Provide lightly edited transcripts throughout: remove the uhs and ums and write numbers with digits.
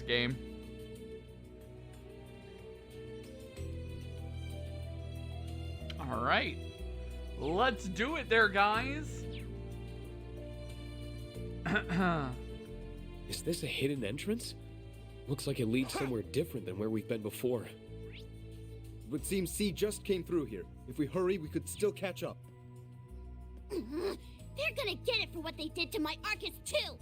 game. Alright. Let's do it there, guys. Is this a hidden entrance? Looks like it leads somewhere different than where we've been before. It would seem C just came through here. If we hurry, we could still catch up. They're gonna get it for what they did to my Arcus too!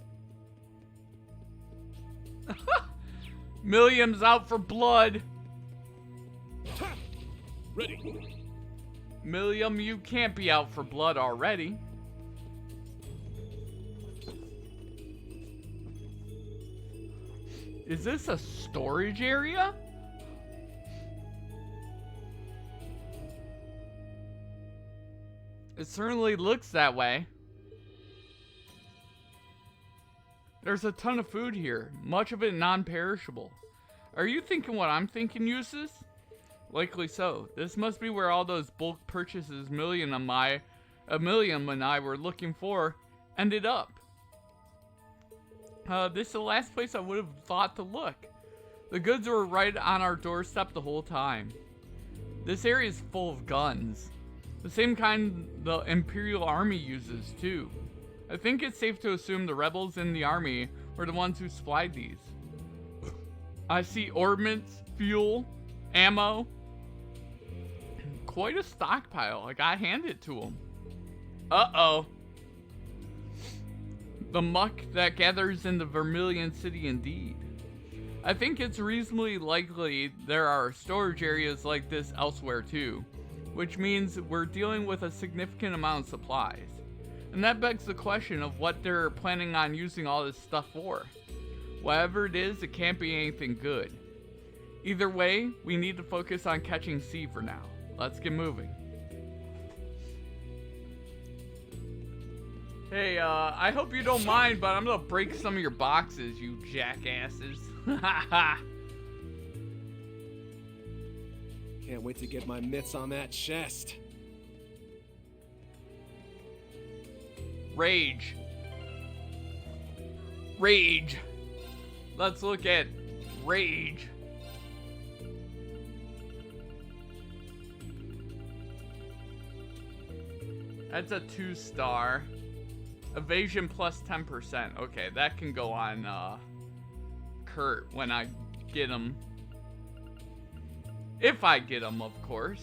Milliam's out for blood. Ready. Milliam, you can't be out for blood already. Is this a storage area? It certainly looks that way. There's a ton of food here, much of it non-perishable. Are you thinking what I'm thinking, Uses? Likely so. This must be where all those bulk purchases Milliam and I were looking for ended up. This is the last place I would have thought to look. The goods were right on our doorstep the whole time. This area is full of guns. The same kind the Imperial Army uses, too. I think it's safe to assume the rebels in the army were the ones who supplied these. I see ordnance, fuel, ammo. Quite a stockpile. I gotta hand it to them. Uh-oh. The muck that gathers in the Vermilion City indeed. I think it's reasonably likely there are storage areas like this elsewhere too, which means we're dealing with a significant amount of supplies. And that begs the question of what they're planning on using all this stuff for. Whatever it is, it can't be anything good. Either way, we need to focus on catching C for now. Let's get moving. Hey, I hope you don't mind, but I'm gonna break some of your boxes, you jackasses. Can't wait to get my mitts on that chest. Rage. Rage. Let's look at Rage. That's a 2-star. Evasion plus 10%. Okay, that can go on Kurt when I get him. If I get him, of course.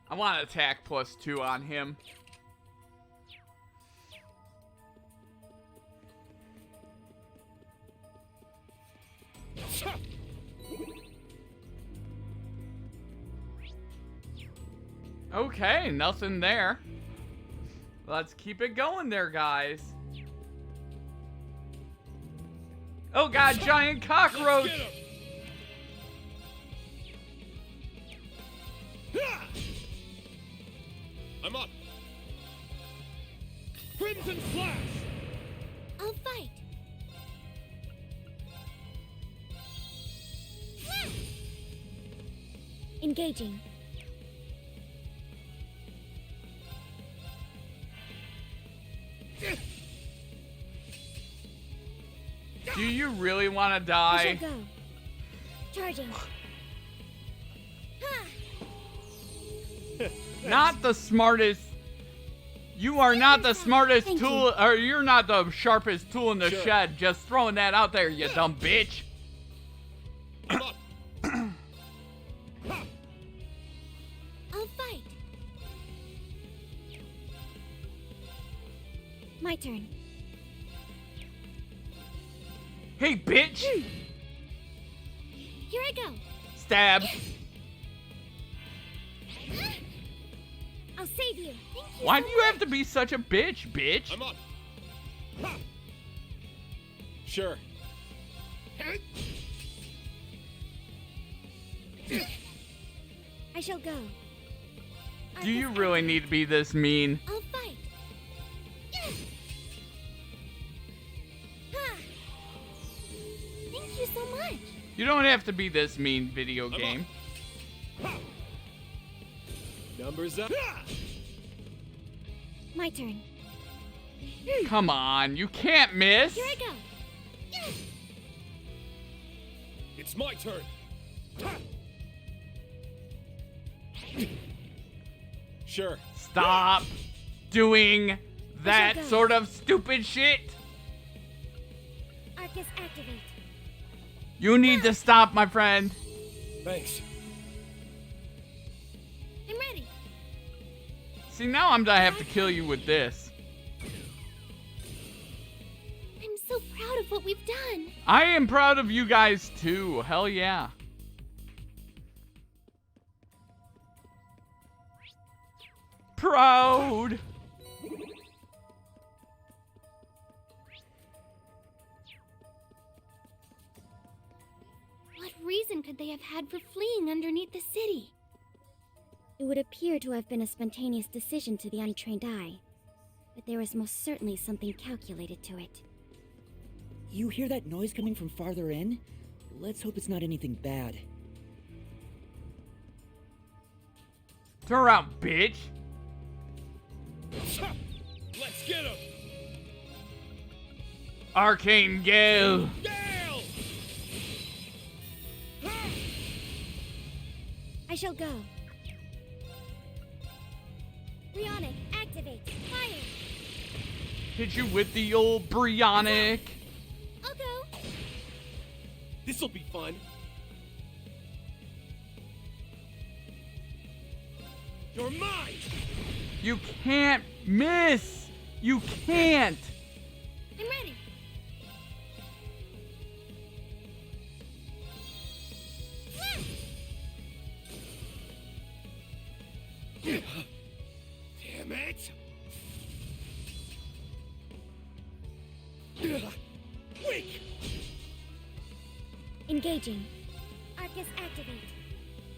I want attack plus 2 on him. Okay, nothing there. Let's keep it going there, guys. Oh god, giant cockroach! I'm up. Crimson Flash! I'll fight. Engaging. Do you really want to I shall die? go. Charging. Not the smartest. You are not the smartest Thank tool, or you're not the sharpest tool in the Sure. shed. Just throwing that out there, you dumb bitch. I'm up. I'll fight. My turn. Hey, bitch! Here I go. Stab. I'll save you. Thank you. Why so do you have much. to be such a bitch? I'm up. Ha! Sure. I shall go. Do you really need to be this mean? I'll fight. Ha! Thank you so much. You don't have to be this mean, video game. Numbers up. My turn. Come on, you can't miss. Here I go. It's my turn. Sure. Stop doing that go. sort of stupid shit. Arcus activate. You need to stop, my friend. Thanks. I'm ready. See, now I'm gonna have to kill you with this. I'm so proud of what we've done. I am proud of you guys too. Hell yeah. Proud. What reason could they have had for fleeing underneath the city? It would appear to have been a spontaneous decision to the untrained eye, but there was most certainly something calculated to it. You hear that noise coming from farther in? Let's hope it's not anything bad. Turn around, bitch. Let's get him. Arcane Gale. Gale! I shall go. Brionic, activate. Fire. Hit you with the old Brionic. I'll go. This'll be fun. You're mine! You can't miss. You can't. I'm ready. Damn it! Weak! Engaging. Arcus activate.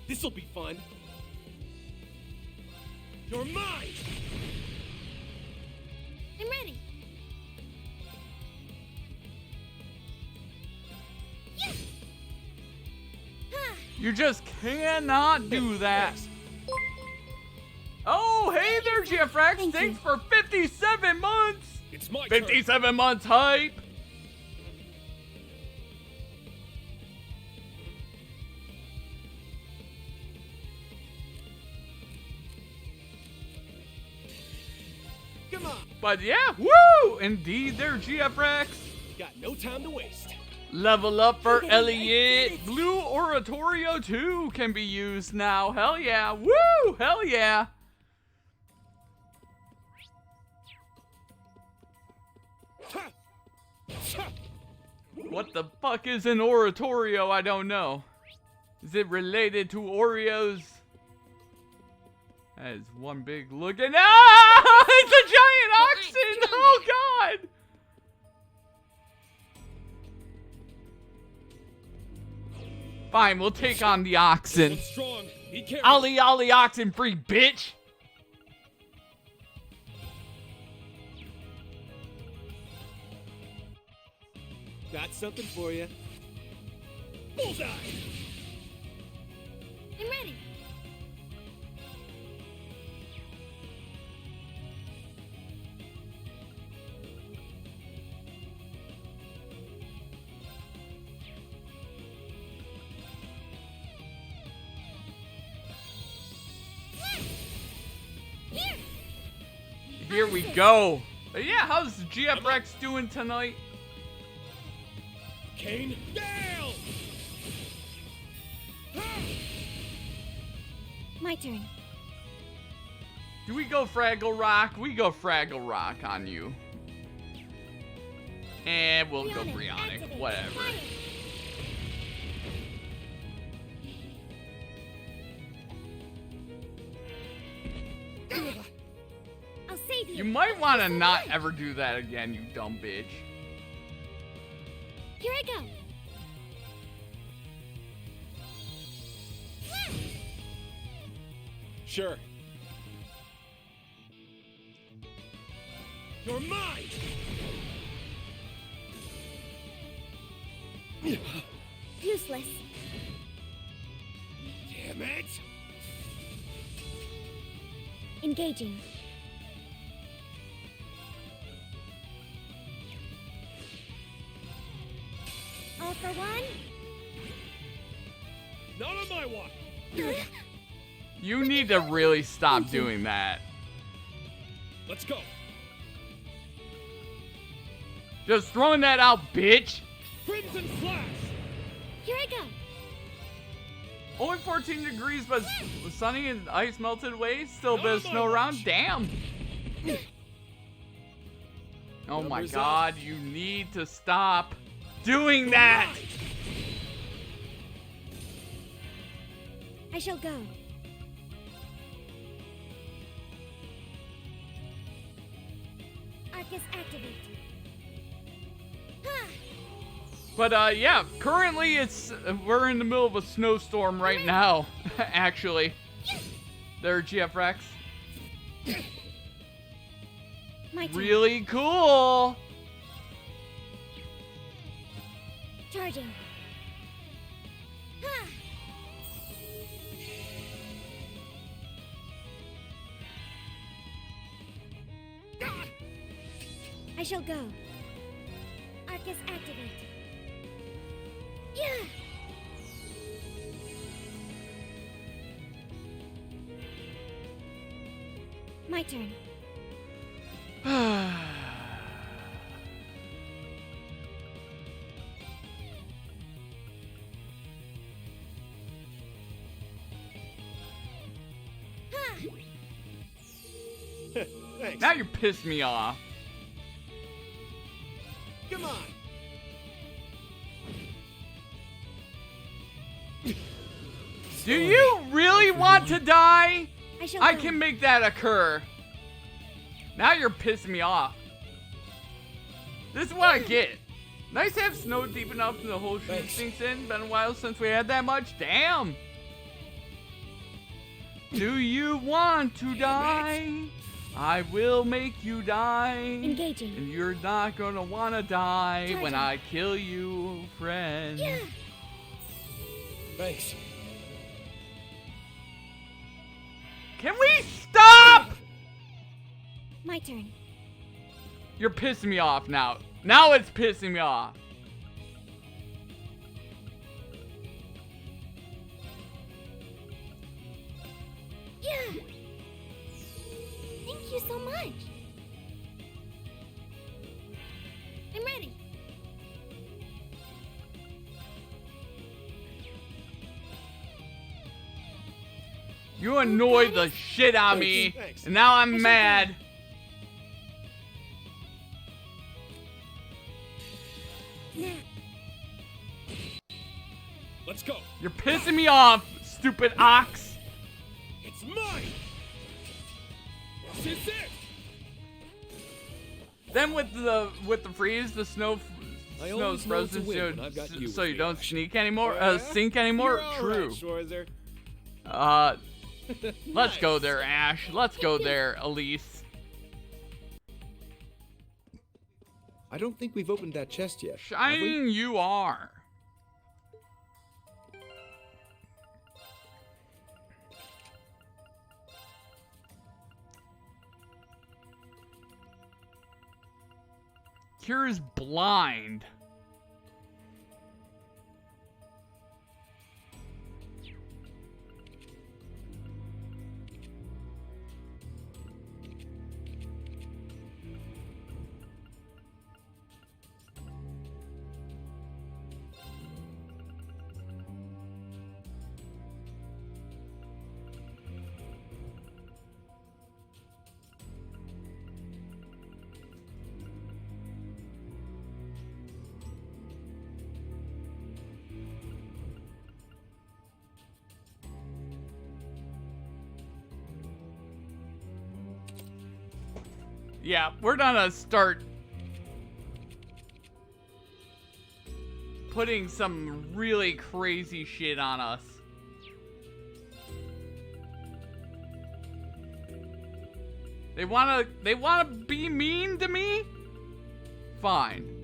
This'll be fun. You're mine! I'm ready. Yes! Ha! You just cannot do that. Oh, hey there, Jeffrex. Thank Thanks you. for 57 months. It's my turn. 57 months hype. Come on! But yeah, woo! Indeed, there, GFRX. Got no time to waste. Level up for Yay, I did Elliot. it. Blue Oratorio 2 can be used now. Hell yeah. Woo! Hell yeah. What the fuck is an oratorio? I don't know. Is it related to Oreos? That is one big looking. Ah! It's a giant oxen! Oh god! Fine, we'll take on the oxen. One's strong. Be careful. Ollie Ollie oxen free, bitch! Got something for you. Bullseye! I'm ready. Here. Here we go. But yeah, how's GFRX doing tonight? Kane, Gale! My turn. Do we go Fraggle Rock? We go Fraggle Rock on you. And we'll go Brionic. activate. Whatever. Fire. with you. You might want to This'll not work. ever do that again, you dumb bitch. Here I go. Sure. You're mine! Useless. Damn it! Engaging. All for one. Not on my watch! You need to really stop doing that. Let's go! Just throwing that out, bitch. Crimson Flash! Here I go. Only 14 degrees, but sunny and ice melted away. Still a bit of Not on snow my around. watch. Damn. Oh my Numbers god, you need to stop doing that. I shall go. Arcus activate. Ha! But yeah, currently we're in the middle of a snowstorm right now. Actually, there, GF Rex. My turn. Really cool. Charging. Ha! I shall go. Arcus activate. Yeah! My turn. Thanks. Now you're pissing me off. Come on! Do you really want to die? I shall I go. can make that occur. Now you're pissing me off. This is what I get. Nice to have snow deep enough the whole shoe Thanks. sinks in. Been a while since we had that much. Damn. Do you want to die? I will make you die. Engaging. And you're not gonna wanna die when Charging. I kill you, friend. Yeah! Thanks. Can we stop? My turn. You're pissing me off now. Now it's pissing me off. Yeah! Thank you so much. I'm ready. You annoyed the shit out of me, Thanks. and now I I'm shall mad. Nah. Let's go! You're pissing me off, stupid ox. It's mine! This is it! Then with the freeze, the snow's I always know it's a frozen, win so, when I've got you so with you me, don't Ash. sneak anymore, Oh, yeah? sink anymore. You're all True. right, Schwarzer. Let's Nice. go there, Ash. Let's go there, Elise. I don't think we've opened that chest yet. have we? Shining, you are. Kira's blind. Yeah, we're gonna start putting some really crazy shit on us. They wanna be mean to me? Fine.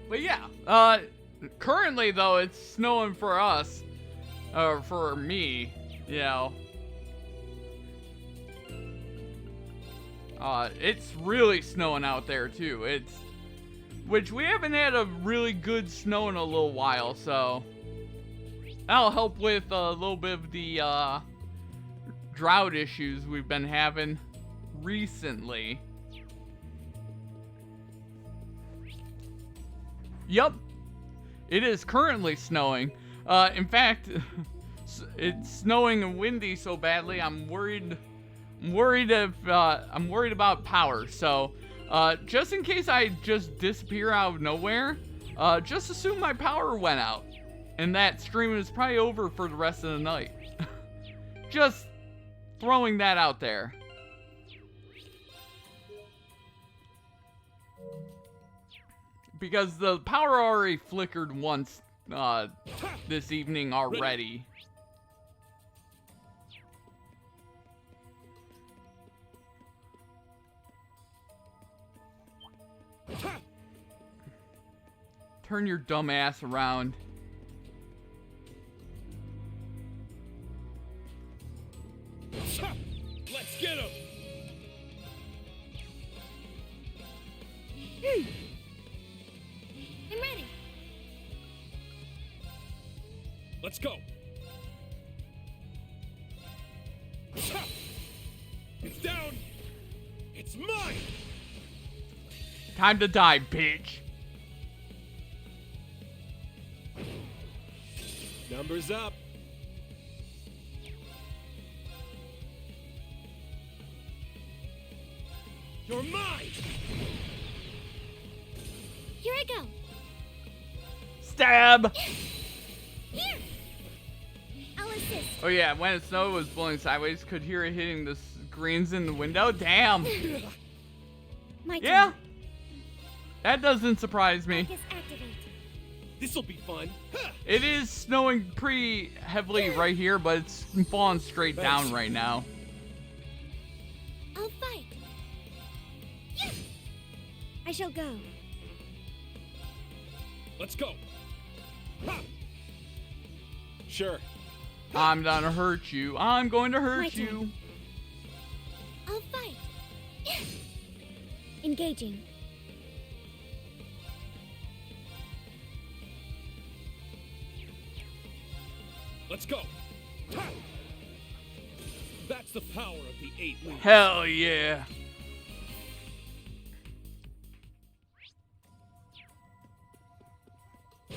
But yeah, currently though, it's snowing for us, or for me, you know. It's really snowing out there too. Which we haven't had a really good snow in a little while, so that'll help with a little bit of the drought issues we've been having recently. Yup, it is currently snowing. In fact, it's snowing and windy so badly, I'm worried about power. So, just in case I just disappear out of nowhere, just assume my power went out, and that stream is probably over for the rest of the night. Just throwing that out there. Because the power already flickered once this evening already. Turn your dumb ass around. Let's get him! I'm ready. Let's go! It's down! It's mine! Time to die, bitch. Numbers up. You're mine! Here I go. Stab! Here! I'll assist. Oh yeah, when it snowed, it was blowing sideways. Could hear it hitting the screens in the window. Damn. My turn. Yeah. That doesn't surprise me. Focus activate. This'll be fun. It is snowing pretty heavily right here, but it's falling straight down right now. I'll fight. I shall go. Let's go. Ha! Sure. I'm gonna hurt you. I'm going to My hurt turn. you. I'll fight. Engaging. Let's go. Ha! That's the power of the 8 leaves. Hell yeah.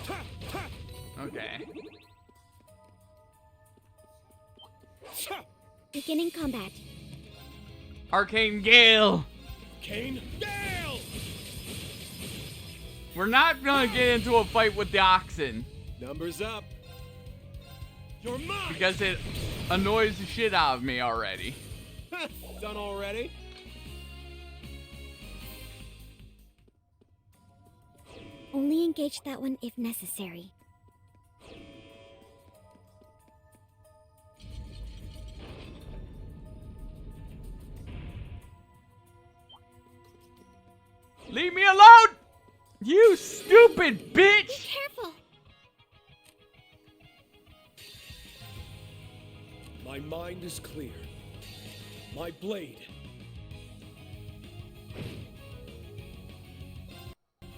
Ha! Ha! Okay. Ha! Beginning combat. Arcane Gale. Kane Gale! We're not gonna get into a fight with the oxen Numbers up. You're mine! because it annoys the shit out of me already. Done already? Only engage that one if necessary. Leave me alone! You stupid bitch! Careful! My mind is clear. My blade.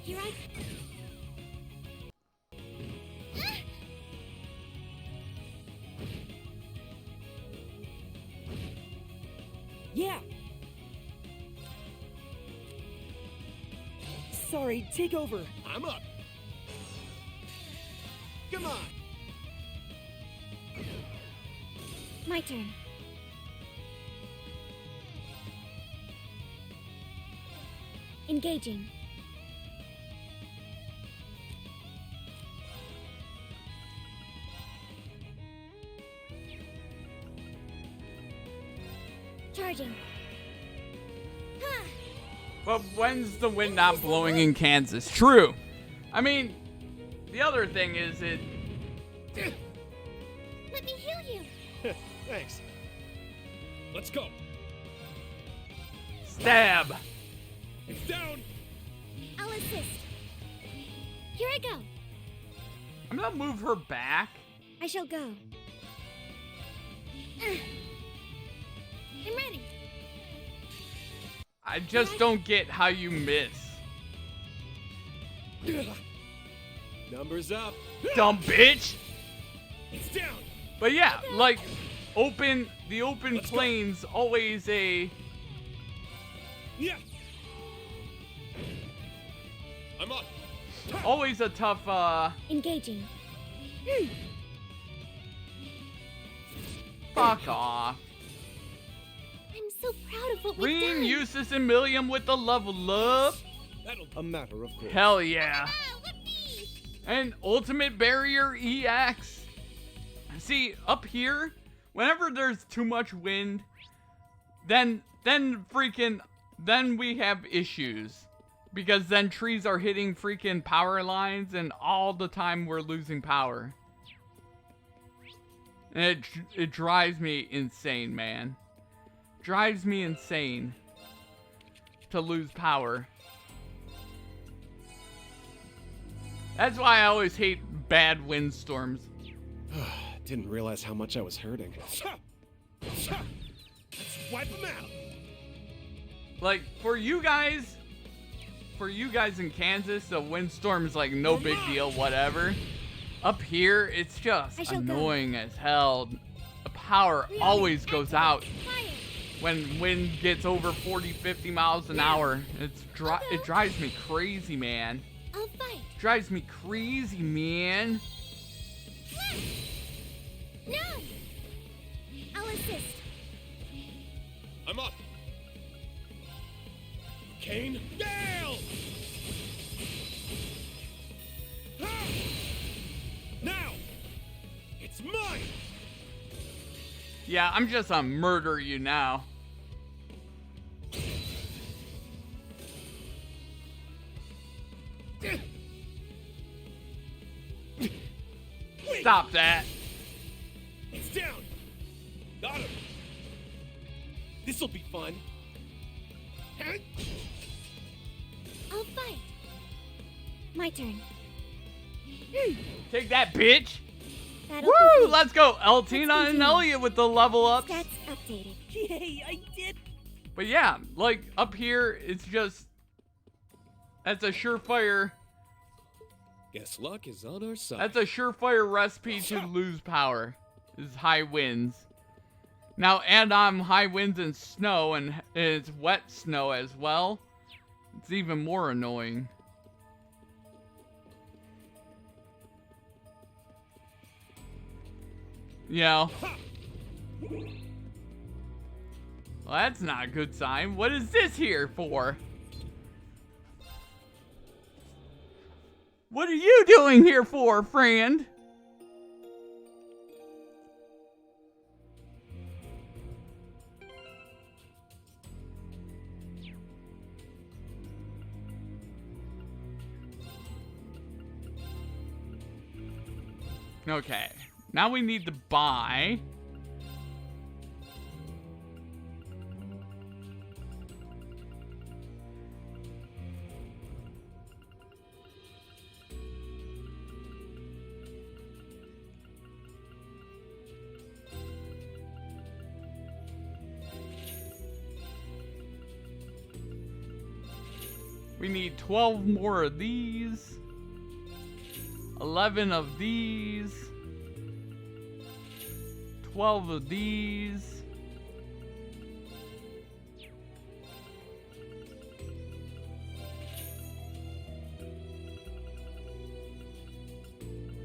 Here I... Yeah! Sorry, take over. I'm up. Come on. My turn. Engaging. Charging. Ha! But when's the wind not blowing in Kansas? True. I mean, the other thing is it... Let me heal you. Thanks. Let's go. Stab. It's down. I'll assist. Here I go. I'm gonna move her back. I shall go. I'm ready. I just don't get how you miss. Numbers up. Dumb bitch. It's down. But yeah, like, the open Let's go. plains always a... Yeah. I'm up. Always a tough, Engaging. fuck off. I'm so proud of what we've Rean, done. Eustace, and Milliam with the level up. That'll A matter of course. Hell yeah. Ah, whoopee! And Ultimate Barrier EX. See, up here, whenever there's too much wind, then we have issues. Because then trees are hitting freaking power lines and all the time we're losing power. And it drives me insane, man. Drives me insane to lose power. That's why I always hate bad windstorms. Didn't realize how much I was hurting. Let's wipe them out. Like, for you guys in Kansas, a windstorm is like no big deal, whatever. Up here, it's just I shall go. annoying as hell. The power always goes out Fire! when wind gets over 40, 50 miles an hour. It drives me crazy, man. I'll fight. Drives me crazy, man. No! I'll assist. I'm up. Kane, Gale! Now! It's mine! Yeah, I'm just gonna murder you now. Stop that. It's down! Got him! This'll be fun. I'll fight. My turn. Take that, bitch. That'll Woo! be Let's go. Eltina and continue. Elliot with the level ups. Stats updated. Yay, I did. But yeah, like up here, it's just... That's a surefire... Guess luck is on our side. That's a surefire recipe to lose power. Is high winds. Now add on high winds and snow, and it's wet snow as well. It's even more annoying. Yeah. Well, that's not a good sign. What is this here for? What are you doing here for, friend? Okay, now we need to buy. We need 12 more of these. 11 of these. 12 of these.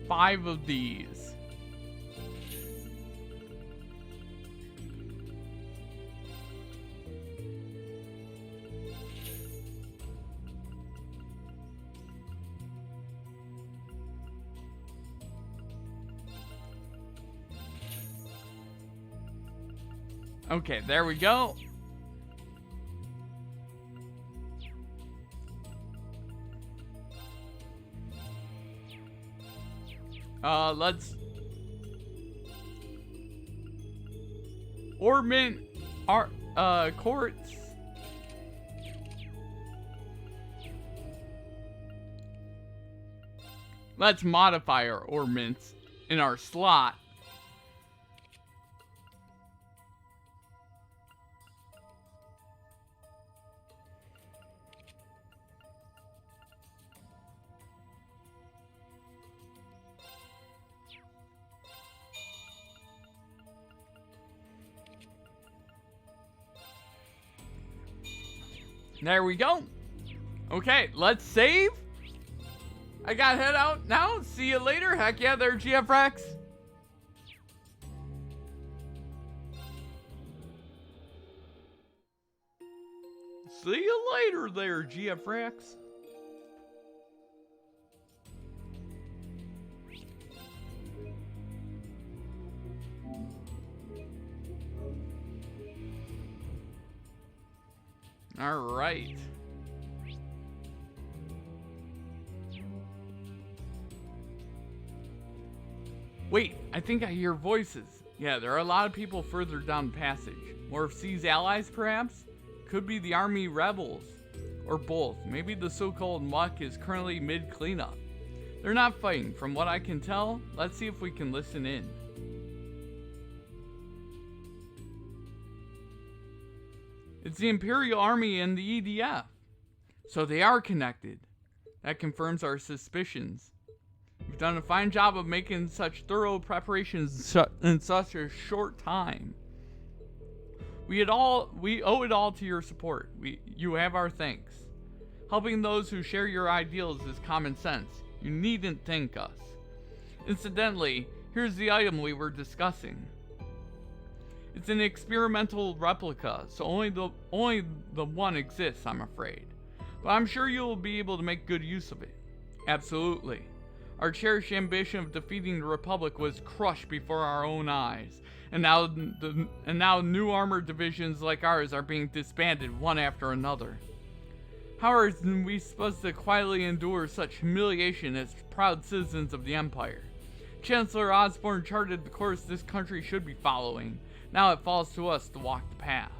Five of these. Okay, there we go. Let's ornament our courts. Let's modify our ornaments in our slot. There we go. Okay, let's save. I gotta head out now. See you later. Heck yeah, there, GF Rex. See you later there, GF Rex. All right. Wait, I think I hear voices. Yeah, there are a lot of people further down the passage. Or C's allies, perhaps? Could be the army rebels. Or both. Maybe the so-called muck is currently mid-cleanup. They're not fighting, from what I can tell. Let's see if we can listen in. It's the Imperial Army and the EDF. So they are connected. That confirms our suspicions. You've done a fine job of making such thorough preparations in such a short time. We owe it all to your support. You have our thanks. Helping those who share your ideals is common sense. You needn't thank us. Incidentally, here's the item we were discussing. It's an experimental replica, so only the one exists, I'm afraid. But I'm sure you'll be able to make good use of it. Absolutely. Our cherished ambition of defeating the Republic was crushed before our own eyes, and now new armored divisions like ours are being disbanded one after another. How are we supposed to quietly endure such humiliation as proud citizens of the Empire? Chancellor Osborne charted the course this country should be following. Now it falls to us to walk the path.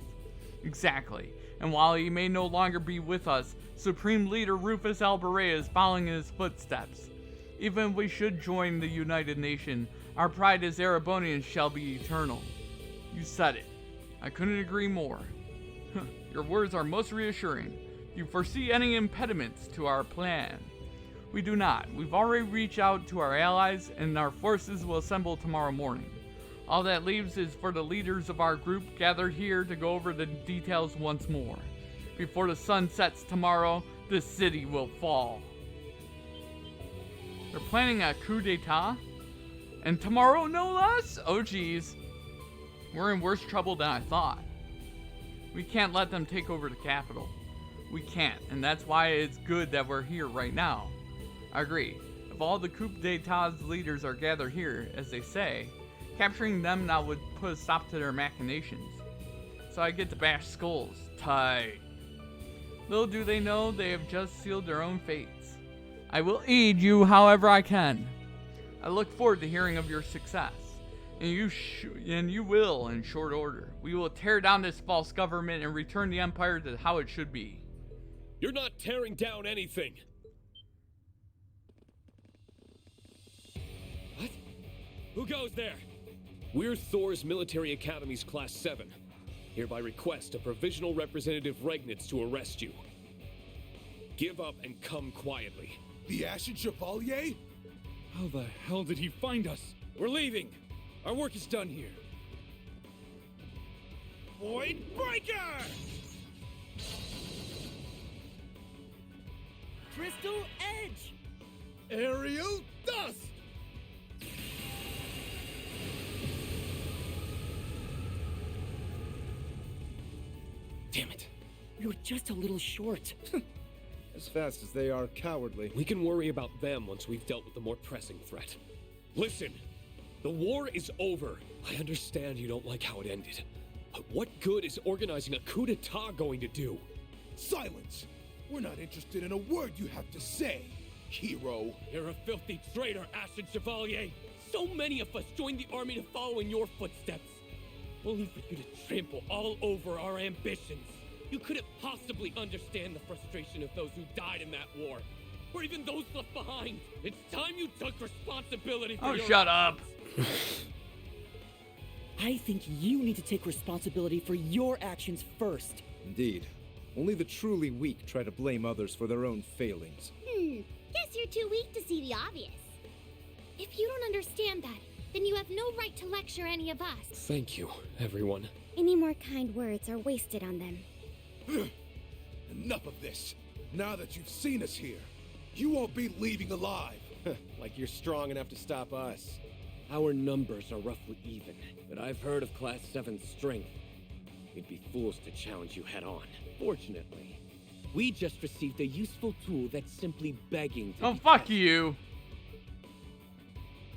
Exactly. And while he may no longer be with us, Supreme Leader Rufus Alberea is following in his footsteps. Even if we should join the United Nation, our pride as Erebonians shall be eternal. You said it. I couldn't agree more. Your words are most reassuring. Do you foresee any impediments to our plan? We do not. We've already reached out to our allies, and our forces will assemble tomorrow morning. All that leaves is for the leaders of our group gathered here to go over the details once more. Before the sun sets tomorrow, this city will fall. They're planning a coup d'etat? And tomorrow, no less? Oh geez. We're in worse trouble than I thought. We can't let them take over the capital. We can't, and that's why it's good that we're here right now. I agree. If all the coup d'etat's leaders are gathered here, as they say, capturing them now would put a stop to their machinations. So I get to bash skulls. Tight. Little do they know they have just sealed their own fates. I will aid you however I can. I look forward to hearing of your success. And you will in short order. We will tear down this false government and return the Empire to how it should be. You're not tearing down anything! What? Who goes there? We're Thor's Military Academy's Class 7. Hereby request a provisional representative Regnitz to arrest you. Give up and come quietly. The Ashen Chevalier? How the hell did he find us? We're leaving! Our work is done here. Void Breaker! Crystal Edge! Aerial Dust! Damn it. We were just a little short. As fast as they are cowardly. We can worry about them once we've dealt with the more pressing threat. Listen, the war is over. I understand you don't like how it ended, But what good is organizing a coup d'etat going to do? Silence! We're not interested in a word you have to say, hero. You're a filthy traitor, Ashen Chevalier! So many of us joined the army to follow in your footsteps, only for you to trample all over our ambitions. You couldn't possibly understand the frustration of those who died in that war, or even those left behind. It's time you took responsibility for your shut up. I think you need to take responsibility for your actions first. Indeed. Only the truly weak try to blame others for their own failings. Guess you're too weak to see the obvious. If you don't understand that, then you have no right to lecture any of us. Thank you, everyone. Any more kind words are wasted on them. Enough of this. Now that you've seen us here, you won't be leaving alive. Like you're strong enough to stop us. Our numbers are roughly even, but I've heard of Class 7's strength. We'd be fools to challenge you head on. Fortunately, we just received a useful tool that's simply begging to Oh, be fuck tested. you.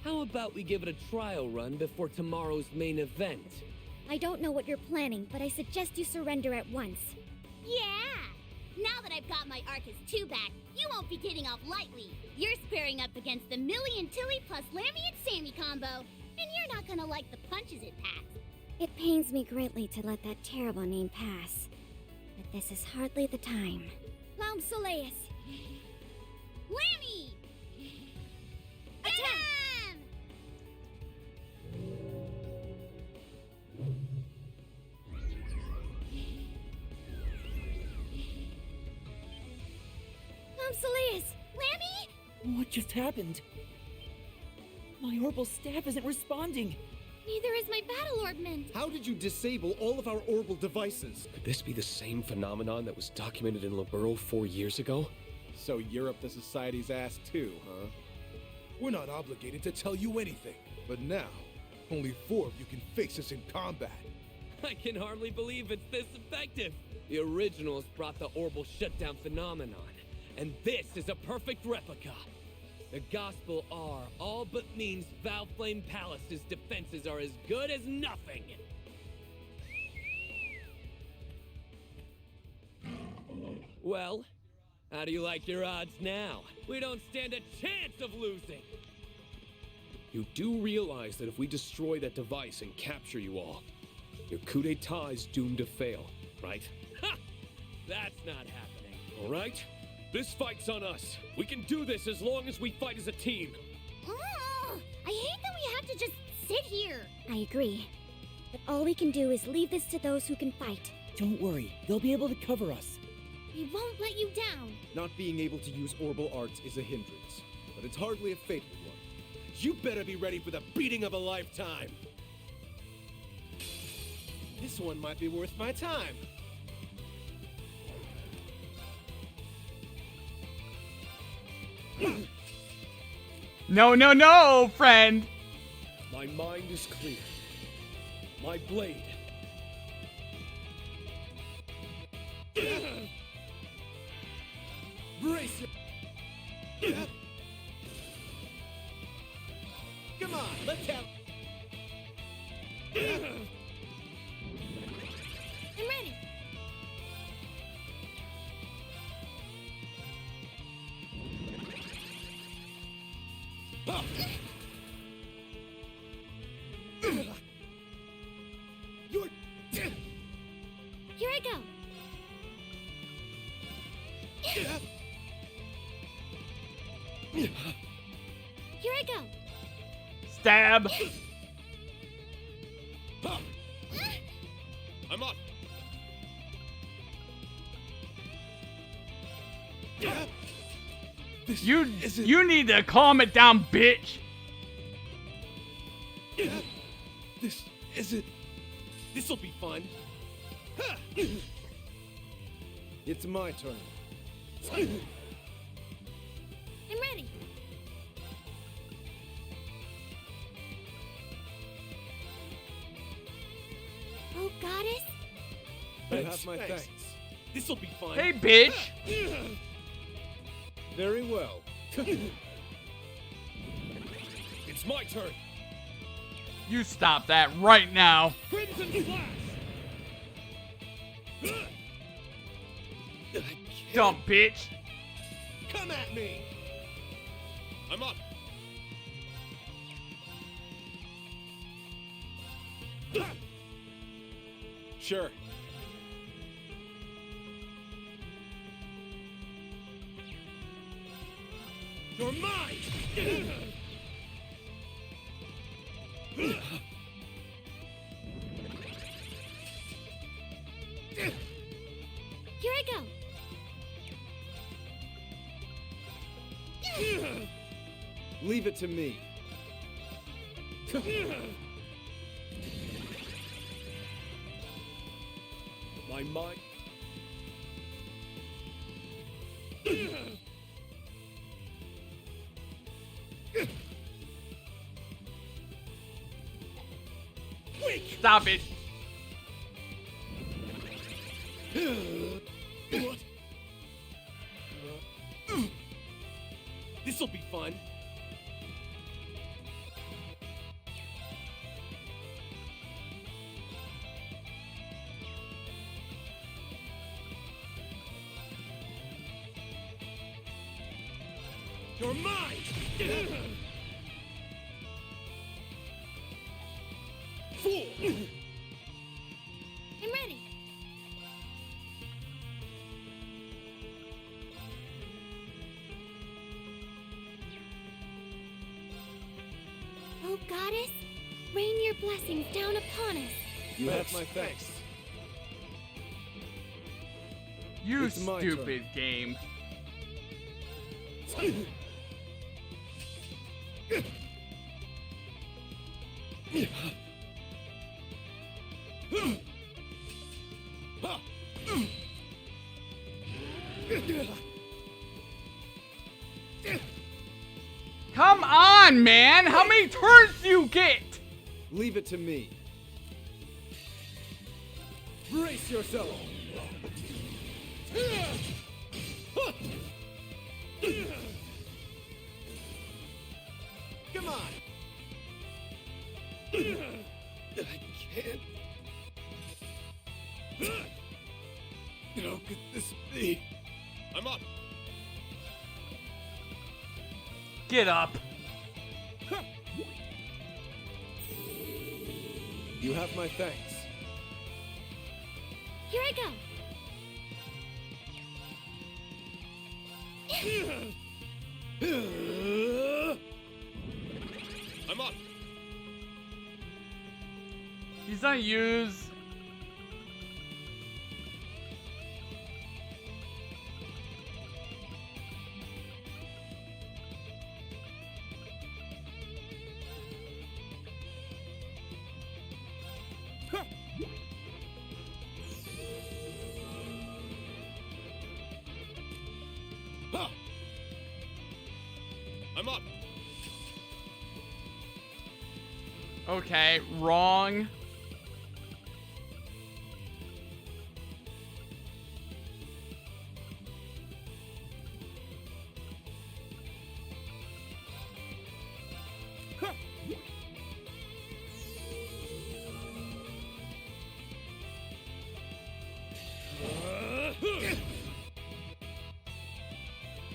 How about we give it a trial run before tomorrow's main event? I don't know what you're planning, but I suggest you surrender at once. Yeah! Now that I've got my Arcus 2 back, you won't be getting off lightly. You're squaring up against the Millie and Tilly plus Lammy and Sammy combo, and you're not gonna like the punches it packs. It pains me greatly to let that terrible name pass, but this is hardly the time. Laum Soleus! Lammy! Attack! Laum Soleus! Lammy? What just happened? My orbital staff isn't responding. Neither is my battle orbment. How did you disable all of our orbital devices? Could this be the same phenomenon that was documented in Liberl 4 years ago? So you're up the society's ass too, huh? We're not obligated to tell you anything. But now, only 4 of you can face us in combat. I can hardly believe it's this effective. The originals brought the orbital shutdown phenomenon, and this is a perfect replica. The Gospel R all but means Valflame Palace's defenses are as good as nothing. Well, how do you like your odds now? We don't stand a chance of losing. You do realize that if we destroy that device and capture you all, your coup d'etat is doomed to fail, right? Ha! That's not happening. All right? This fight's on us. We can do this as long as we fight as a team. Oh, I hate that we have to just sit here. I agree. But all we can do is leave this to those who can fight. Don't worry, they'll be able to cover us. We won't let you down. Not being able to use orbital arts is a hindrance, but it's hardly a fatal one. You better be ready for the beating of a lifetime. This one might be worth my time. No, no, no, friend. My mind is clear. My blade. Brace it. Come on, let's have... I'm ready. You're... Here I go. Here I go. Stab. I'm up. You need to calm it down, bitch. This isn't... This'll be fun. It's my turn. I'm ready. Oh, goddess. You have my thanks. This'll be fun. Hey, bitch. Very well. It's my turn. You stop that right now. Crimson Flash. Dumb bitch. Come at me! I'm up. Sure. You're mine! Here I go. Leave it to me. My mind. Stop it. What? This'll be fun. You're mine! Fool! I'm ready. Oh, Goddess, rain your blessings down upon us. You have my thanks. You It's my stupid game. Come on, man! How many turns do you get? Leave it to me. Brace yourself. Come on! I can't. How could this be? I'm up. Get up. You have my thanks. Here I go. I'm up. He's gonna use. I'm up. Okay, wrong.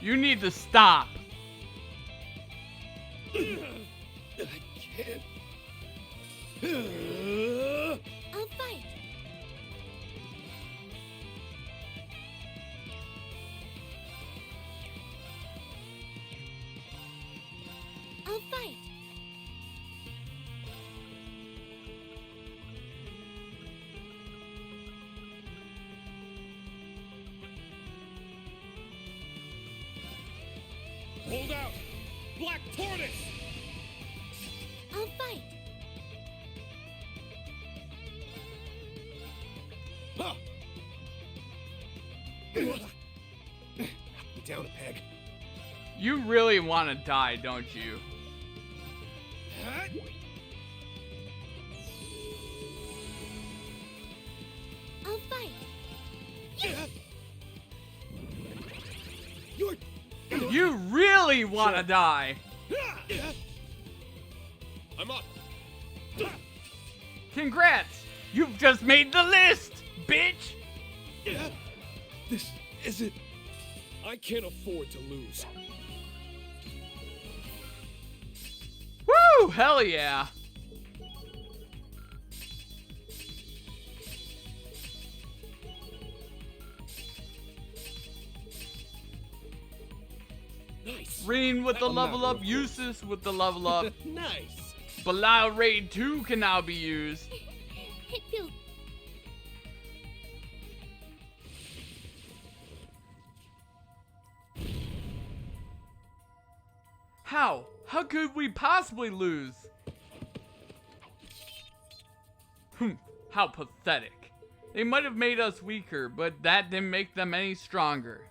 You need to stop. I can't. I'll fight. I'll fight. Hold out! Black Tortoise! I'll fight. Down a peg. You really want to die, don't you? I'll fight. You really want to die. I'm up. Congrats! You've just made the list, bitch! This isn't... I can't afford to lose. Woo! Hell yeah! Nice. Rean with the I'm not level up, gonna force Eustace with the level up. Nice. Belial Raid 2 can now be used. It feels... How? How could we possibly lose? How pathetic. They might have made us weaker, but that didn't make them any stronger.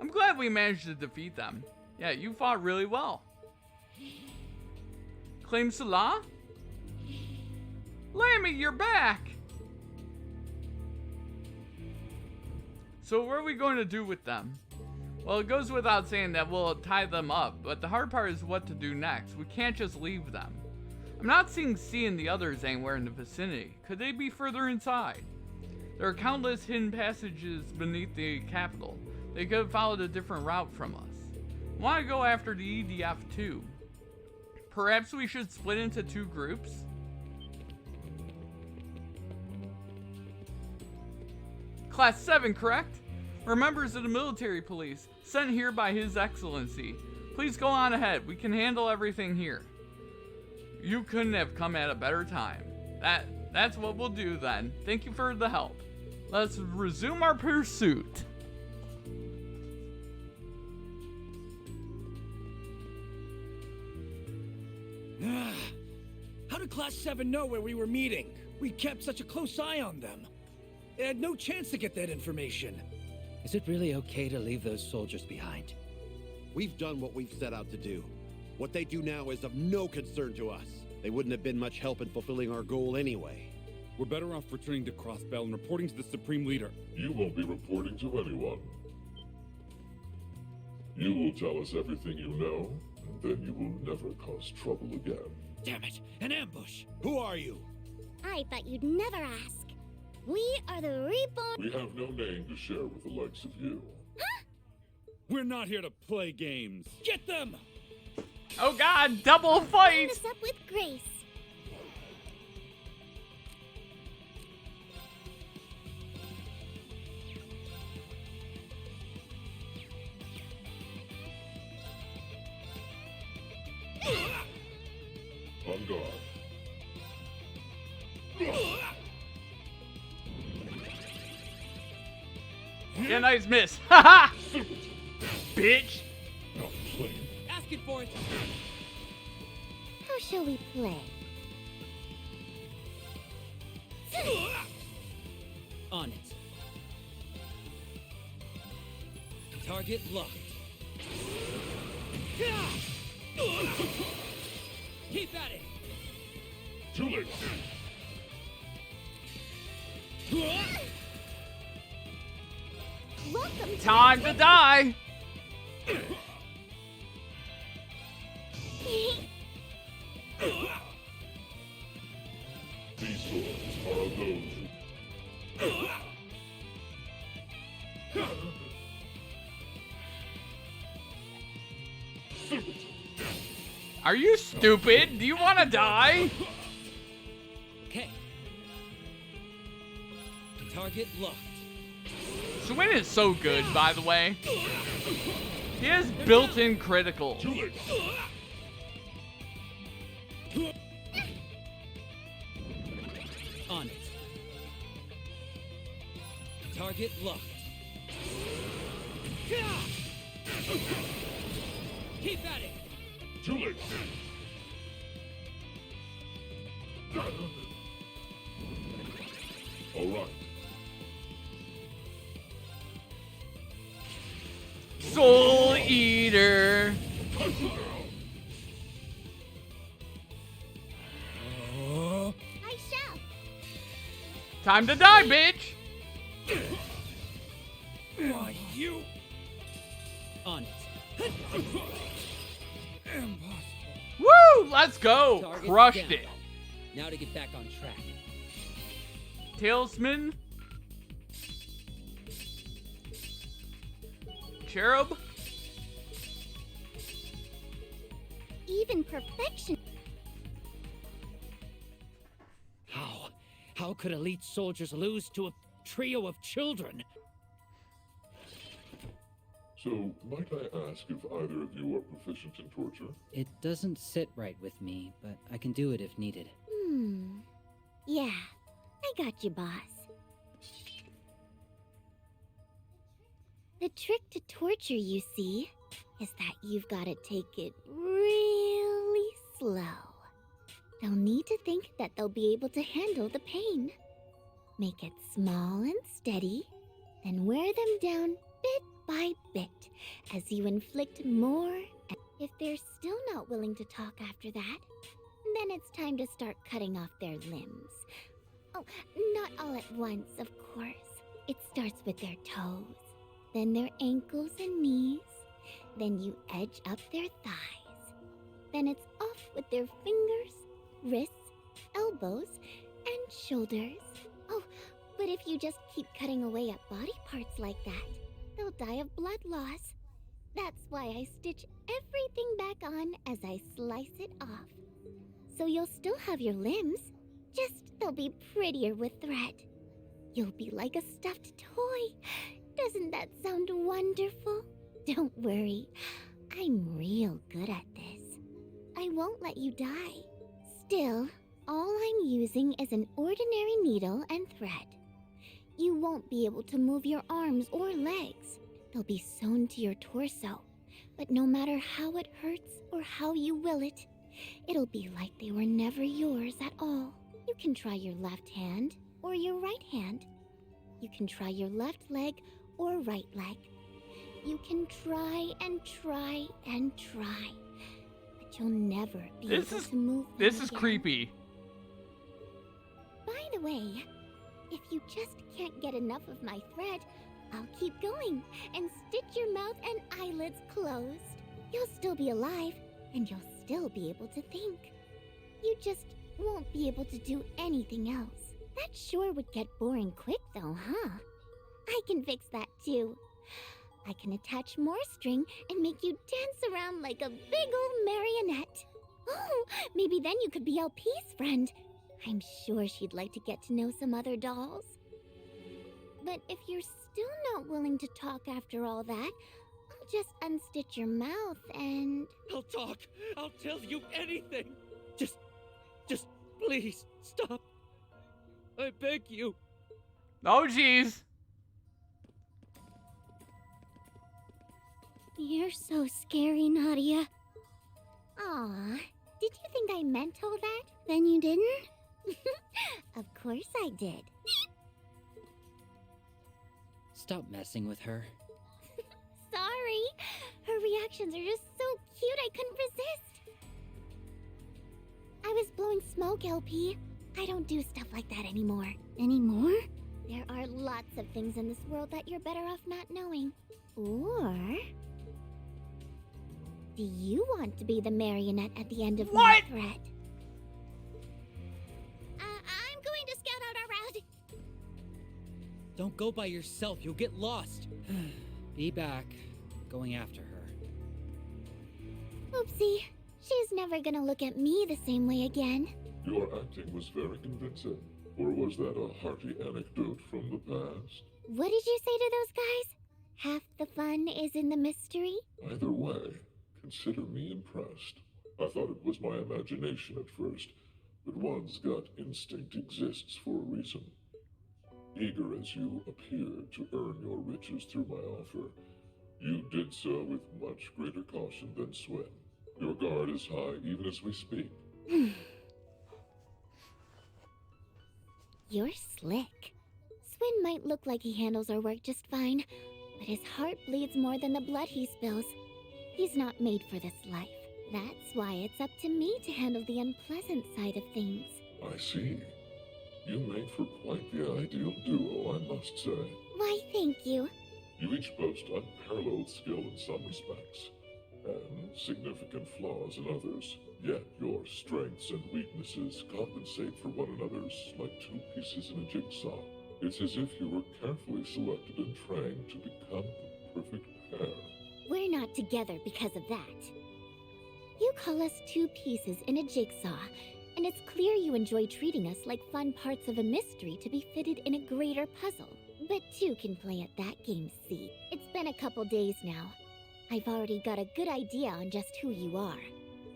I'm glad we managed to defeat them. Yeah, you fought really well. Claim Salah? Lammy, you're back! So what are we going to do with them? Well, it goes without saying that we'll tie them up, but the hard part is what to do next. We can't just leave them. I'm not seeing C and the others anywhere in the vicinity. Could they be further inside? There are countless hidden passages beneath the capital. They could have followed a different route from us. I want to go after the EDF too. Perhaps we should split into two groups? Class 7, correct? We're members of the military police, sent here by His Excellency. Please go on ahead. We can handle everything here. You couldn't have come at a better time. That's what we'll do then. Thank you for the help. Let's resume our pursuit. How did Class 7 know where we were meeting? We kept such a close eye on them. They had no chance to get that information. Is it really okay to leave those soldiers behind? We've done what we've set out to do. What they do now is of no concern to us. They wouldn't have been much help in fulfilling our goal anyway. We're better off returning to Crossbell and reporting to the Supreme Leader. You won't be reporting to anyone. You will tell us everything you know, and then you will never cause trouble again. Damn it, an ambush! Who are you? I thought you'd never ask. We are the reborn... We have no name to share with the likes of you. We're not here to play games. Get them! Oh god, double fight! Line us up with grace. On guard. Yeah, nice miss. Haha! Bitch! Not playing. Asking for it. How shall we play? On it. Target locked. Keep at it. Too late. Welcome to Time to die! These swords are of those who... Are you stupid? Do you want to die? Okay. Target locked. Swin is so good, by the way. He has built-in critical. Too late. On it. Target locked. Keep at it. Too late. All right. Soul Eater. I shall. Time to die, bitch. Why, you... On it. Impossible. Woo! Let's go. Target Crushed down. it. Now to get back on track. Tailsman. cherub? Even perfection. How could elite soldiers lose to a trio of children? So, might I ask if either of you are proficient in torture? It doesn't sit right with me, but I can do it if needed. Yeah, I got you, boss. The trick to torture, you see, is that you've got to take it really slow. They'll need to think that they'll be able to handle the pain. Make it small and steady, then wear them down bit by bit as you inflict more. If they're still not willing to talk after that, then it's time to start cutting off their limbs. Oh, not all at once, of course. It starts with their toes, then their ankles and knees, then you edge up their thighs. Then it's off with their fingers, wrists, elbows, and shoulders. Oh, but if you just keep cutting away at body parts like that, they'll die of blood loss. That's why I stitch everything back on as I slice it off. So you'll still have your limbs, just they'll be prettier with thread. You'll be like a stuffed toy. Doesn't that sound wonderful? Don't worry, I'm real good at this. I won't let you die. Still, all I'm using is an ordinary needle and thread. You won't be able to move your arms or legs. They'll be sewn to your torso. But no matter how it hurts or how you will it, it'll be like they were never yours at all. You can try your left hand or your right hand. You can try your left leg or right leg. You can try and try and try, but you'll never be able to move them This is again. creepy. By the way, if you just can't get enough of my thread, I'll keep going and stitch your mouth and eyelids closed. You'll still be alive, and you'll still be able to think. You just won't be able to do anything else. That sure would get boring quick though, huh? I can fix that too. I can attach more string and make you dance around like a big old marionette. Oh, maybe then you could be LP's friend. I'm sure she'd like to get to know some other dolls. But if you're still not willing to talk after all that, I'll just unstitch your mouth and... I'll talk! I'll tell you anything! Just please, stop! I beg you! Oh, jeez. You're so scary, Nadia. Aw, did you think I meant all that? Then you didn't? Of course I did. Stop messing with her. Sorry. Her reactions are just so cute I couldn't resist. I was blowing smoke, LP. I don't do stuff like that anymore. Anymore? There are lots of things in this world that you're better off not knowing. Or... do you want to be the marionette at the end of my thread? I'm going to scout out our route. Don't go by yourself, you'll get lost. Be back. Going after her. Oopsie. She's never gonna look at me the same way again. Your acting was very convincing. Or was that a hearty anecdote from the past? What did you say to those guys? Half the fun is in the mystery? Either way, consider me impressed. I thought it was my imagination at first, but one's gut instinct exists for a reason. Eager as you appeared to earn your riches through my offer, you did so with much greater caution than Swin. Your guard is high even as we speak. You're slick. Swin might look like he handles our work just fine, but his heart bleeds more than the blood he spills. He's not made for this life. That's why it's up to me to handle the unpleasant side of things. I see. You make for quite the ideal duo, I must say. Why, thank you. You each boast unparalleled skill in some respects, and significant flaws in others. Yet your strengths and weaknesses compensate for one another's like two pieces in a jigsaw. It's as if you were carefully selected and trained to become the perfect pair. not together because of that. You call us two pieces in a jigsaw, and it's clear you enjoy treating us like fun parts of a mystery to be fitted in a greater puzzle. But two can play at that game, see? It's been a couple days now. I've already got a good idea on just who you are.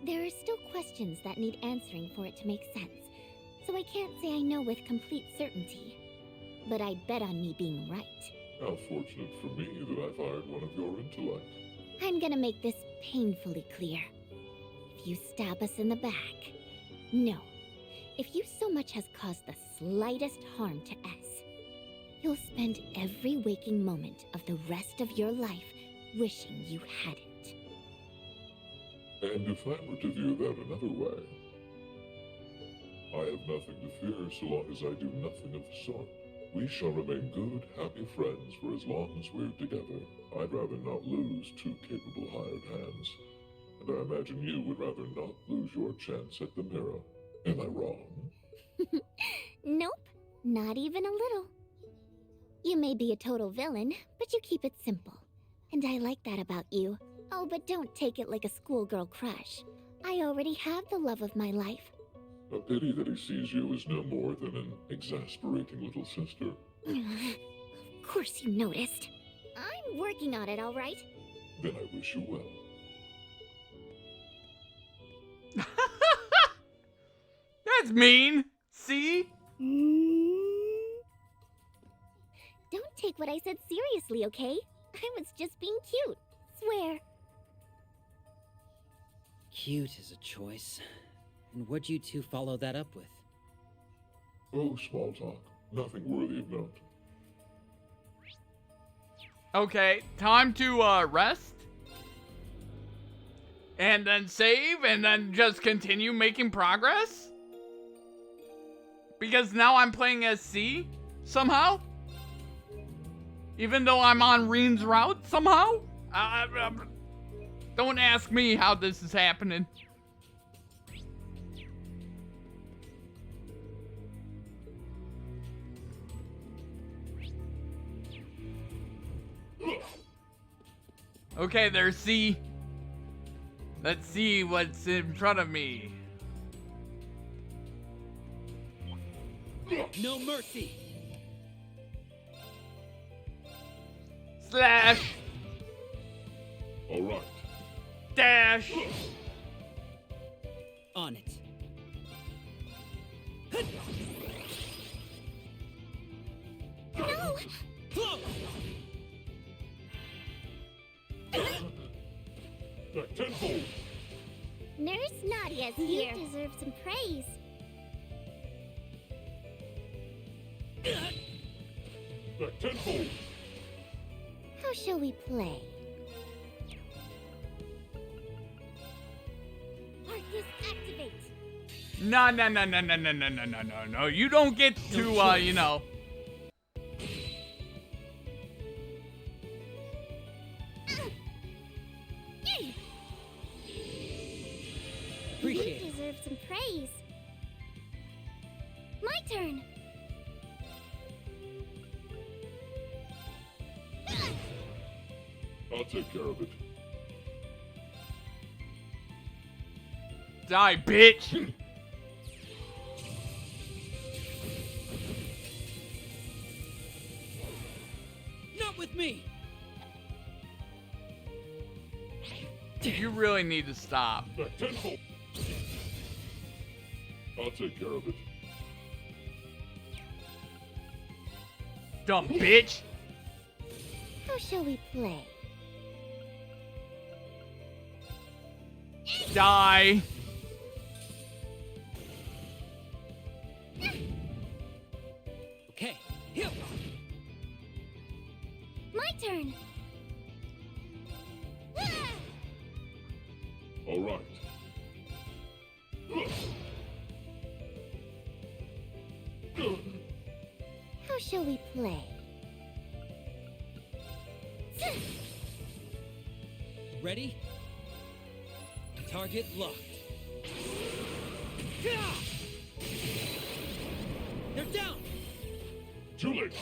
There are still questions that need answering for it to make sense, so I can't say I know with complete certainty. But I'd bet on me being right. How fortunate for me that I fired one of your intellect. I'm gonna make this painfully clear. If you stab us in the back, no. If you so much as caused the slightest harm to S, you'll spend every waking moment of the rest of your life wishing you hadn't. And if I were to view that another way, I have nothing to fear so long as I do nothing of the sort. We shall remain good, happy friends for as long as we're together. I'd rather not lose two capable hired hands. And I imagine you would rather not lose your chance at the mirror. Am I wrong? Nope, not even a little. You may be a total villain, but you keep it simple. And I like that about you. Oh, but don't take it like a schoolgirl crush. I already have the love of my life. A pity that he sees you as no more than an exasperating little sister. Of course you noticed. I'm working on it, all right? Then I wish you well. That's mean. See? Don't take what I said seriously, okay? I was just being cute. Swear. Cute is a choice. And what'd you two follow that up with? Oh, small talk. Nothing worthy of note. Okay, time to rest. And then save, and then just continue making progress? Because now I'm playing as C, somehow? Even though I'm on Rean's route, somehow? Don't ask me how this is happening. Okay, there's C. Let's see what's in front of me. No mercy! Slash. All right. Dash. On it. No! Flow! Back tenfold. Nurse Nadia's here. You deserve some praise. Back tenfold. How shall we play? Arcus, activate! No. You don't get to, you know. Appreciate You it. deserve some praise. My turn. I'll take care of it. Die, bitch. Not with me! You really need to stop. Back tenfold. I'll take care of it. Dumb bitch. How shall we play? Die. Okay, here! My turn. All right. How shall we play? Ready? Target locked. They're down! Too late.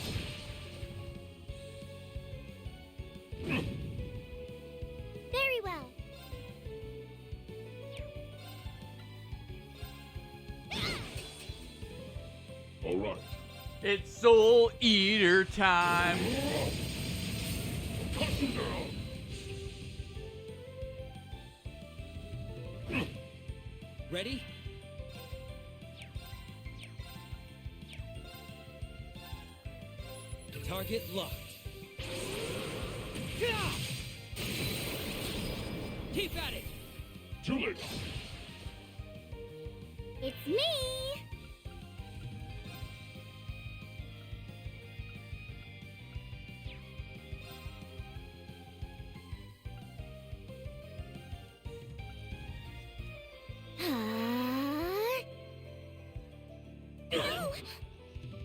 There All right. It's Soul Eater time. Cut you down. Ready? Target locked. Keep at it! Too late. It's me!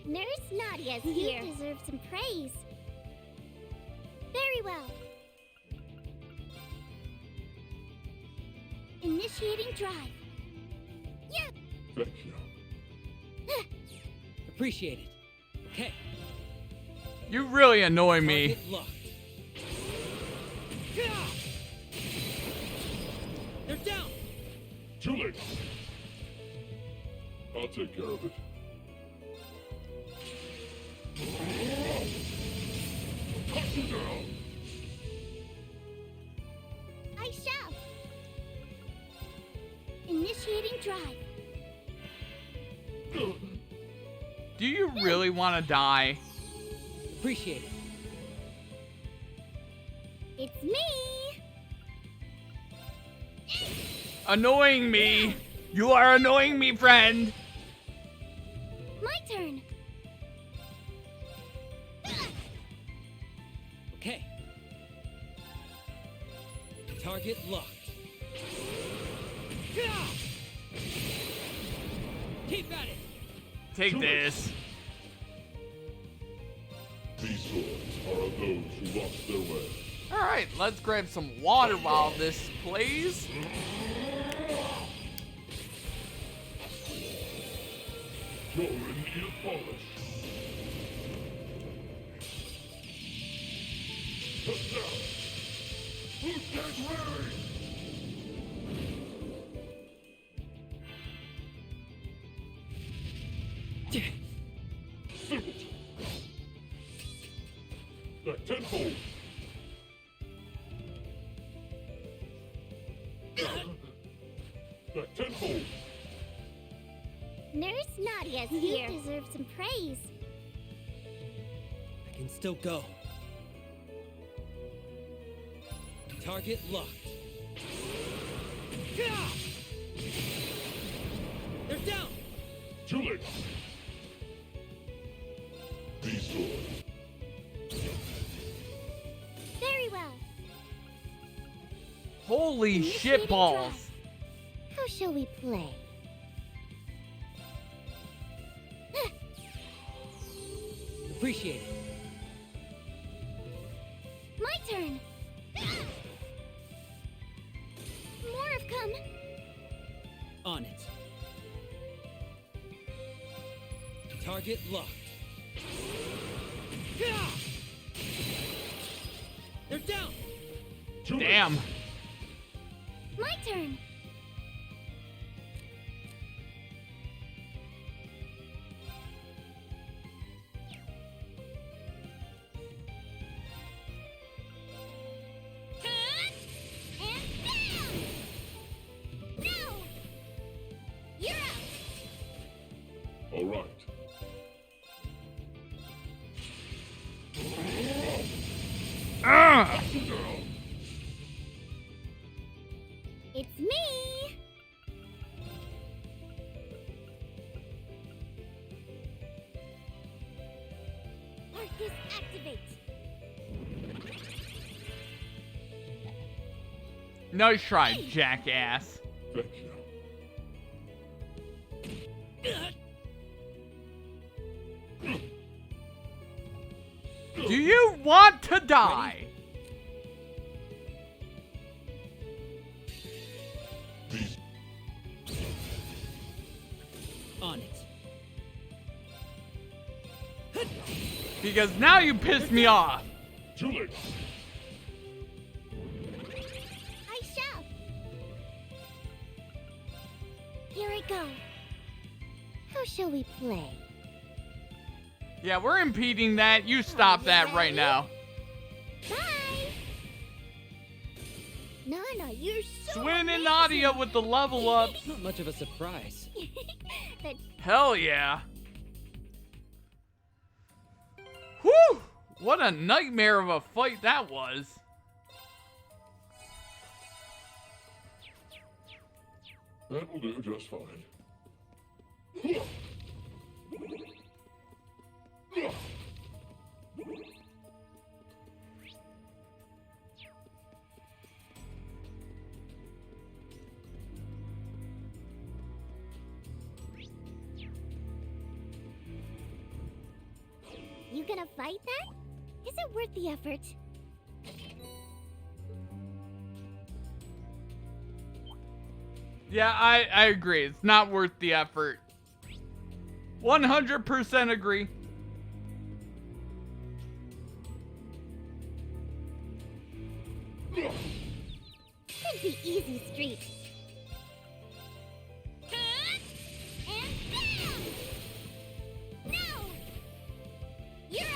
Nurse Nadia's here. You deserve some praise. Very well. Initiating drive. Yep. Thank you. Appreciate it. Okay. You really annoy me. Target locked. They're down. Too late. I'll take care of it. Cut you down. I shall. Initiating drive. Do you really want to die? Appreciate it. It's me. Annoying me. You are annoying me, friend. My turn. Okay. Target locked. Keep at it. Take this. These swords are of those who lost their way. Alright, let's grab some water while this plays. You're in need of polish. Cut down. Who's that wearing? Simpleton. That tenfold. That tenfold. Nurse Nadia's here. You deserve some praise. I can still go. Target locked. They're down. Too late. These swords. Very well. Holy Initiating shitballs. drive. How shall we play? Appreciate it. My turn. More have come. On it. Target locked. They're down. Damn. My turn. And down. No. You're out. All right. Ah! It's me. Arcus activate. Nice try, jackass. Thank you. Do you want to die? On it. Because now you pissed me off. Too late. I shall. Here I go. How shall we play? Yeah, we're impeding that. You stop that right now. Bye. Nana, you're so Swin and amazing. Nadia with the level ups. Not much of a surprise. But Hell yeah. Whew! What a nightmare of a fight that was. That will do just fine. you gonna fight that? Is it worth the effort? Yeah, I agree. It's not worth the effort. 100% agree. Should be easy street. And bam! No! You're up!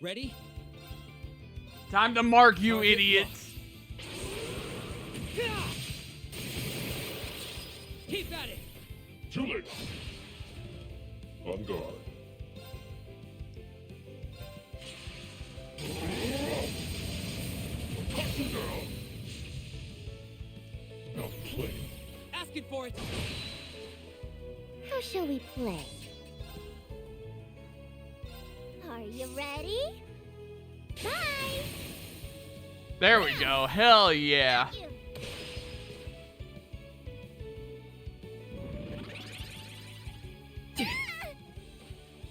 Ready? Time to mark, you Target idiots. Keep at it! Too late. On guard. Cut you down. Now play. Asking for it! How shall we play? Are you ready? Bye! There we go. Hell yeah. You.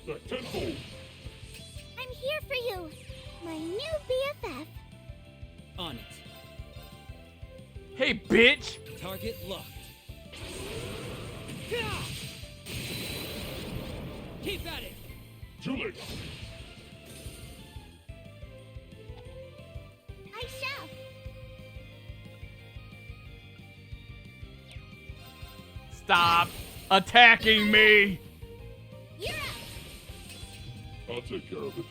Back tenfold. I'm here for you, my new BFF. On it. Hey, bitch. Target locked. Keep at it! Too late. I shall. Stop attacking me. You're up. I'll take care of it.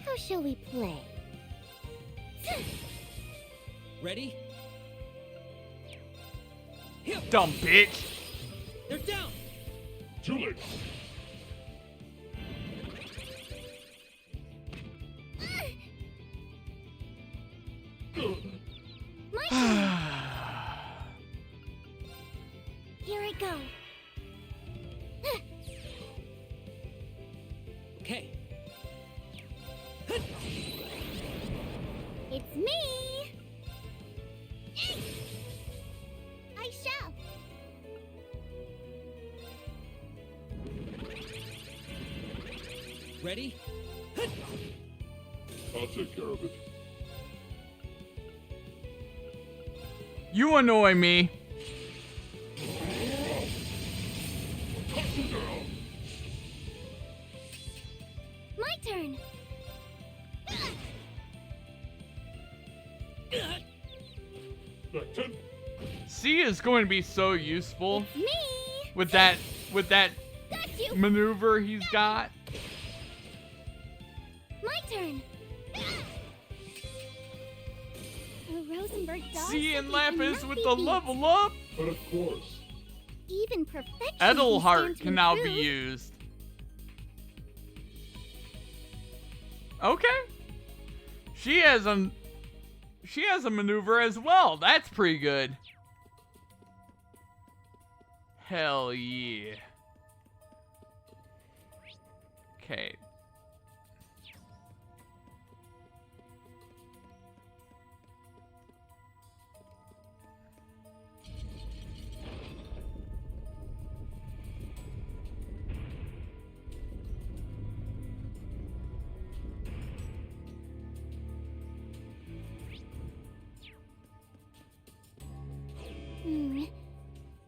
How shall we play? Ready? Dumb bitch. They're down! Too late. My turn. Here I go. Okay. It's me. I shall. Ready? I'll take care of it. You annoy me. Cut you down. My turn. Back ten. C is going to be so useful Me. with that Got you. maneuver he's got. My turn. The Rosenberg dog. C and said Lapis they cannot with be the beat. level up. But of course. Even perfection. Edelhart can can now be improve. used. Okay. She has a maneuver as well. That's pretty good. Hell yeah. Okay.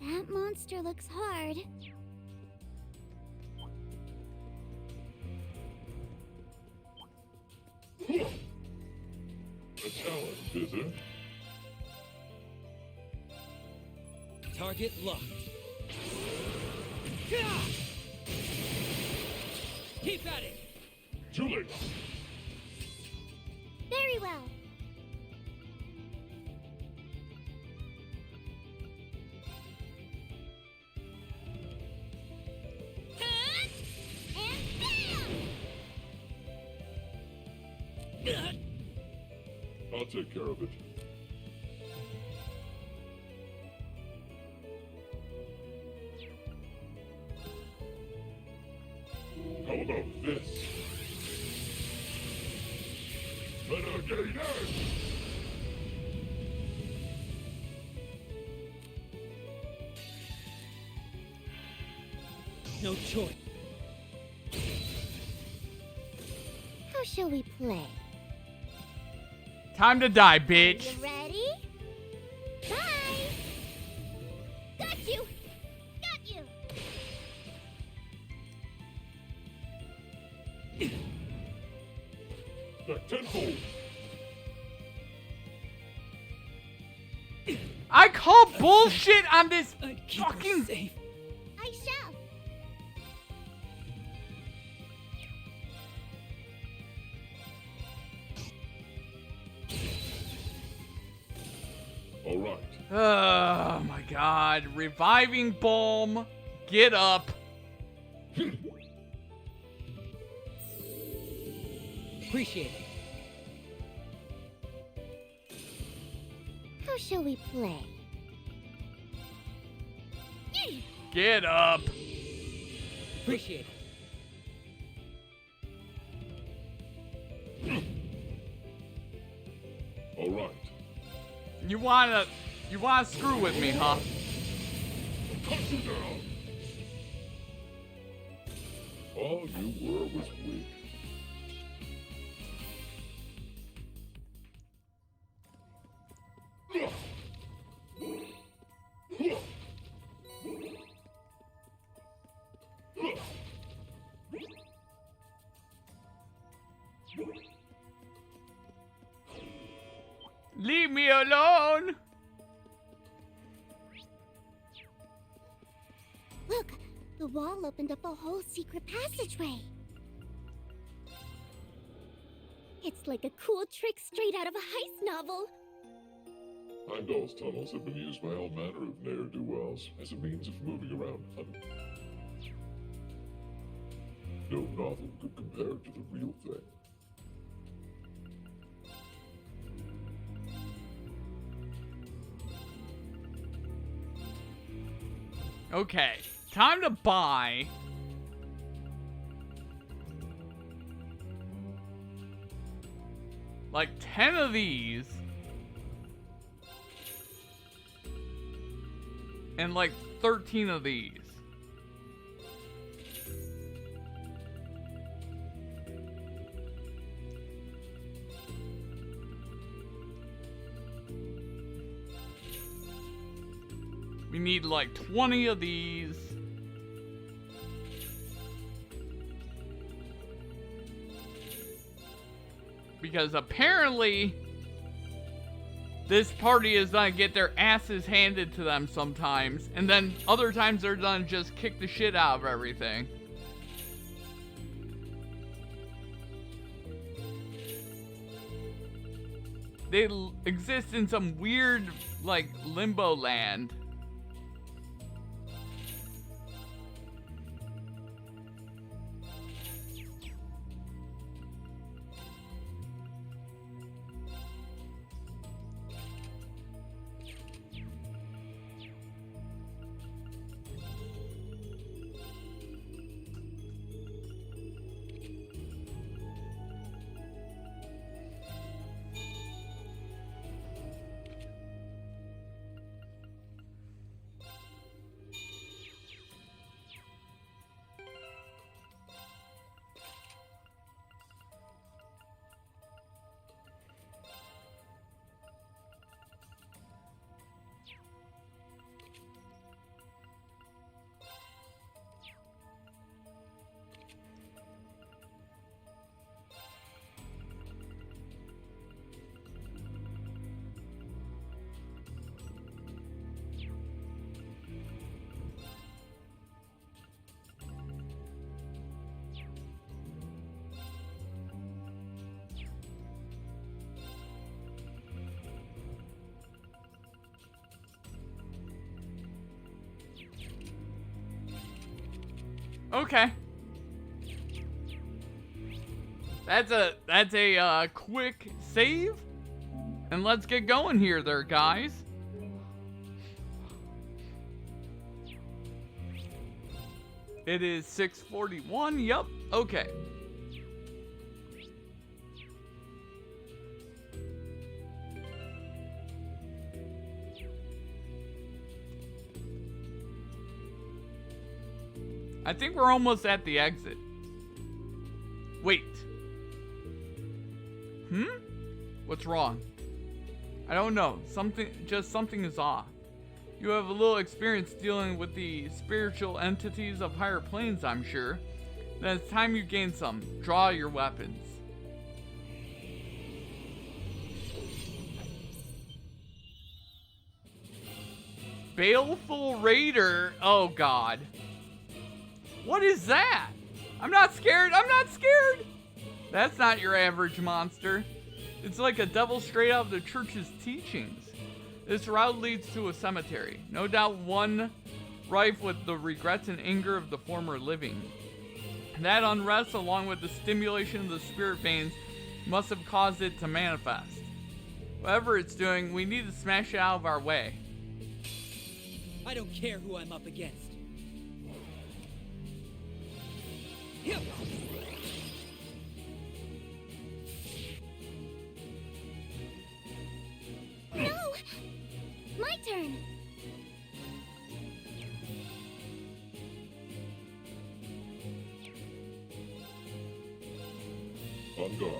That monster looks hard. A challenge, is it? Target locked. Keep at it! Too late. Very well. Cut! And bam! I'll take care of it. How about this? Renegade Edge! No choice. How shall we play? Time to die, Are bitch. you ready? Bye! Got you! Got you! Back tenfold! I call bullshit on this Keep her fucking. safe. I shall. All right. Oh my god. Reviving balm. Get up. Appreciate it. How shall we play? Get up. Appreciate it. All right. You wanna screw with me, huh? Cut you down! All you were was weak. Leave me alone. Look, the wall opened up a whole secret passageway. It's like a cool trick straight out of a heist novel. Heimdall's tunnels have been used by all manner of ne'er-do-wells as a means of moving around no novel could compare to the real thing. Okay, time to buy. Like 10 of these. And like 13 of these. We need like 20 of these. Because apparently this party is gonna get their asses handed to them sometimes, and then other times they're gonna just kick the shit out of everything. They exist in some weird, like, limbo land. Okay. That's a quick save. And let's get going here there, guys. It is 6:41. Yep. Okay. I think we're almost at the exit. Wait. What's wrong? I don't know. Something is off. You have a little experience dealing with the spiritual entities of higher planes, I'm sure. Then it's time you gain some. Draw your weapons. Baleful Raider. Oh, God. What is that? I'm not scared. I'm not scared. That's not your average monster. It's like a devil straight out of the church's teachings. This route leads to a cemetery. No doubt one rife with the regrets and anger of the former living. That unrest, along with the stimulation of the spirit veins, must have caused it to manifest. Whatever it's doing, we need to smash it out of our way. I don't care who I'm up against. No! My turn! On guard.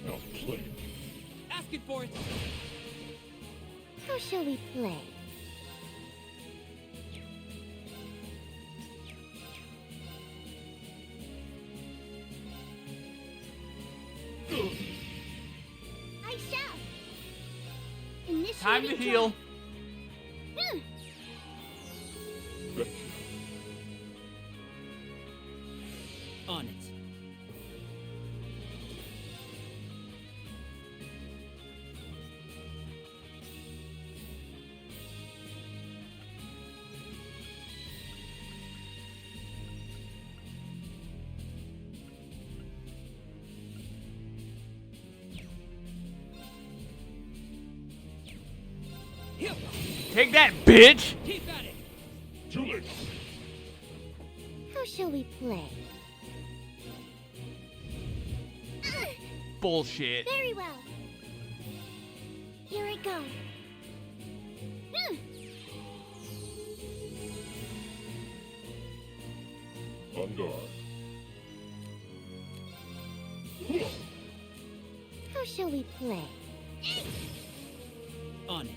Now play. Asking for it. How shall we play? I shall! Initiating Time to heal. drive. Thank you. On it. Take that, bitch! Keep at it. Too late. How shall we play? Bullshit. Very well. Here I go. On guard. How shall we play? On it.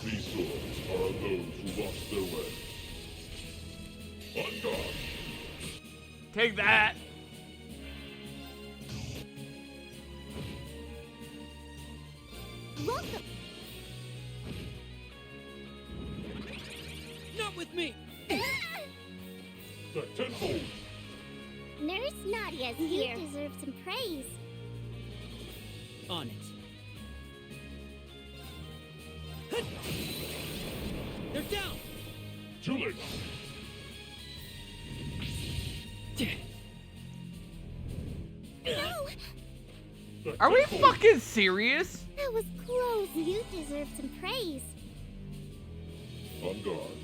These swords are those who lost their way. On guard. Take that. Welcome. Not with me. That tenfold. Nurse Nadia's here. You deserve some praise. On it. They're down. Too late. No! That Are we tenfold. fucking serious? That was close. You deserve some praise. On guard.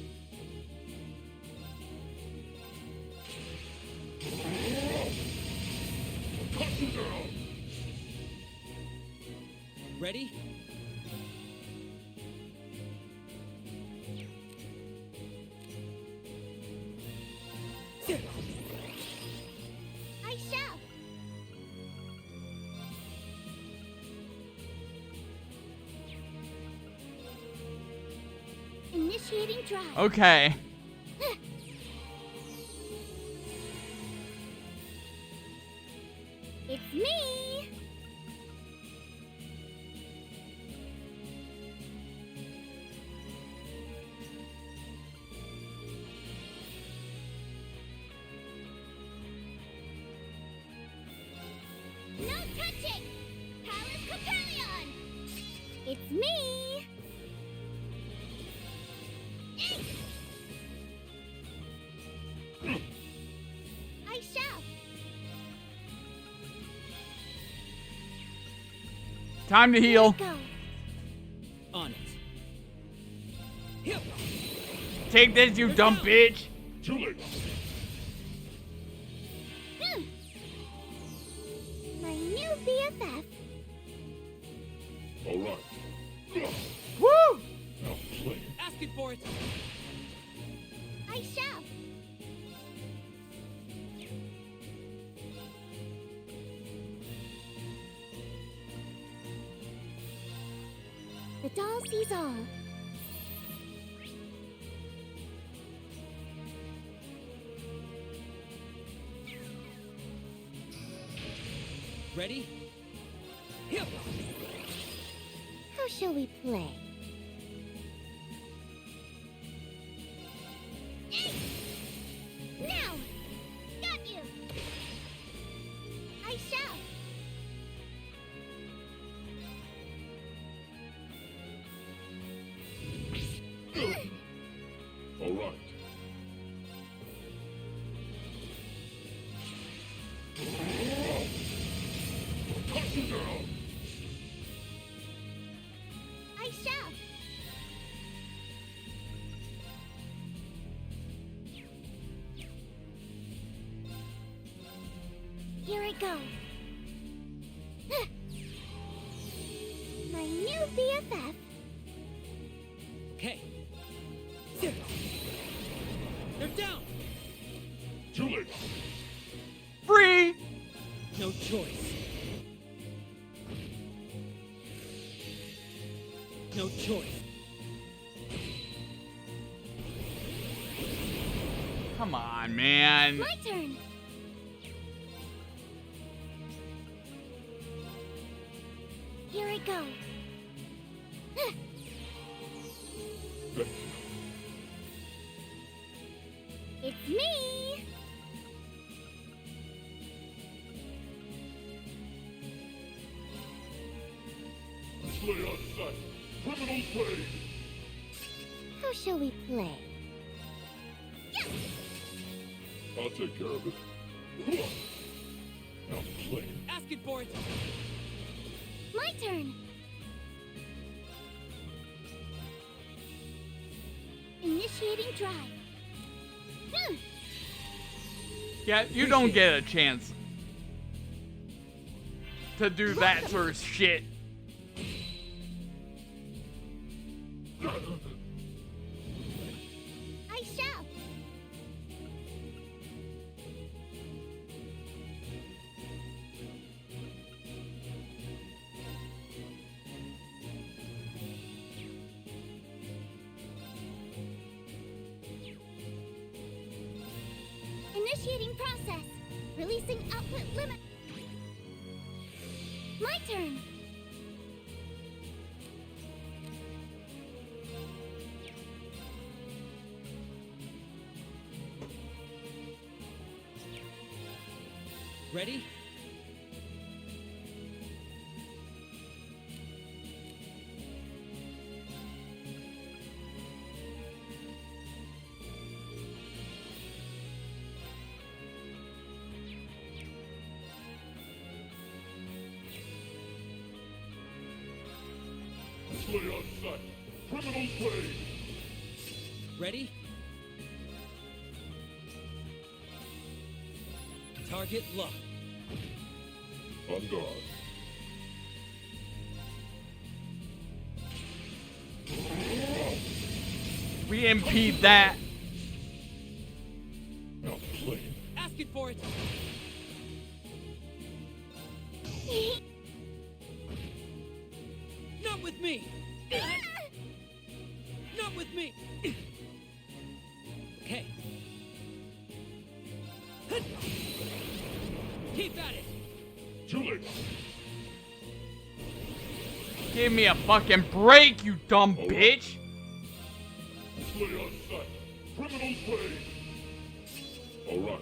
Cut you down. Ready? I shall. Initiating drive. Okay. It's me. I shall. Time to heal. Go. On it. Take this, you dumb bitch. Too late. My new BFF. All right. Woo! Now play. Asking for it. I shall. The doll sees all. Ready? How shall we play? Now! Got you! I shall! All right. Cut you down. I shall! Here I go. My new BFF. Okay. They're down. Too late. Free! No choice. No choice. Come on, man. My turn. Here I go. It's me. Play on sight. Criminal play. How shall we play? I'll take care of it. Now play. Asking for it. My turn. Initiating drive. Yeah, you don't get a chance to do that sort of shit. I shall. Initiating process. Releasing output limit. My turn. Ready? Play on sight. Criminal play. Ready? Target locked. On guard. We impede that. Now play. Asking for it. Not with me. Not with me. Okay. Keep at it. Too late. Give me a fucking break, you dumb bitch. Play on sight. Criminal play. All right.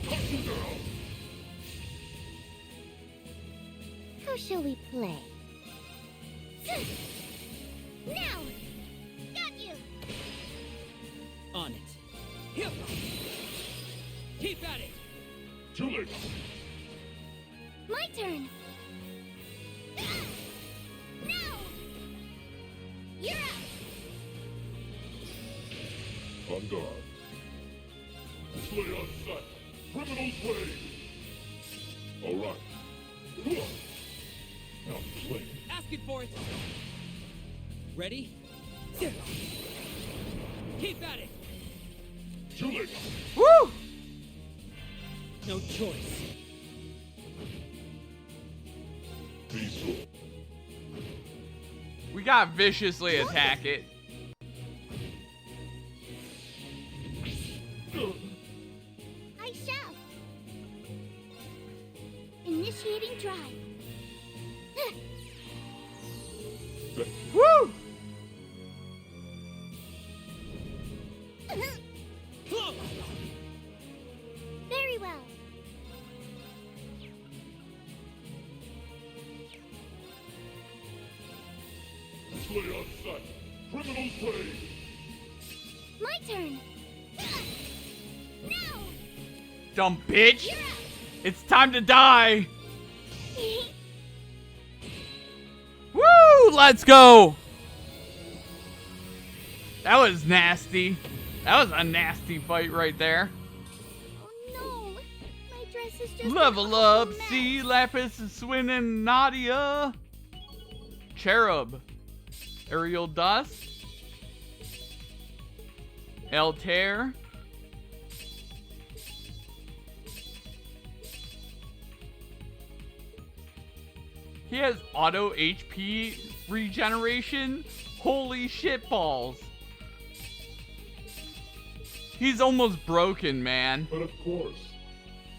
Cut you down. How shall we play? Now! Got you! On it. Here. Keep at it. Too late. My turn! Now! You're up! Undone. Slay on sight. Criminal's way. All right. Now play. Asking for it. Ready? Keep at it. Too late. Woo! No choice. Be still. We got viciously attack it. I shall. Initiating drive. Woo! Very well. Slay on sight. Criminal's way. My turn. Now! Dumb bitch! You're up! It's time to die! Woo! Let's go! That was nasty. That was a nasty fight right there. Oh no! My dress is just Level an up, awful mess. see Lapis is swinging Nadia. Cherub. Ariel Dust. Altair. He has auto HP regeneration. Holy shit balls. He's almost broken, man. But of course.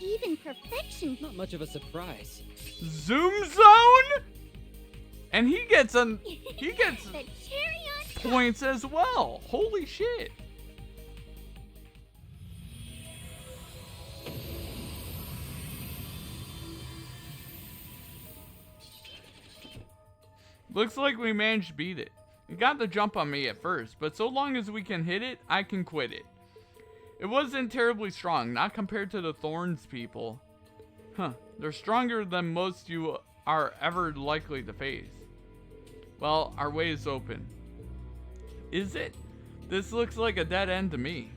Even perfection. Not much of a surprise. Zoom zone? And he gets The cherry on top. points as well. Holy shit. Looks like we managed to beat it. It got the jump on me at first, but so long as we can hit it, I can quit it. It wasn't terribly strong, not compared to the Thorns people. Huh, they're stronger than most you are ever likely to face. Well, our way is open. Is it? This looks like a dead end to me.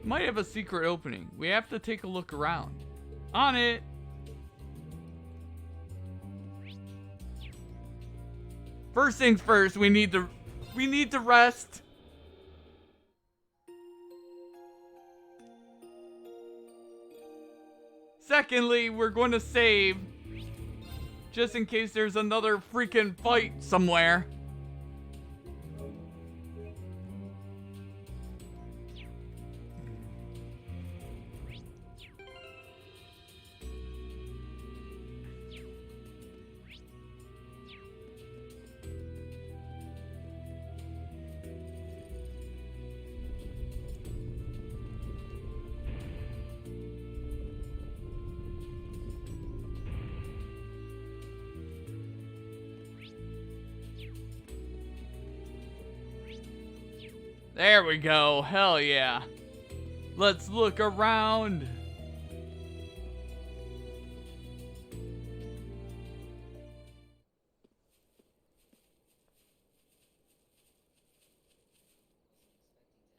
Might have a secret opening. We have to take a look around. On it! First things first, we need to rest. Secondly, we're going to save. Just in case there's another freaking fight somewhere. There we go. Hell yeah. Let's look around.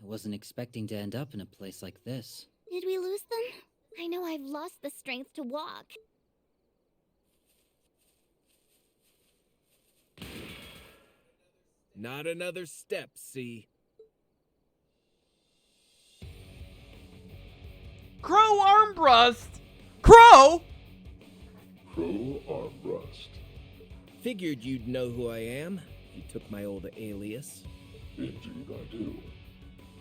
I wasn't expecting to end up in a place like this. Did we lose them? I know I've lost the strength to walk. Not another step, see? Crow Armbrust! Crow! Crow Armbrust. Figured you'd know who I am if you took my old alias. Indeed I do.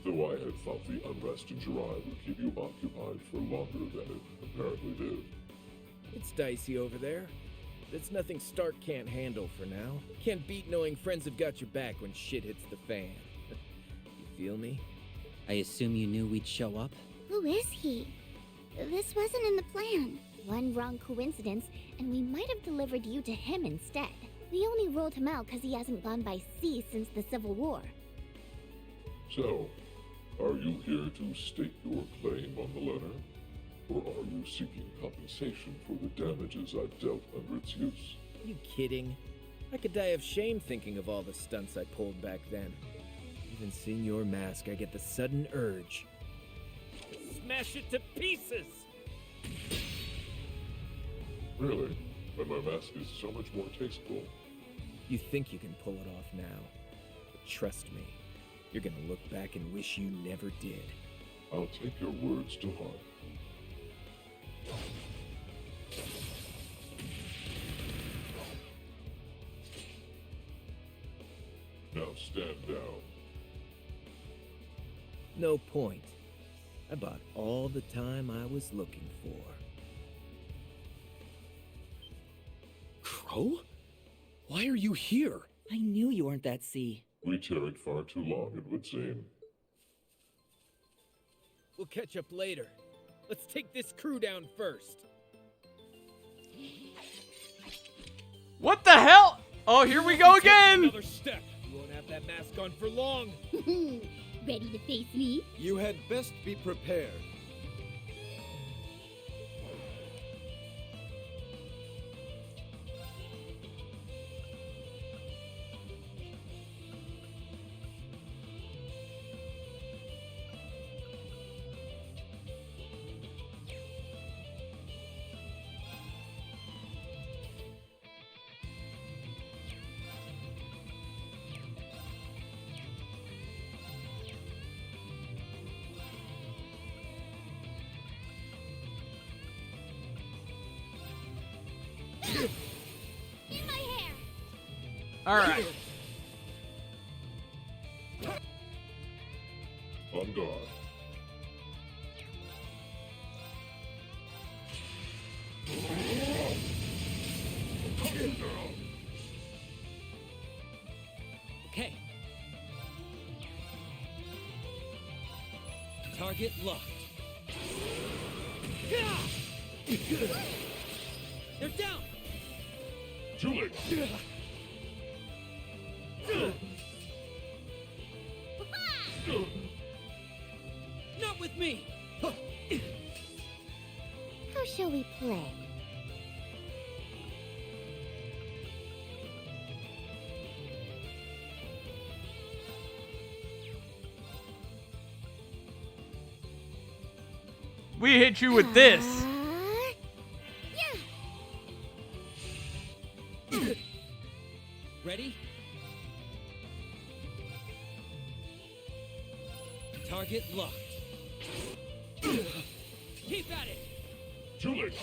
Though I had thought the unrest in Jirai would keep you occupied for longer than it apparently did. It's dicey over there. It's nothing Stark can't handle for now. Can't beat knowing friends have got your back when shit hits the fan. You feel me? I assume you knew we'd show up? Who is he? This wasn't in the plan. One wrong coincidence, and we might have delivered you to him instead. We only rolled him out because he hasn't gone by sea since the Civil War. So, are you here to state your claim on the letter? Or are you seeking compensation for the damages I've dealt under its use? You kidding? I could die of shame thinking of all the stunts I pulled back then. Even seeing your mask, I get the sudden urge. Smash it to pieces! Really? When my mask is so much more tasteful. You think you can pull it off now, but trust me, you're gonna look back and wish you never did. I'll take your words to heart. Now stand down. No point. I bought all the time I was looking for. Crow? Why are you here? I knew you weren't that sea. We tarried far too long, it would seem. We'll catch up later. Let's take this crew down first. What the hell? Oh, here we go again! Another step. You won't have that mask on for long. Ready to face me? You had best be prepared. In my hair! Alright. On guard. Okay. Target locked. They're down! Too late. Not with me! How shall we play? We hit you with this. Ready? Target locked. Keep at it! Too late.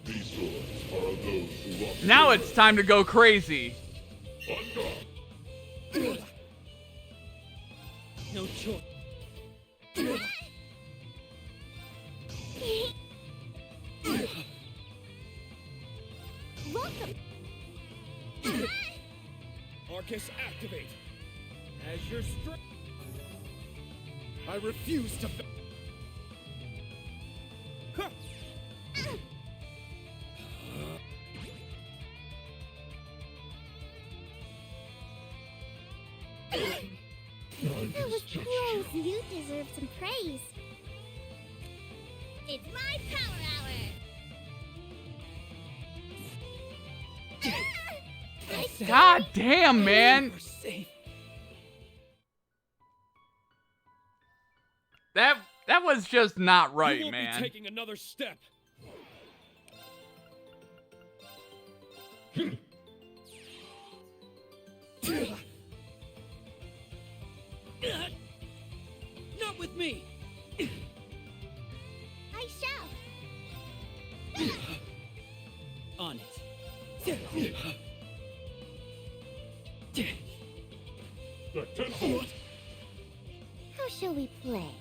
These swords are of those who walk. Now it's time to go crazy. On guard. No choice. Welcome! Arcus, activate. As your strength. I refuse to. That was close. You deserve some praise. It's my power hour! God damn, man. We're safe. That was just not You right, won't man. be taking another step. Not with me! I shall! On it. Back 10 forward. How shall we play?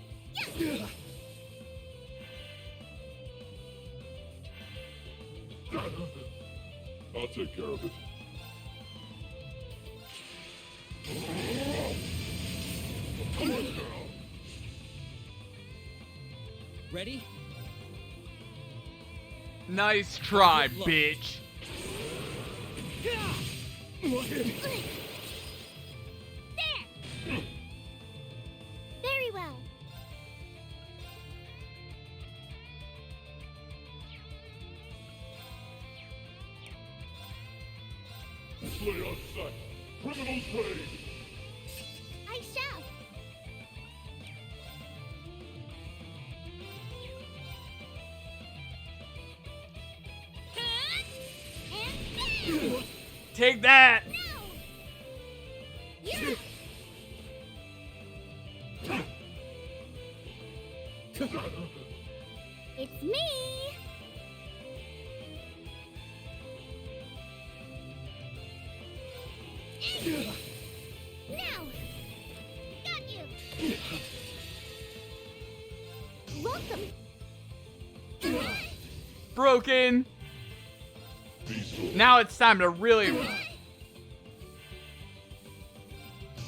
I'll take care of it. Come on now. Ready? Nice try, bitch. There! Very well. Slay on sight. Criminals raid. I shall. And bam! Take that! Yeah. It's me. Now, got you. Welcome. Broken. Now it's time to really.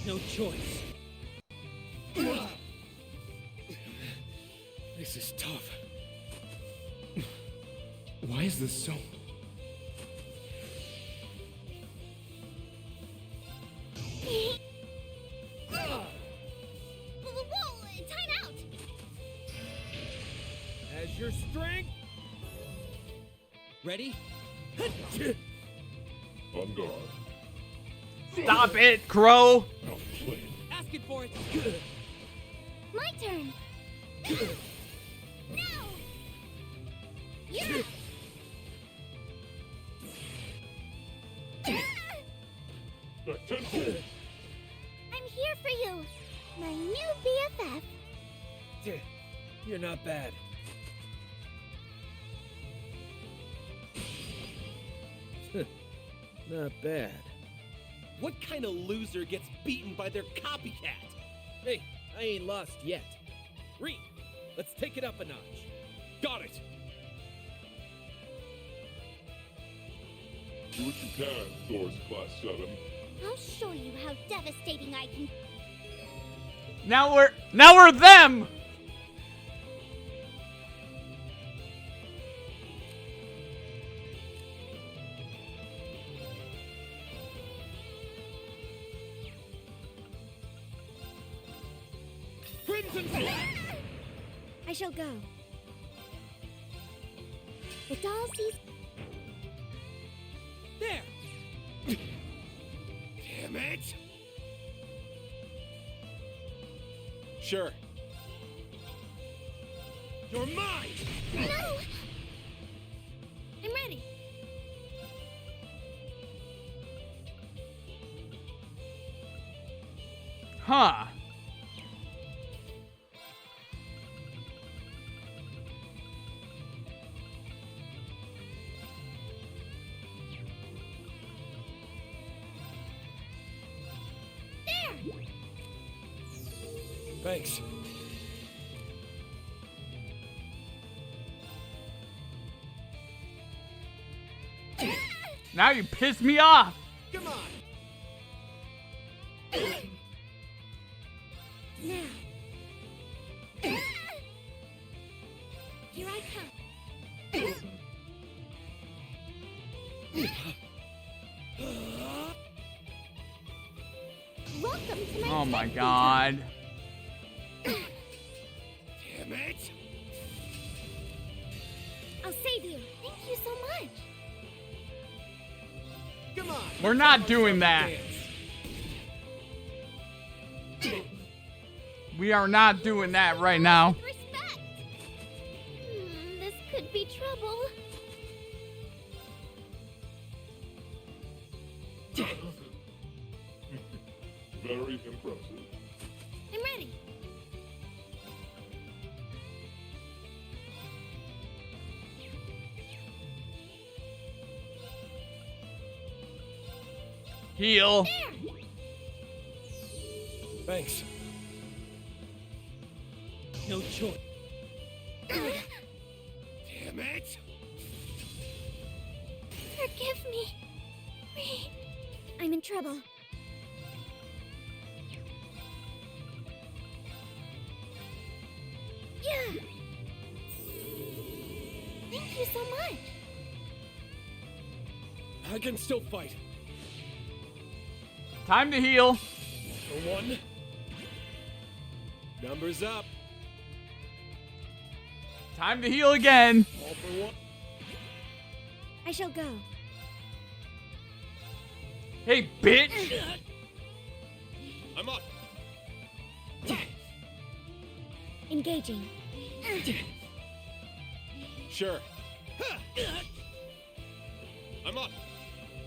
No choice. This is tough. Why is this so? Whoa, time out. As your strength. Ready? On guard. Stop it, Crow! Asking for it. My turn. Now. Yeah. Back tenfold. I'm here for you, my new BFF. You're not bad. Not bad. What kind of loser gets beaten by their copycat? Hey, I ain't lost yet. Rean, let's take it up a notch. Got it. Do what you can, Thor's Class 7. I'll show you how devastating I can. Now we're them! I shall go. The doll sees. There. Damn it! Sure. You're mine! No! I'm ready. Huh. Thanks. Now you piss me off! Come on! Now. Here I come. Welcome to my Oh my pet god. Damn it! I'll save you. Thank you so much. Come on! We're not doing that. We are not doing that right now. Respect. This could be trouble. Very impressive. I'm ready. Heal. There. Thanks. No choice. Damn it! Forgive me. Rean. I'm in trouble. Yeah. Thank you so much. I can still fight. Time to heal. For one. Numbers up. Time to heal again. All for one. I shall go. Hey, bitch! I'm up. Engaging. Sure. I'm up.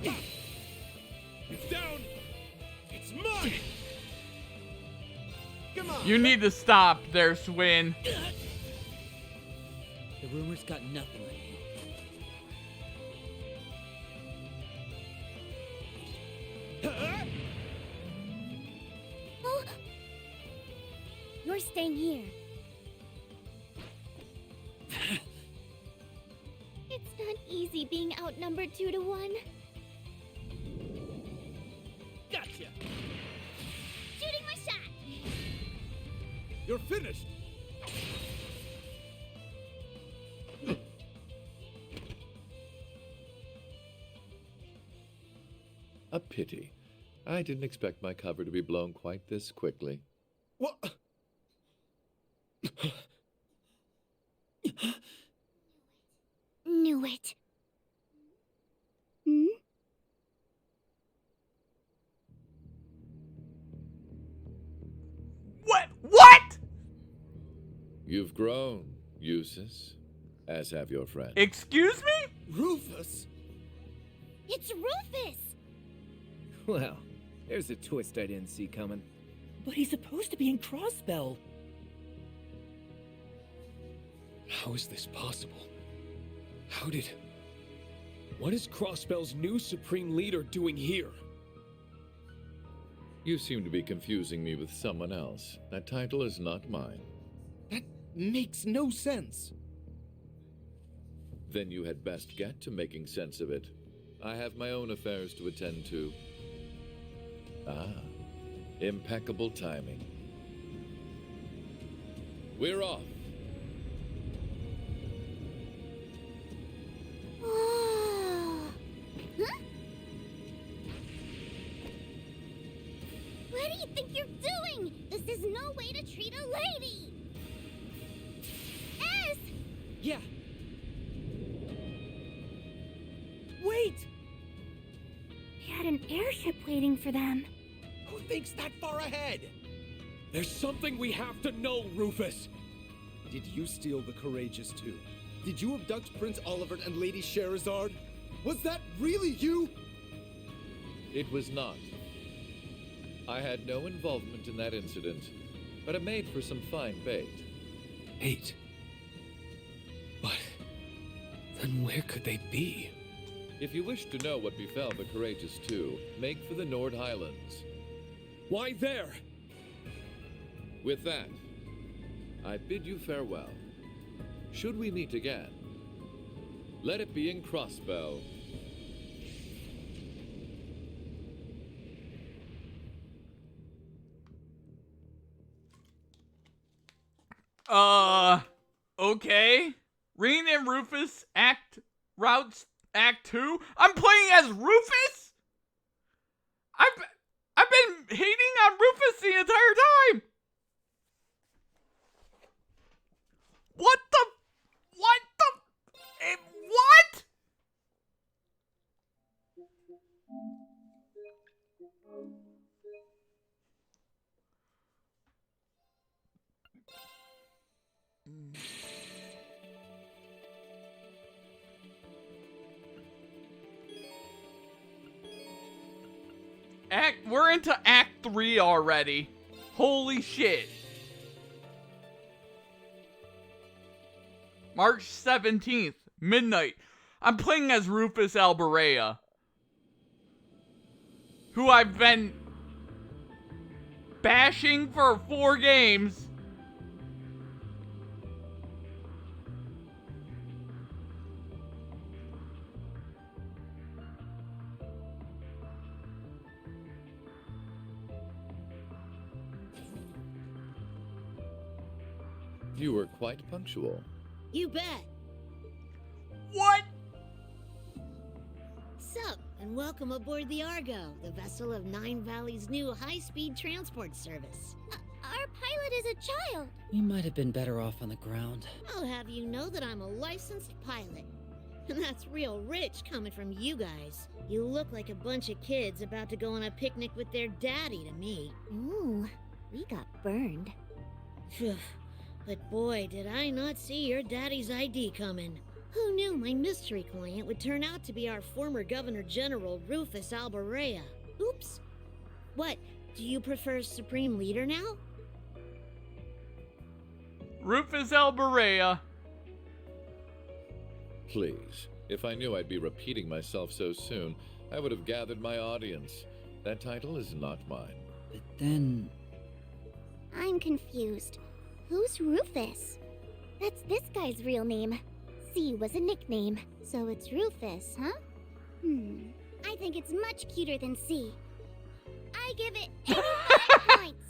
It's down. It's mine. Come on. You need to stop there, Swin. The rumors got nothing on you. Oh. You're staying here. It's not easy being outnumbered 2 to 1. Gotcha. Shooting my shot. You're finished. A pity. I didn't expect my cover to be blown quite this quickly. What? Knew it. Hmm? What? You've grown, Eustace, as have your friend. Excuse me? Rufus? It's Rufus! Well, there's a twist I didn't see coming. But he's supposed to be in Crossbell. How is this possible? What is Crossbell's new Supreme Leader doing here? You seem to be confusing me with someone else. That title is not mine. That makes no sense. Then you had best get to making sense of it. I have my own affairs to attend to. Ah, impeccable timing. We're off. Huh? What do you think you're doing? This is no way to treat a lady! S! Yeah. Wait! They had an airship waiting for them. Who thinks that far ahead? There's something we have to know, Rufus! Did you steal the Courageous too? Did you abduct Prince Olivert and Lady Sherazard? Was that really you? It was not. I had no involvement in that incident, but it made for some fine bait. Bait? But then where could they be? If you wish to know what befell the Courageous Two, make for the Nord Highlands. Why there? With that, I bid you farewell. Should we meet again, let it be in Crossbell. Okay. Rean and Rufus, Act 2? I'm playing as Rufus? I've been hating on Rufus the entire time! What? We're into Act 3 already. Holy shit. March 17th, midnight. I'm playing as Rufus Alberea, who I've been bashing for 4 games. You were quite punctual. You bet. What? So, up, and welcome aboard the Argo, the vessel of Nine Valley's new high-speed transport service. Our pilot is a child. We might have been better off on the ground. I'll have you know that I'm a licensed pilot. And that's real rich coming from you guys. You look like a bunch of kids about to go on a picnic with their daddy to me. Ooh, we got burned. Phew. But boy, did I not see your daddy's ID coming. Who knew my mystery client would turn out to be our former Governor General, Rufus Albarea? Oops. What, do you prefer Supreme Leader now? Rufus Albarea. Please, if I knew I'd be repeating myself so soon, I would have gathered my audience. That title is not mine. But then... I'm confused. Who's Rufus? That's this guy's real name. C was a nickname, so it's Rufus, huh? I think it's much cuter than C. I give it 85 points.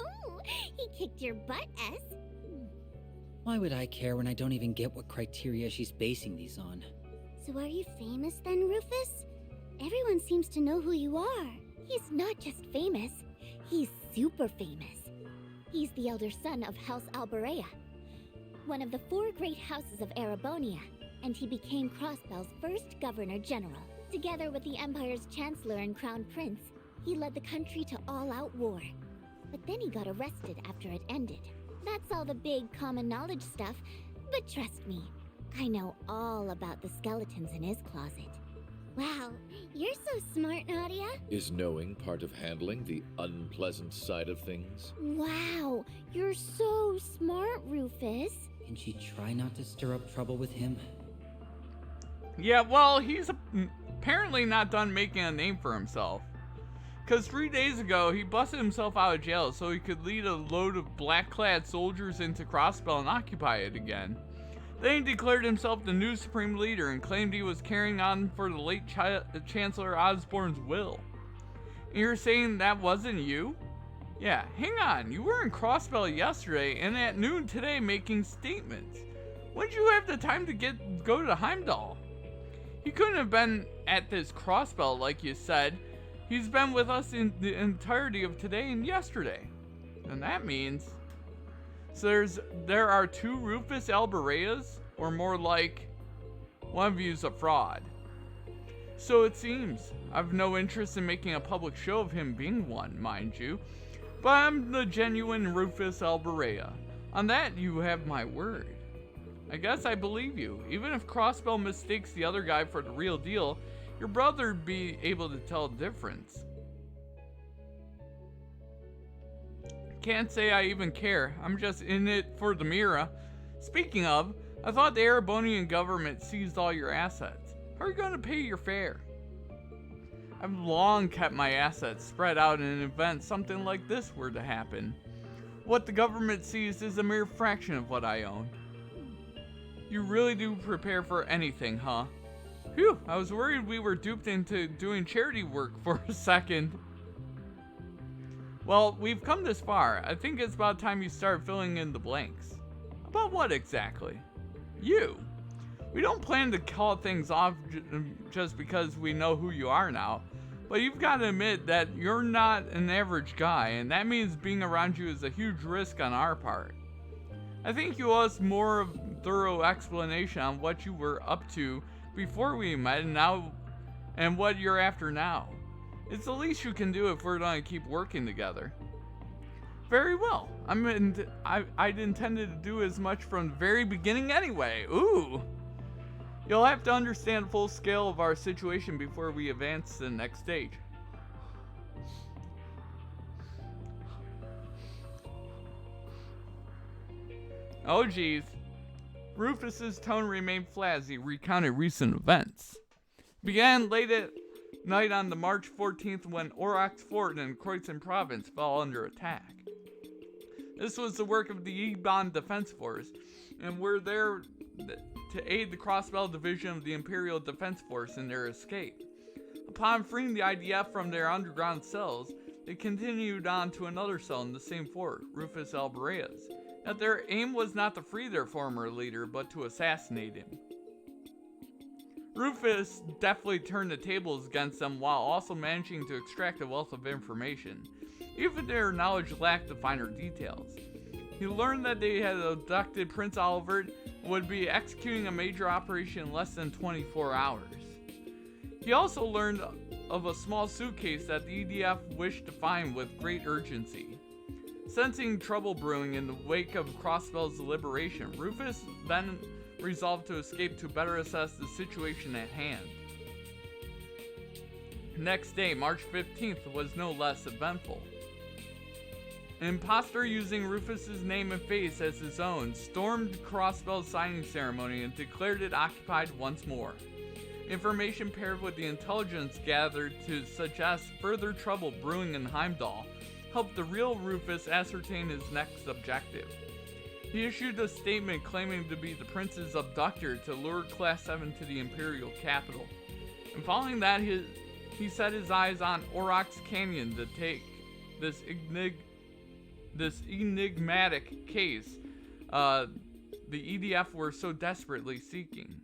Ooh, he kicked your butt, S. Why would I care when I don't even get what criteria she's basing these on? So are you famous then, Rufus? Everyone seems to know who you are. He's not just famous, he's super famous. He's the elder son of House Albarea, one of the 4 great houses of Erebonia, and he became Crossbell's first Governor General. Together with the Empire's Chancellor and Crown Prince, he led the country to all-out war. But then he got arrested after it ended. That's all the big common knowledge stuff, but trust me, I know all about the skeletons in his closet. Wow, you're so smart, Nadia. Is knowing part of handling the unpleasant side of things? Wow, you're so smart, Rufus. Can she try not to stir up trouble with him? Yeah, well, he's apparently not done making a name for himself. Because 3 days ago, he busted himself out of jail so he could lead a load of black-clad soldiers into Crossbell and occupy it again. Then he declared himself the new Supreme Leader and claimed he was carrying on for the late Chancellor Osborne's will. And you're saying that wasn't you? Yeah, hang on, you were in Crossbell yesterday and at noon today making statements. When did you have the time to go to Heimdall? He couldn't have been at this Crossbell like you said. He's been with us in the entirety of today and yesterday. And that means... So there are 2 Rufus Albareas? Or more like, one of you's a fraud. So it seems. I've no interest in making a public show of him being one, mind you. But I'm the genuine Rufus Albarea. On that, you have my word. I guess I believe you. Even if Crossbell mistakes the other guy for the real deal, your brother'd be able to tell the difference. Can't say I even care. I'm just in it for the Mira. Speaking of, I thought the Erebonian government seized all your assets. How are you going to pay your fare? I've long kept my assets spread out in an event something like this were to happen. What the government seized is a mere fraction of what I own. You really do prepare for anything, huh? Phew, I was worried we were duped into doing charity work for a second. Well, we've come this far. I think it's about time you start filling in the blanks. About what exactly? You. We don't plan to call things off just because we know who you are now, but you've got to admit that you're not an average guy, and that means being around you is a huge risk on our part. I think you owe us more of a thorough explanation on what you were up to before we met and what you're after now. It's the least you can do if we're going to keep working together. Very well. I'd intended to do as much from the very beginning anyway. Ooh. You'll have to understand the full scale of our situation before we advance to the next stage. Oh geez. Rufus's tone remained flat as he recounted recent events. It began late at night on the March 14th when Aurochs Fort in Croydon province fell under attack. This was the work of the Ebon Defense Force, and we're there to aid the Crossbell Division of the Imperial Defense Force in their escape. Upon freeing the IDF from their underground cells, they continued on to another cell in the same fort, Rufus Albarea's. That their aim was not to free their former leader, but to assassinate him. Rufus definitely turned the tables against them while also managing to extract a wealth of information, even if their knowledge lacked the finer details. He learned that they had abducted Prince Olivert and would be executing a major operation in less than 24 hours. He also learned of a small suitcase that the EDF wished to find with great urgency. Sensing trouble brewing in the wake of Crossbell's liberation, Rufus then resolved to escape to better assess the situation at hand. Next day, March 15th, was no less eventful. An imposter using Rufus's name and face as his own stormed Crossbell's signing ceremony and declared it occupied once more. Information paired with the intelligence gathered to suggest further trouble brewing in Heimdall helped the real Rufus ascertain his next objective. He issued a statement claiming to be the prince's abductor to lure Class 7 to the Imperial capital. And following that, he set his eyes on Aurochs Canyon to take this enigmatic case the EDF were so desperately seeking.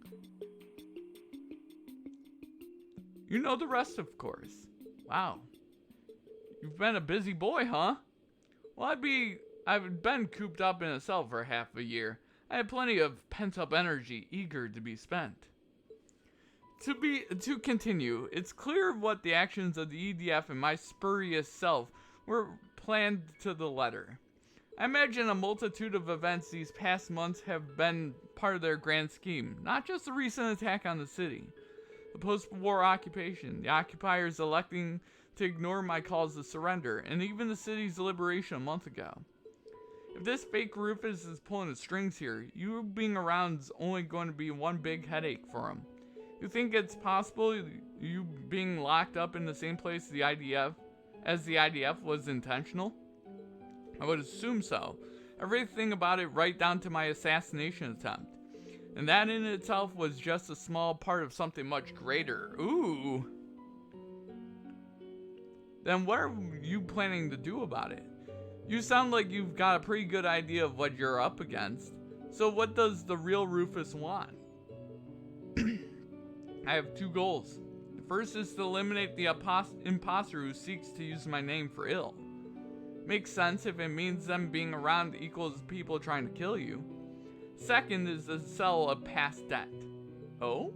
You know the rest, of course. Wow. You've been a busy boy, huh? Well, I've been cooped up in a cell for half a year. I had plenty of pent-up energy eager to be spent. To continue, it's clear what the actions of the EDF and my spurious self were planned to the letter. I imagine a multitude of events these past months have been part of their grand scheme, not just the recent attack on the city. The post-war occupation, the occupiers electing to ignore my calls to surrender, and even the city's liberation a month ago. If this fake Rufus is pulling the strings here, you being around is only going to be one big headache for him. You think it's possible you being locked up in the same place as the IDF was intentional? I would assume so. Everything about it right down to my assassination attempt. And that in itself was just a small part of something much greater. Ooh. Then what are you planning to do about it? You sound like you've got a pretty good idea of what you're up against. So what does the real Rufus want? I have two goals. The first is to eliminate the imposter who seeks to use my name for ill. Makes sense if it means them being around equals people trying to kill you. Second is to settle a past debt. Oh?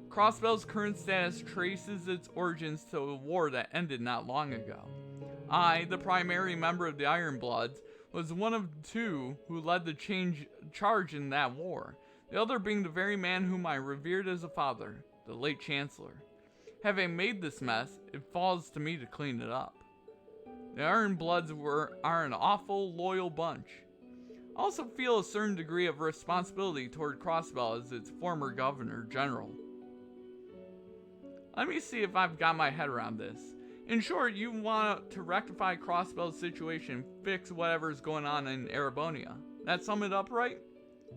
Crossbell's current status traces its origins to a war that ended not long ago. I, the primary member of the Ironbloods, was one of two who led the charge in that war, the other being the very man whom I revered as a father, the late Chancellor. Having made this mess, it falls to me to clean it up. The Ironbloods are an awful loyal bunch. I also feel a certain degree of responsibility toward Crossbell as its former Governor General. Let me see if I've got my head around this. In short, you want to rectify Crossbell's situation, fix whatever's going on in Erebonia. That sum it up right?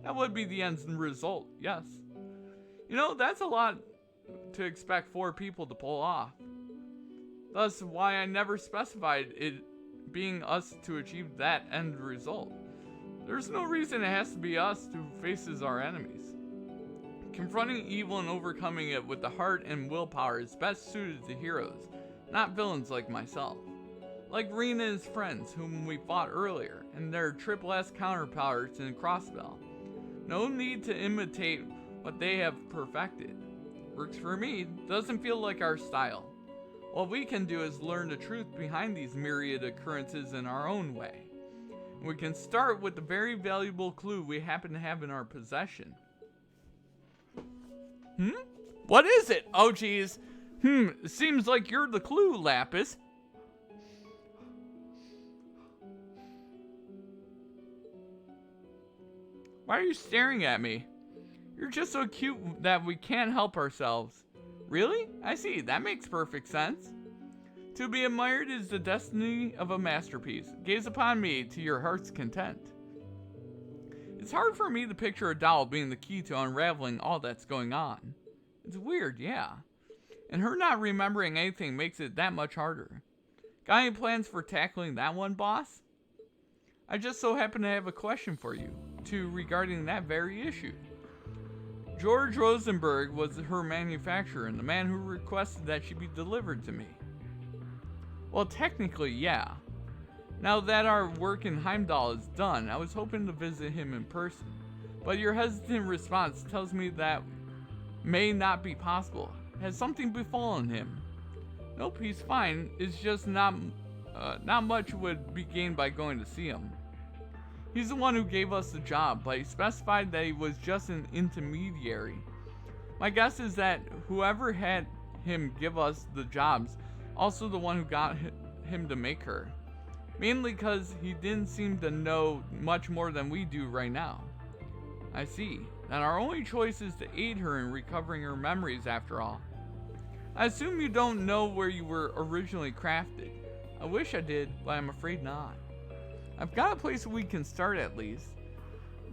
That would be the end result, yes. You know, that's a lot to expect 4 people to pull off. Thus, why I never specified it being us to achieve that end result. There's no reason it has to be us who faces our enemies. Confronting evil and overcoming it with the heart and willpower is best suited to heroes, not villains like myself. Like Rean and his friends, whom we fought earlier, and their triple S counterparts in Crossbell. No need to imitate what they have perfected. Works for me, doesn't feel like our style. What we can do is learn the truth behind these myriad occurrences in our own way. We can start with the very valuable clue we happen to have in our possession. What is it? Oh geez. Seems like you're the clue, Lapis. Why are you staring at me? You're just so cute that we can't help ourselves. Really? I see. That makes perfect sense. To be admired is the destiny of a masterpiece. Gaze upon me to your heart's content. It's hard for me to picture a doll being the key to unraveling all that's going on. It's weird, yeah. And her not remembering anything makes it that much harder. Got any plans for tackling that one, boss? I just so happen to have a question for you, too, regarding that very issue. George Rosenberg was her manufacturer and the man who requested that she be delivered to me. Well, technically, yeah. Now that our work in Heimdall is done, I was hoping to visit him in person. But your hesitant response tells me that may not be possible. Has something befallen him? Nope, he's fine. It's just not much would be gained by going to see him. He's the one who gave us the job, but he specified that he was just an intermediary. My guess is that whoever had him give us the job's also the one who got him to make her. Mainly because he didn't seem to know much more than we do right now. I see. Then our only choice is to aid her in recovering her memories after all. I assume you don't know where you were originally crafted. I wish I did, but I'm afraid not. I've got a place we can start at least.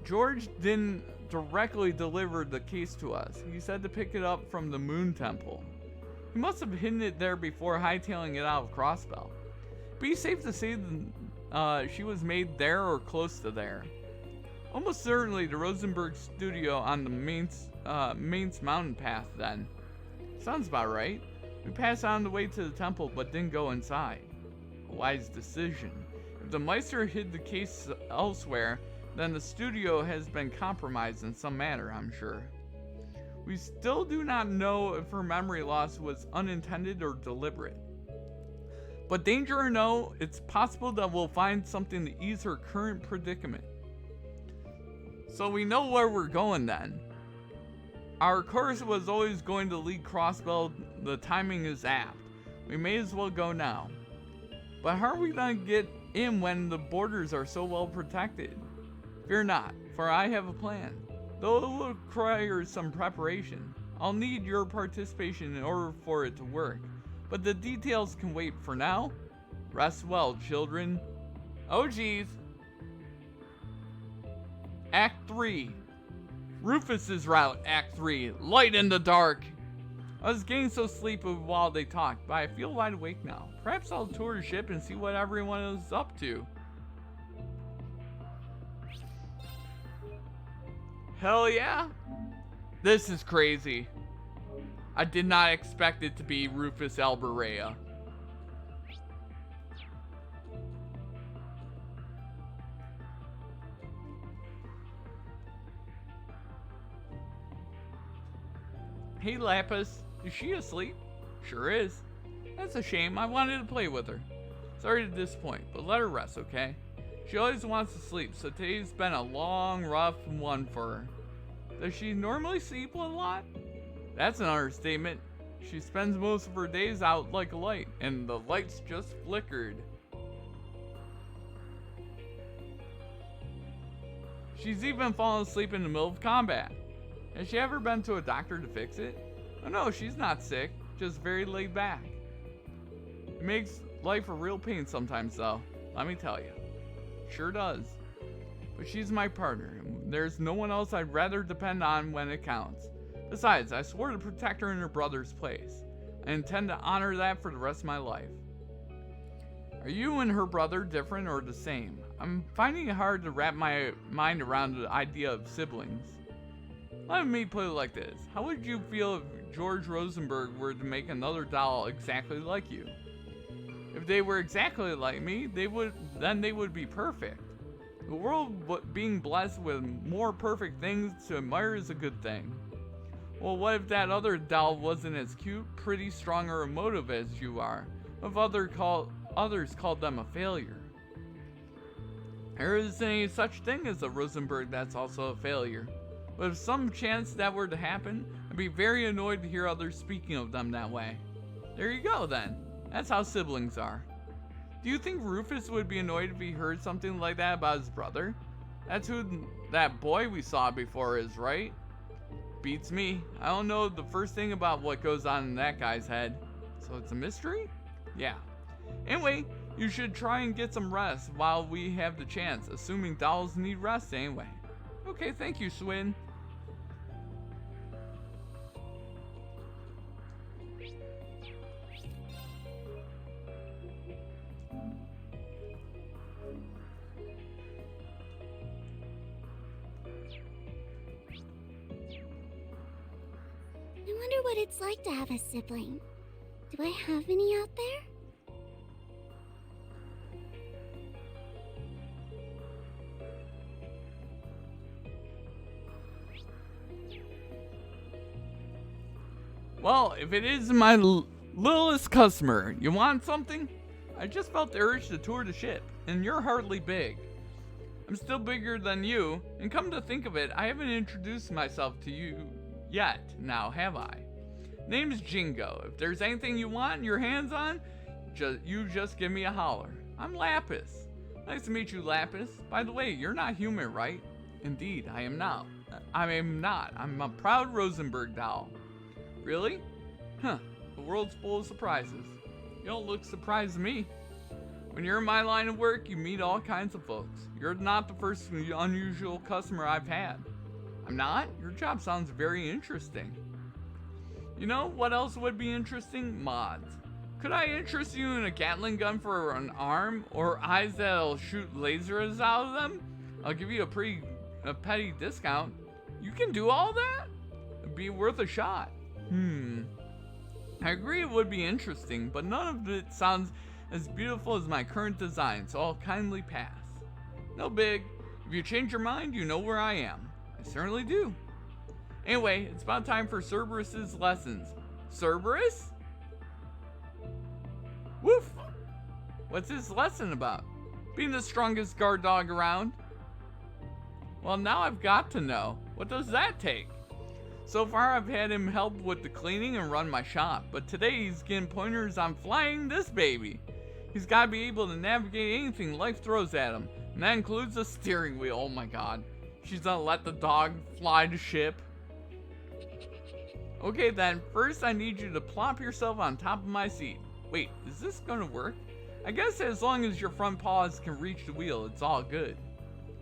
George didn't directly deliver the case to us. He said to pick it up from the Moon Temple. He must have hidden it there before hightailing it out of Crossbell. Be safe to say she was made there or close to there. Almost certainly the Rosenberg studio on the Mainz mountain path then. Sounds about right. We passed on the way to the temple but didn't go inside. A wise decision. If the Meister hid the case elsewhere, then the studio has been compromised in some manner, I'm sure. We still do not know if her memory loss was unintended or deliberate. But danger or no, it's possible that we'll find something to ease her current predicament. So we know where we're going then. Our course was always going to lead Crossbell. The timing is apt. We may as well go now. But how are we going to get in when the borders are so well protected? Fear not, for I have a plan. Though it will require some preparation, I'll need your participation in order for it to work. But the details can wait for now. Rest well, children. Oh geez. Act 3. Rufus's route, Act 3. Light in the dark. I was getting so sleepy while they talked, but I feel wide awake now. Perhaps I'll tour the ship and see what everyone is up to. Hell yeah. This is crazy. I did not expect it to be Rufus Alberea. Hey Lapis, is she asleep? Sure is. That's a shame, I wanted to play with her. Sorry to disappoint, but let her rest, okay? She always wants to sleep, so today's been a long, rough one for her. Does she normally sleep a lot? That's an understatement. She spends most of her days out like a light, and the lights just flickered. She's even fallen asleep in the middle of combat. Has she ever been to a doctor to fix it? Oh no, she's not sick, just very laid back. It makes life a real pain sometimes though, let me tell you. Sure does. But she's my partner, and there's no one else I'd rather depend on when it counts. Besides, I swore to protect her in her brother's place. I intend to honor that for the rest of my life. Are you and her brother different or the same? I'm finding it hard to wrap my mind around the idea of siblings. Let me put it like this. How would you feel if George Rosenberg were to make another doll exactly like you? If they were exactly like me, then they would be perfect. The world being blessed with more perfect things to admire is a good thing. Well, what if that other doll wasn't as cute, pretty, strong, or emotive as you are? What if others called them a failure? There isn't any such thing as a Rosenberg that's also a failure. But if some chance that were to happen, I'd be very annoyed to hear others speaking of them that way. There you go then. That's how siblings are. Do you think Rufus would be annoyed if he heard something like that about his brother? That's who that boy we saw before is, right? Beats me. I don't know the first thing about what goes on in that guy's head. So it's a mystery? Yeah. Anyway, you should try and get some rest while we have the chance, assuming dolls need rest anyway. Okay, thank you, Swin. Wonder what it's like to have a sibling. Do I have any out there? Well, if it is my littlest customer, you want something? I just felt the urge to tour the ship, and you're hardly big. I'm still bigger than you, and come to think of it, I haven't introduced myself to you yet, now have I? Name's Jingo. If there's anything you want your hands on, you just give me a holler. I'm Lapis. Nice to meet you, Lapis. By the way, you're not human, right? Indeed, I am not. I'm a proud Rosenberg doll. Really? Huh. The world's full of surprises. You don't look surprised to me. When you're in my line of work, you meet all kinds of folks. You're not the first unusual customer I've had. I'm not? Your job sounds very interesting. You know what else would be interesting? Mods. Could I interest you in a Gatling gun for an arm, or eyes that'll shoot lasers out of them? I'll give you a petty discount. You can do all that? It'd be worth a shot. I agree it would be interesting, but none of it sounds as beautiful as my current design, so I'll kindly pass. No big. If you change your mind, you know where I am. I certainly do. Anyway, it's about time for Cerberus's lessons. Cerberus? Woof! What's his lesson about? Being the strongest guard dog around? Well, now I've got to know. What does that take? So far, I've had him help with the cleaning and run my shop, but today he's getting pointers on flying this baby. He's got to be able to navigate anything life throws at him, and that includes the steering wheel. Oh my god. She's gonna let the dog fly the ship. Okay then, first I need you to plop yourself on top of my seat. Wait, is this gonna work? I guess as long as your front paws can reach the wheel, it's all good.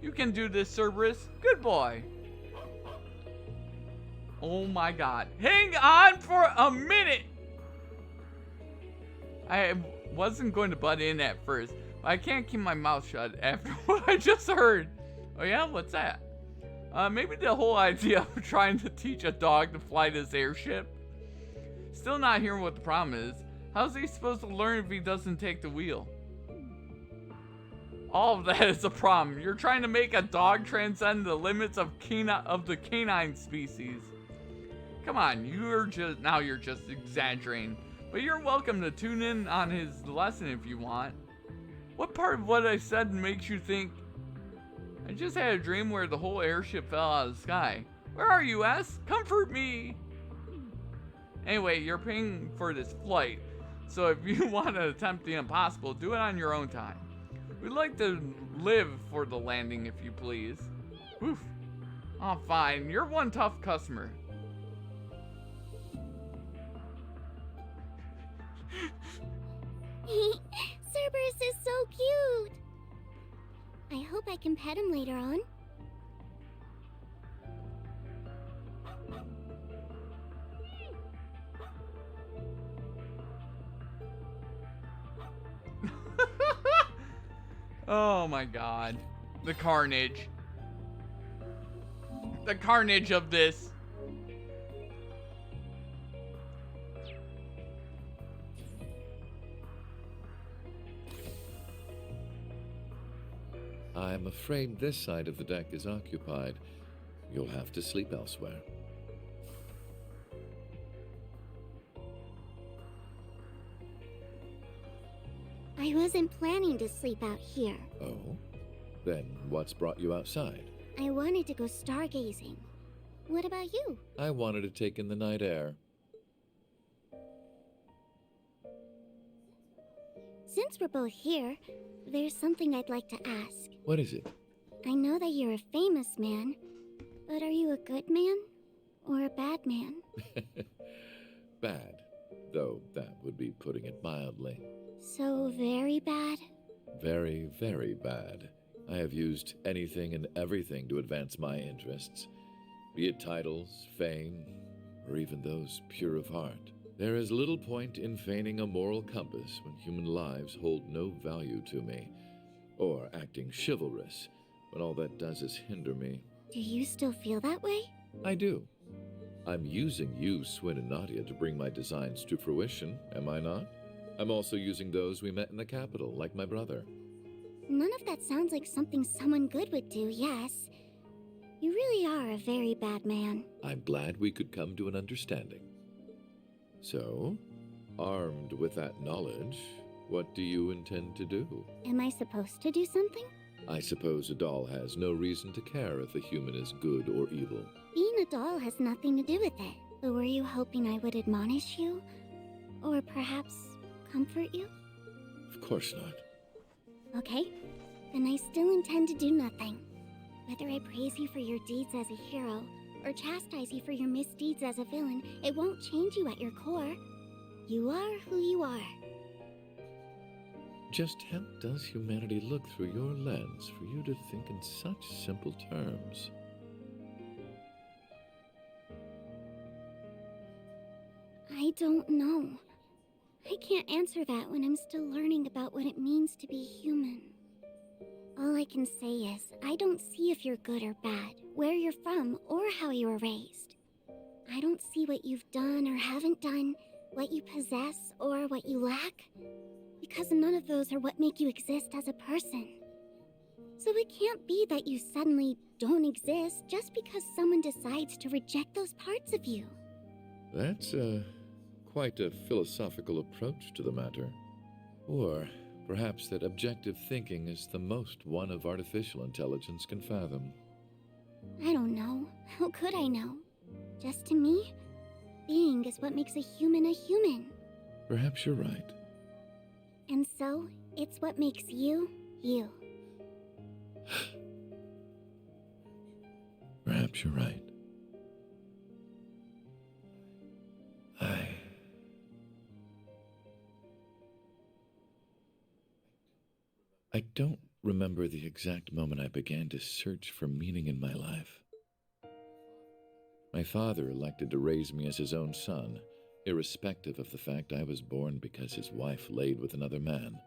You can do this, Cerberus. Good boy. Oh my god. Hang on for a minute! I wasn't going to butt in at first, but I can't keep my mouth shut after what I just heard. Oh yeah? What's that? Maybe the whole idea of trying to teach a dog to fly this airship? Still not hearing what the problem is. How's he supposed to learn if he doesn't take the wheel? All of that is a problem. You're trying to make a dog transcend the limits of the canine species. Come on, you're just exaggerating. But you're welcome to tune in on his lesson if you want. What part of what I said makes you think? I just had a dream where the whole airship fell out of the sky. Where are you, S? Comfort me! Anyway, you're paying for this flight, so if you want to attempt the impossible, do it on your own time. We'd like to live for the landing, if you please. Woof. Oh, fine. You're one tough customer. Cerberus is so cute! I hope I can pet him later on. Oh my god. The carnage. The carnage of this. I'm afraid this side of the deck is occupied. You'll have to sleep elsewhere. I wasn't planning to sleep out here. Oh? Then what's brought you outside? I wanted to go stargazing. What about you? I wanted to take in the night air. Since we're both here, there's something I'd like to ask. What is it? I know that you're a famous man, but are you a good man or a bad man? Bad, though that would be putting it mildly. So very bad? Very, very bad. I have used anything and everything to advance my interests, be it titles, fame, or even those pure of heart. There is little point in feigning a moral compass when human lives hold no value to me, or acting chivalrous when all that does is hinder me. Do you still feel that way? I do. I'm using you, Swin and Nadia, to bring my designs to fruition, am I not? I'm also using those we met in the capital, like my brother. None of that sounds like something someone good would do, yes. You really are a very bad man. I'm glad we could come to an understanding. So, armed with that knowledge, what do you intend to do? Am I supposed to do something? I suppose a doll has no reason to care if a human is good or evil. Being a doll has nothing to do with it. But were you hoping I would admonish you? Or perhaps comfort you? Of course not. Okay, then I still intend to do nothing. Whether I praise you for your deeds as a hero, or chastise you for your misdeeds as a villain, it won't change you at your core. You are who you are. Just how does humanity look through your lens for you to think in such simple terms? I don't know. I can't answer that when I'm still learning about what it means to be human. All I can say is, I don't see if you're good or bad, where you're from, or how you were raised. I don't see what you've done or haven't done, what you possess or what you lack, because none of those are what make you exist as a person. So it can't be that you suddenly don't exist just because someone decides to reject those parts of you. That's quite a philosophical approach to the matter. Or perhaps that objective thinking is the most one of artificial intelligence can fathom. I don't know. How could I know? Just to me, being is what makes a human a human. Perhaps you're right. And so, it's what makes you, you. Perhaps you're right. I don't remember the exact moment I began to search for meaning in my life. My father elected to raise me as his own son, irrespective of the fact I was born because his wife laid with another man.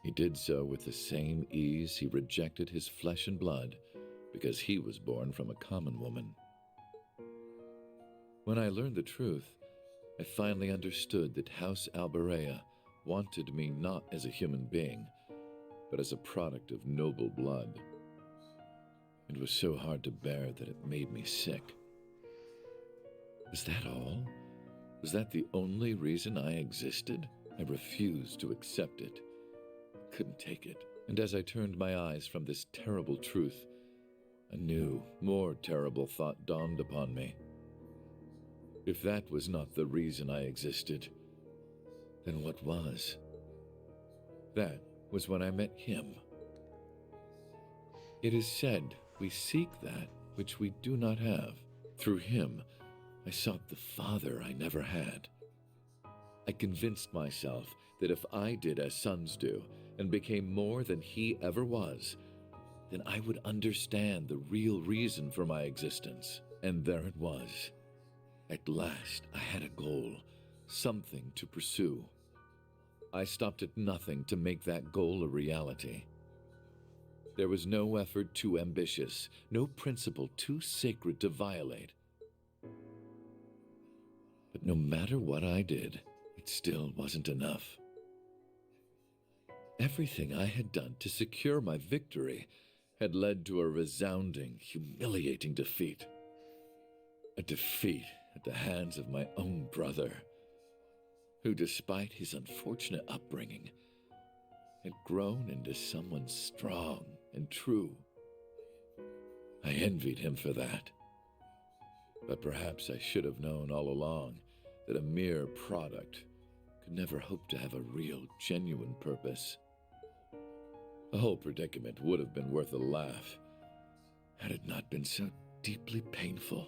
He did so with the same ease he rejected his flesh and blood because he was born from a common woman. When I learned the truth, I finally understood that House Alberea wanted me not as a human being, but as a product of noble blood. It was so hard to bear that it made me sick. Was that all? Was that the only reason I existed? I refused to accept it. I couldn't take it. And as I turned my eyes from this terrible truth, a new, more terrible thought dawned upon me. If that was not the reason I existed, then what was? That was when I met him. It is said we seek that which we do not have. Through him, I sought the father I never had. I convinced myself that if I did as sons do and became more than he ever was, then I would understand the real reason for my existence. And there it was. At last, I had a goal, something to pursue. I stopped at nothing to make that goal a reality. There was no effort too ambitious, no principle too sacred to violate. But no matter what I did, it still wasn't enough. Everything I had done to secure my victory had led to a resounding, humiliating defeat. A defeat at the hands of my own brother, who, despite his unfortunate upbringing, had grown into someone strong and true. I envied him for that. But perhaps I should have known all along that a mere product could never hope to have a real, genuine purpose. The whole predicament would have been worth a laugh had it not been so deeply painful.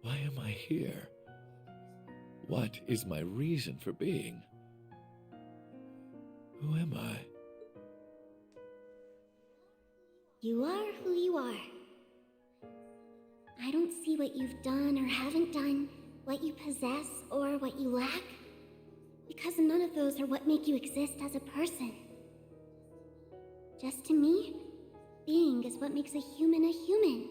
Why am I here? What is my reason for being? Who am I? You are who you are. I don't see what you've done or haven't done, what you possess or what you lack, because none of those are what make you exist as a person. Just to me, being is what makes a human a human.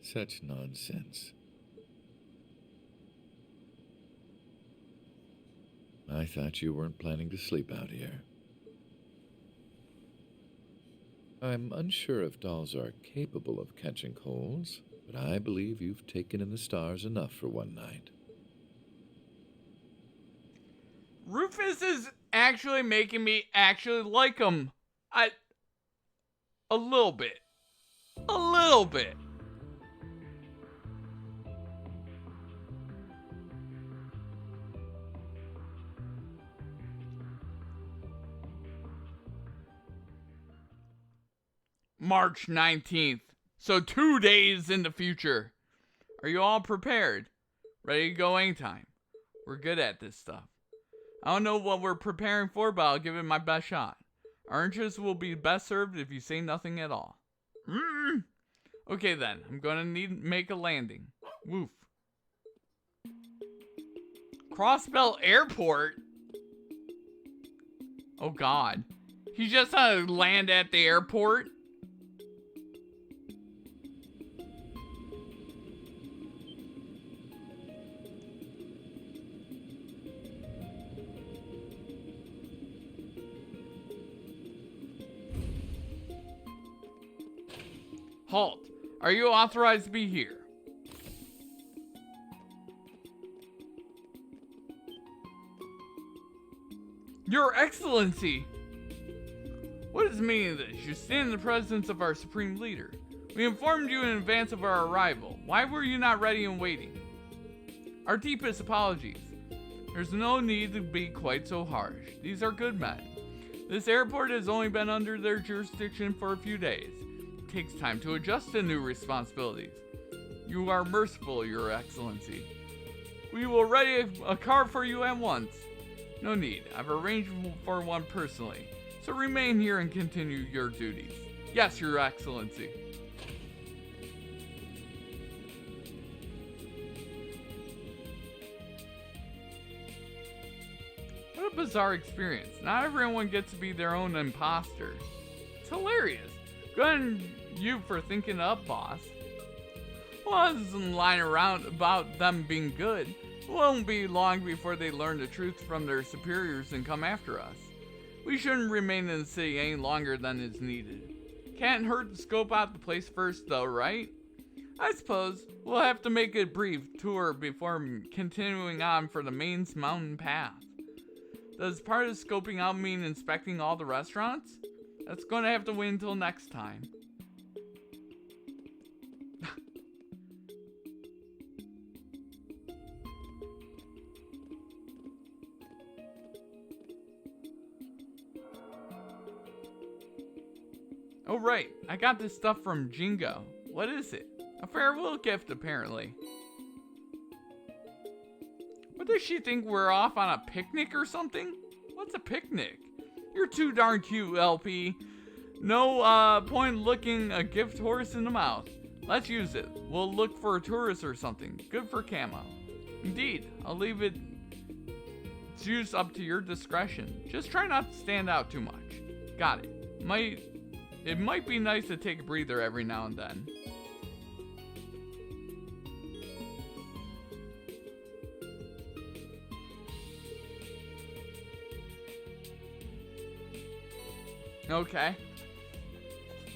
Such nonsense. I thought you weren't planning to sleep out here. I'm unsure if dolls are capable of catching colds, but I believe you've taken in the stars enough for one night. Rufus is actually making me actually like him. A little bit. A little bit. March 19th. So 2 days in the future. Are you all prepared? Ready to go anytime? We're good at this stuff. I don't know what we're preparing for, but I'll give it my best shot. Our interests will be best served if you say nothing at all. Okay then, I'm gonna make a landing. Woof. Crossbell Airport? Oh god. He just had to land at the airport? Halt. Are you authorized to be here? Your Excellency! What is the meaning of this? You stand in the presence of our Supreme Leader. We informed you in advance of our arrival. Why were you not ready and waiting? Our deepest apologies. There's no need to be quite so harsh. These are good men. This airport has only been under their jurisdiction for a few days. It takes time to adjust to new responsibilities. You are merciful, Your Excellency. We will ready a car for you at once. No need. I've arranged for one personally. So remain here and continue your duties. Yes, Your Excellency. What a bizarre experience. Not everyone gets to be their own imposter. It's hilarious. Good on you for thinking up, boss. Well, I wasn't lying around about them being good. It won't be long before they learn the truth from their superiors and come after us. We shouldn't remain in the city any longer than is needed. Can't hurt to scope out the place first though, right? I suppose we'll have to make a brief tour before continuing on for the main mountain path. Does part of scoping out mean inspecting all the restaurants? That's going to have to wait until next time. Oh right, I got this stuff from Jingo. What is it? A farewell gift, apparently. What does she think, we're off on a picnic or something? What's a picnic? You're too darn cute, LP. No point looking a gift horse in the mouth. Let's use it. We'll look for a tourist or something. Good for camo. Indeed, I'll leave it juice up to your discretion. Just try not to stand out too much. Got it. It might be nice to take a breather every now and then. Okay.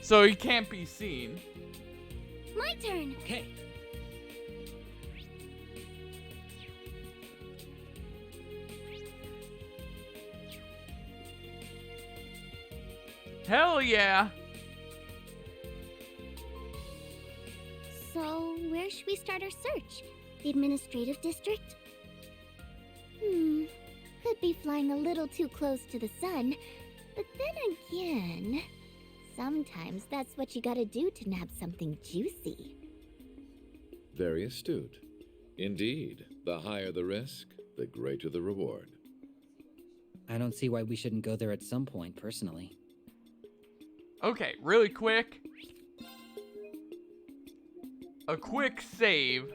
So he can't be seen. My turn. Okay. Hell yeah. So, where should we start our search? The administrative district? Could be flying a little too close to the sun, but then again, sometimes that's what you gotta do to nab something juicy. Very astute. Indeed, the higher the risk, the greater the reward. I don't see why we shouldn't go there at some point, personally. Okay, really quick. A quick save.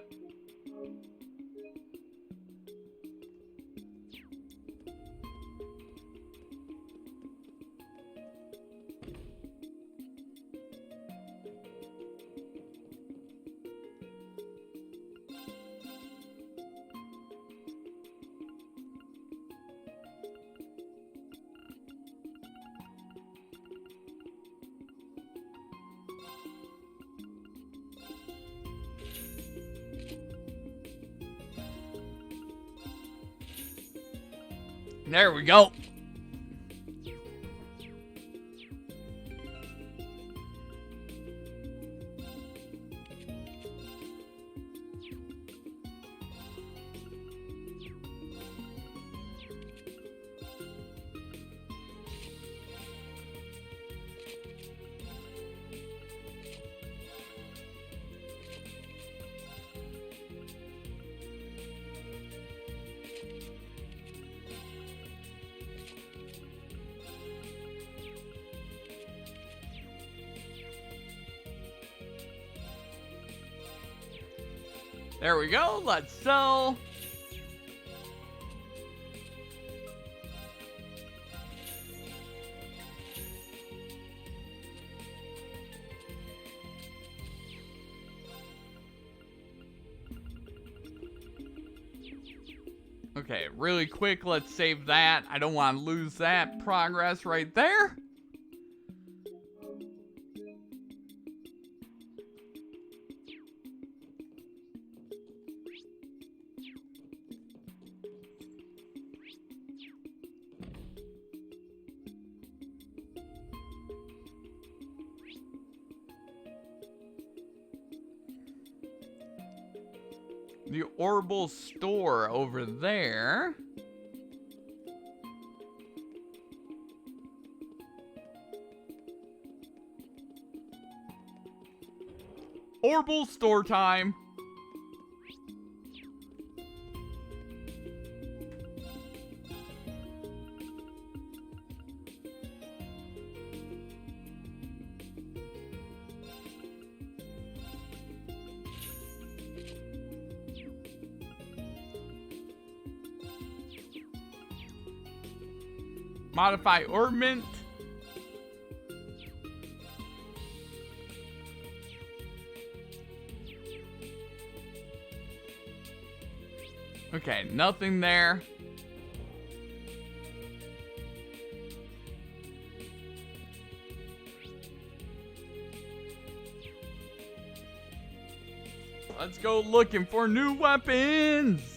There we go. There we go. Let's sell. Okay, really quick, let's save that. I don't want to lose that progress right there. The Orbital store over there. Orbital store time. Modify ornament. Okay, nothing there. Let's go looking for new weapons.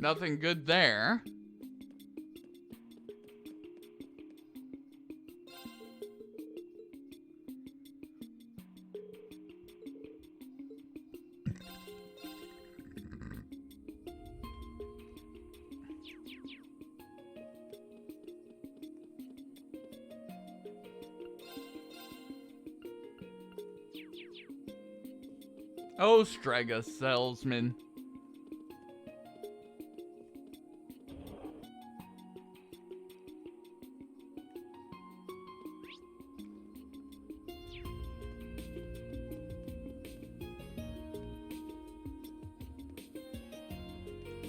Nothing good there. Oh, Strega salesman.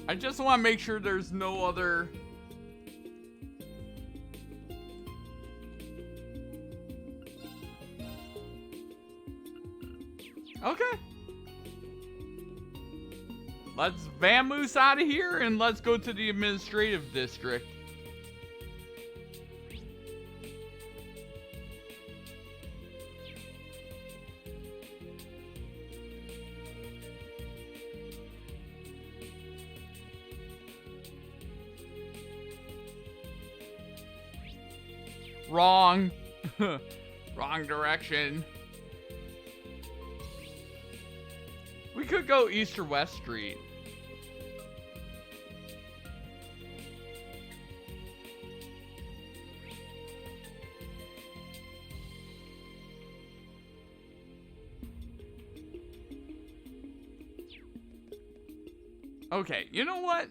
I just want to make sure there's no other... Okay. Let's vamoose out of here and let's go to the administrative district. Wrong. Wrong direction. We could go east or west street. Okay, you know what?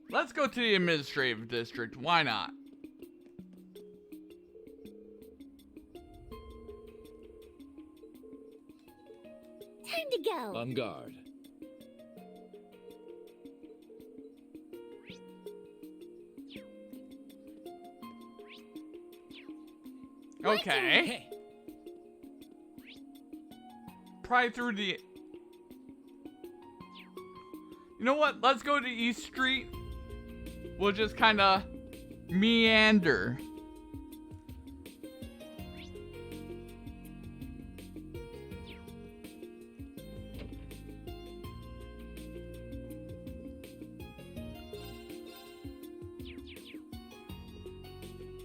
Let's go to the administrative district. Why not? Time to go. On guard. Okay. Hey, Pry through the... You know what? Let's go to East Street. We'll just kind of meander.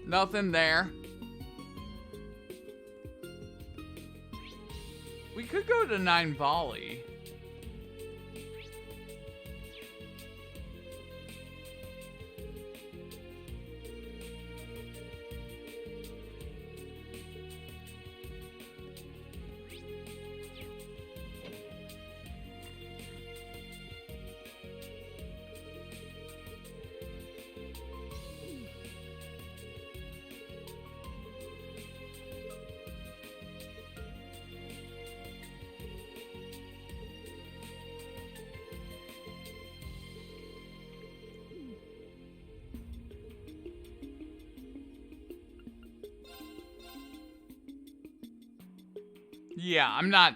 Nothing there. We could go to 9 Volley. Yeah, I'm not...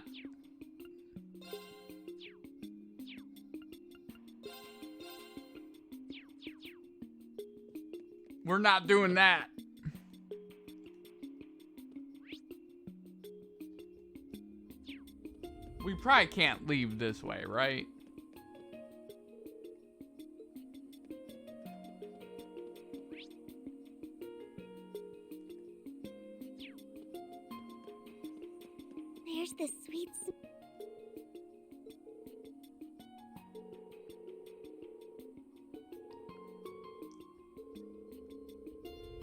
We're not doing that. We probably can't leave this way, right? There's the sweet...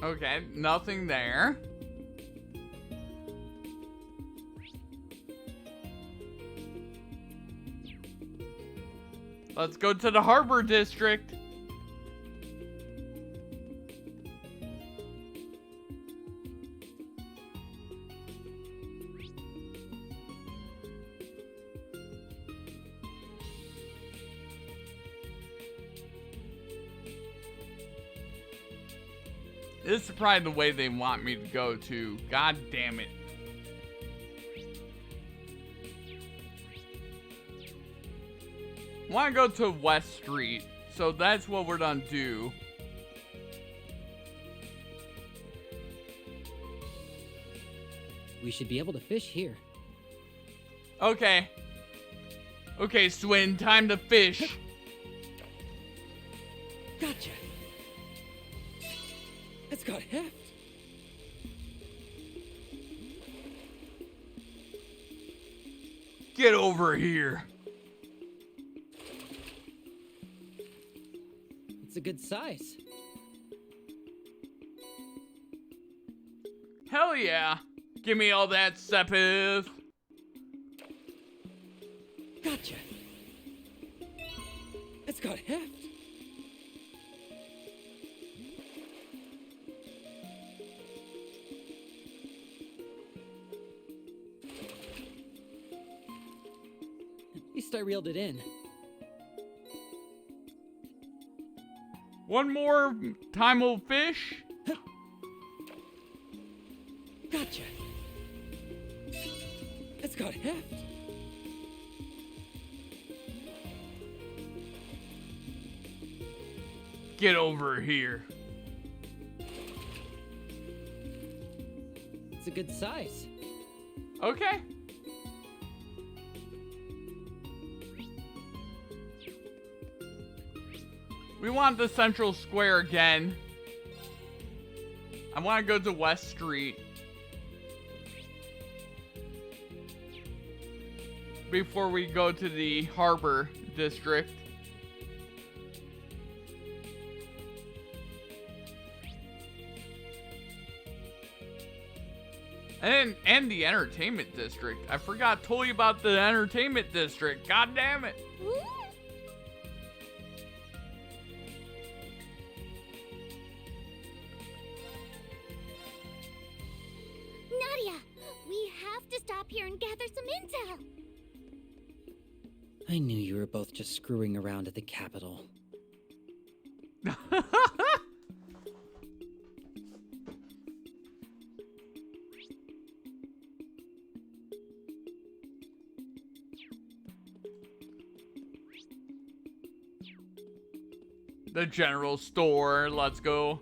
Okay, nothing there. Let's go to the Harbor District. This is probably the way they want me to go to. God damn it. I want to go to West Street, so that's what we're gonna do. we should be able to fish here. Okay. Okay, Swin, time to fish. Gotcha. That's got heft. Get over here. It's a good size. Hell yeah. Give me all that sepith. Gotcha. That's got heft. At least I reeled it in. One more time we'll fish. Gotcha. That's got heft. Get over here. It's a good size. Okay. We want the central square again. I want to go to West Street. Before we go to the Harbor District. And the Entertainment District. I forgot totally about the Entertainment District. God damn it. Nadia, we have to stop here and gather some intel. I knew you were both just screwing around at the Capitol. The general store, let's go.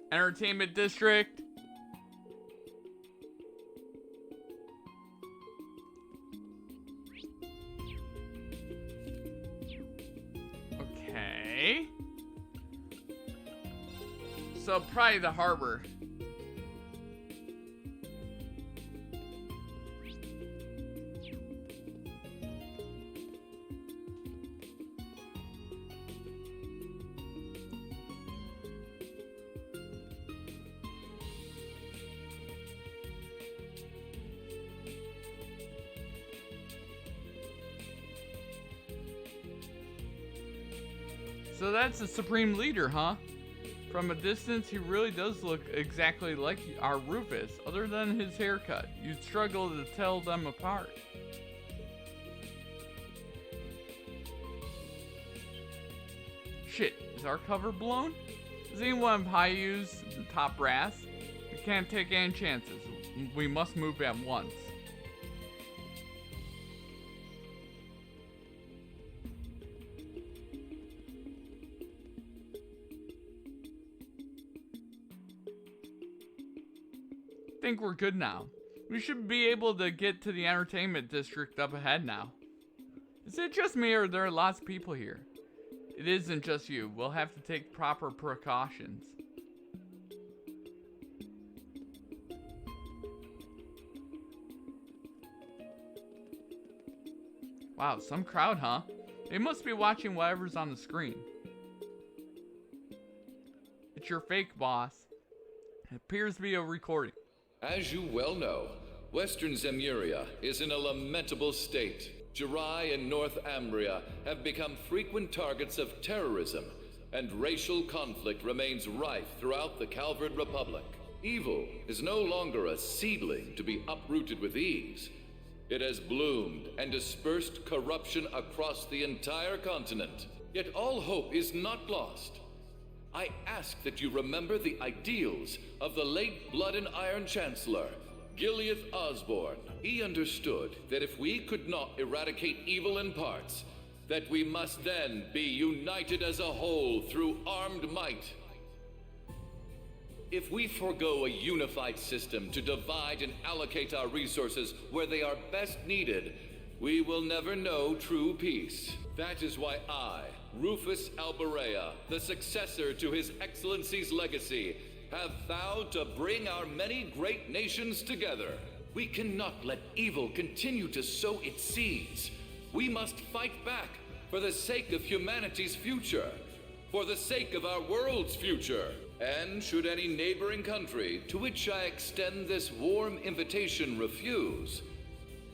Entertainment district. Okay. So probably the harbor. So that's the Supreme Leader, huh? From a distance, he really does look exactly like our Rufus, other than his haircut. You'd struggle to tell them apart. Shit, is our cover blown? Does anyone high use the top brass? We can't take any chances. We must move at once. I think we're good now. We should be able to get to the entertainment district up ahead now. Is it just me or are there lots of people here? It isn't just you. We'll have to take proper precautions. Wow, some crowd, huh? They must be watching whatever's on the screen. It's your fake boss. It appears to be a recording. As you well know, Western Zemuria is in a lamentable state. Jirai and North Ambria have become frequent targets of terrorism, and racial conflict remains rife throughout the Calvard Republic. Evil is no longer a seedling to be uprooted with ease. It has bloomed and dispersed corruption across the entire continent. Yet all hope is not lost. I ask that you remember the ideals of the late Blood and Iron Chancellor, Gileath Osborne. He understood that if we could not eradicate evil in parts, that we must then be united as a whole through armed might. If we forego a unified system to divide and allocate our resources where they are best needed, we will never know true peace. That is why I, Rufus Alberea, the successor to His Excellency's legacy, have vowed to bring our many great nations together. We cannot let evil continue to sow its seeds. We must fight back for the sake of humanity's future, for the sake of our world's future. And should any neighboring country to which I extend this warm invitation refuse,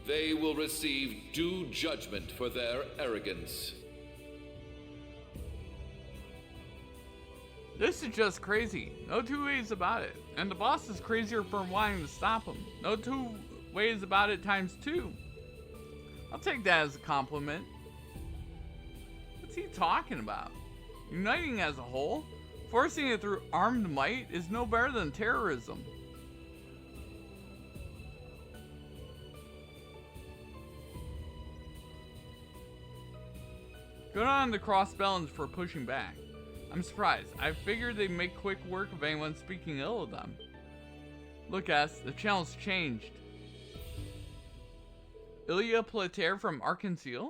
they will receive due judgment for their arrogance. This is just crazy. No two ways about it. And the boss is crazier for wanting to stop him. No two ways about it times two. I'll take that as a compliment. What's he talking about? Uniting as a whole? Forcing it through armed might is no better than terrorism. Good on the Crossbellans for pushing back. I'm surprised. I figured they'd make quick work of anyone speaking ill of them. Look, S, the channel's changed. Ilya Plater from Arkansas?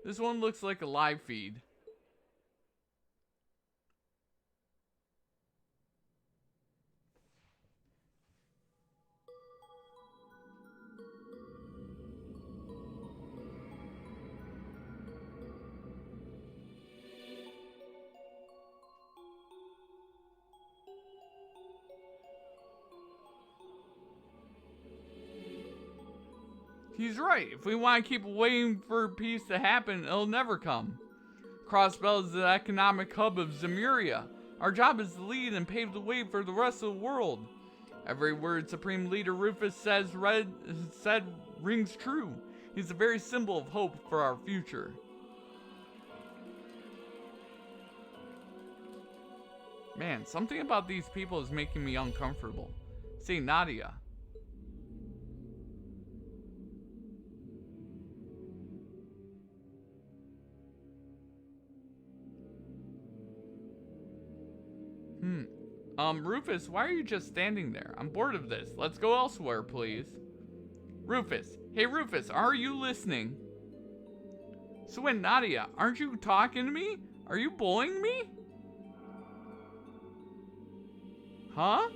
This one looks like a live feed. He's right. If we want to keep waiting for peace to happen, it'll never come. Crossbell is the economic hub of Zemuria. Our job is to lead and pave the way for the rest of the world. Every word Supreme Leader Rufus said rings true. He's the very symbol of hope for our future. Man, something about these people is making me uncomfortable. See, Nadia. Rufus, why are you just standing there? I'm bored of this. Let's go elsewhere, please. Rufus. Hey, Rufus, are you listening? Swin, Nadia, aren't you talking to me? Are you bullying me? Huh?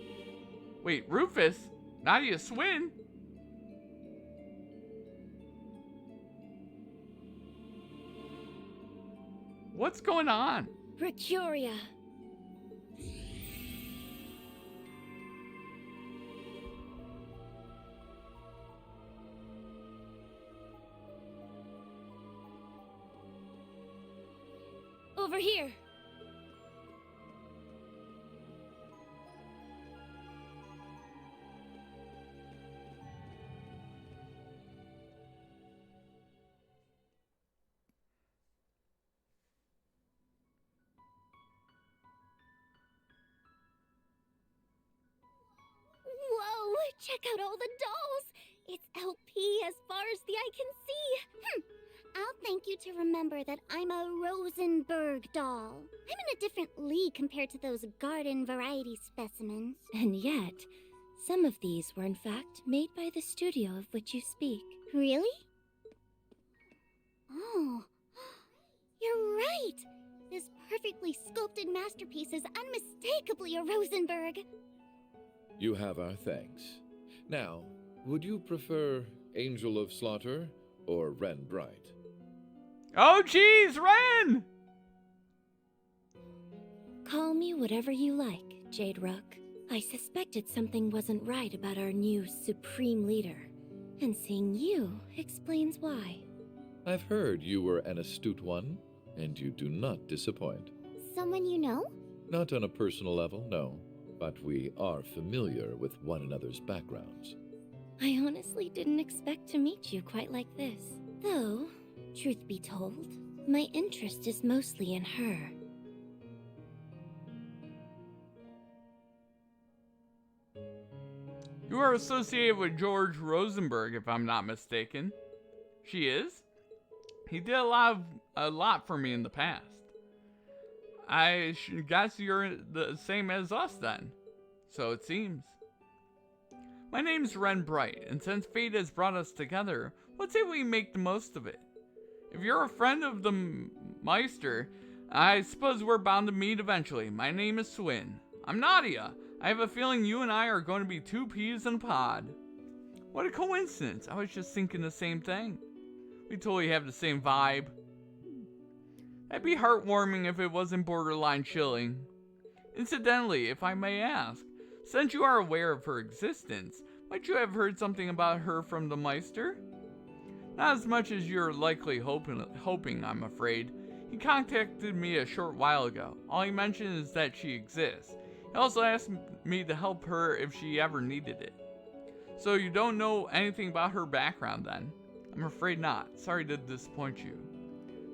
Wait, Rufus? Nadia, Swin? What's going on? Mercuria. Over here. Whoa, check out all the dolls. It's LP as far as the eye can see. I'll thank you to remember that I'm a Rosenberg doll. I'm in a different league compared to those garden variety specimens. And yet, some of these were in fact made by the studio of which you speak. Really? Oh, you're right. This perfectly sculpted masterpiece is unmistakably a Rosenberg. You have our thanks. Now, would you prefer Angel of Slaughter or Ren Bright? Oh, geez, Ren! Call me whatever you like, Jade Rook. I suspected something wasn't right about our new Supreme Leader, and seeing you explains why. I've heard you were an astute one, and you do not disappoint. Someone you know? Not on a personal level, no, but we are familiar with one another's backgrounds. I honestly didn't expect to meet you quite like this. Though, truth be told, my interest is mostly in her. You are associated with George Rosenberg, if I'm not mistaken. She is? He did a lot for me in the past. I guess you're the same as us then. So it seems. My name's Ren Bright, and since fate has brought us together, let's say we make the most of it. If you're a friend of the Meister, I suppose we're bound to meet eventually. My name is Swin. I'm Nadia. I have a feeling you and I are going to be two peas in a pod. What a coincidence. I was just thinking the same thing. We totally have the same vibe. That'd be heartwarming if it wasn't borderline chilling. Incidentally, if I may ask, since you are aware of her existence, might you have heard something about her from the Meister? Not as much as you're likely hoping, I'm afraid. He contacted me a short while ago. All he mentioned is that she exists. He also asked me to help her if she ever needed it. So you don't know anything about her background then? I'm afraid not. Sorry to disappoint you.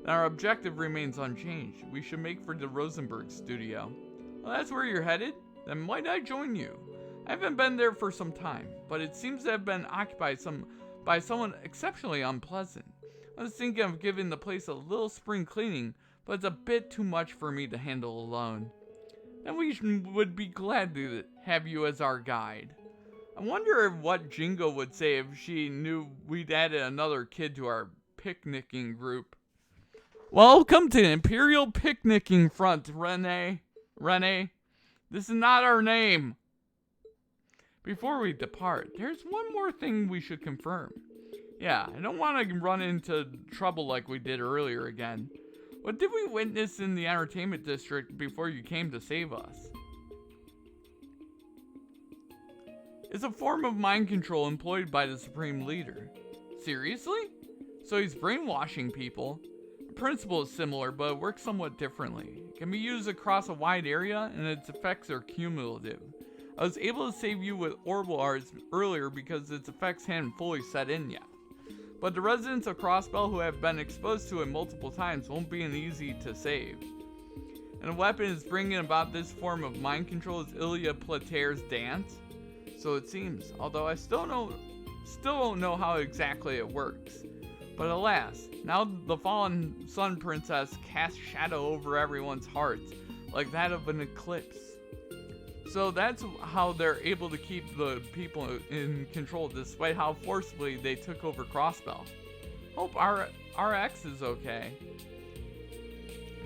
Then our objective remains unchanged. We should make for the Rosenberg studio. Well, that's where you're headed? Then might I join you? I haven't been there for some time, but it seems to have been occupied by someone exceptionally unpleasant. I was thinking of giving the place a little spring cleaning, but it's a bit too much for me to handle alone. Then we would be glad to have you as our guide. I wonder what Jingo would say if she knew we'd added another kid to our picnicking group. Welcome to the Imperial Picnicking Front, Rene. This is not our name. Before we depart, there's one more thing we should confirm. Yeah, I don't want to run into trouble like we did earlier again. What did we witness in the entertainment district before you came to save us? It's a form of mind control employed by the Supreme Leader. Seriously? So he's brainwashing people. The principle is similar, but it works somewhat differently. It can be used across a wide area, and its effects are cumulative. I was able to save you with orbital arts earlier because its effects hadn't fully set in yet. But the residents of Crossbell who have been exposed to it multiple times won't be an easy to save. And the weapon is bringing about this form of mind control is Ilya Plater's dance. So it seems, although I still don't know how exactly it works. But alas, now the fallen Sun Princess casts shadow over everyone's hearts, like that of an eclipse. So that's how they're able to keep the people in control despite how forcibly they took over Crossbell. Hope RX is okay.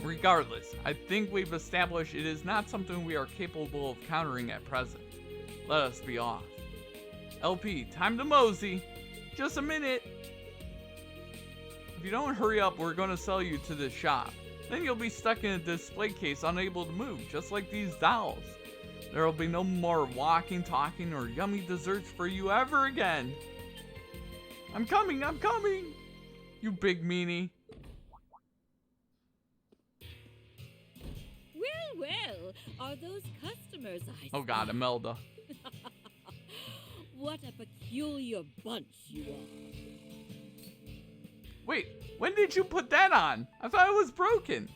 Regardless, I think we've established it is not something we are capable of countering at present. Let us be off. LP, time to mosey. Just a minute. If you don't hurry up, we're going to sell you to this shop. Then you'll be stuck in a display case unable to move, just like these dolls. There will be no more walking, talking, or yummy desserts for you ever again. I'm coming, you big meanie. Well, are those customers I Oh god, Imelda. What a peculiar bunch you are. Wait, when did you put that on? I thought it was broken.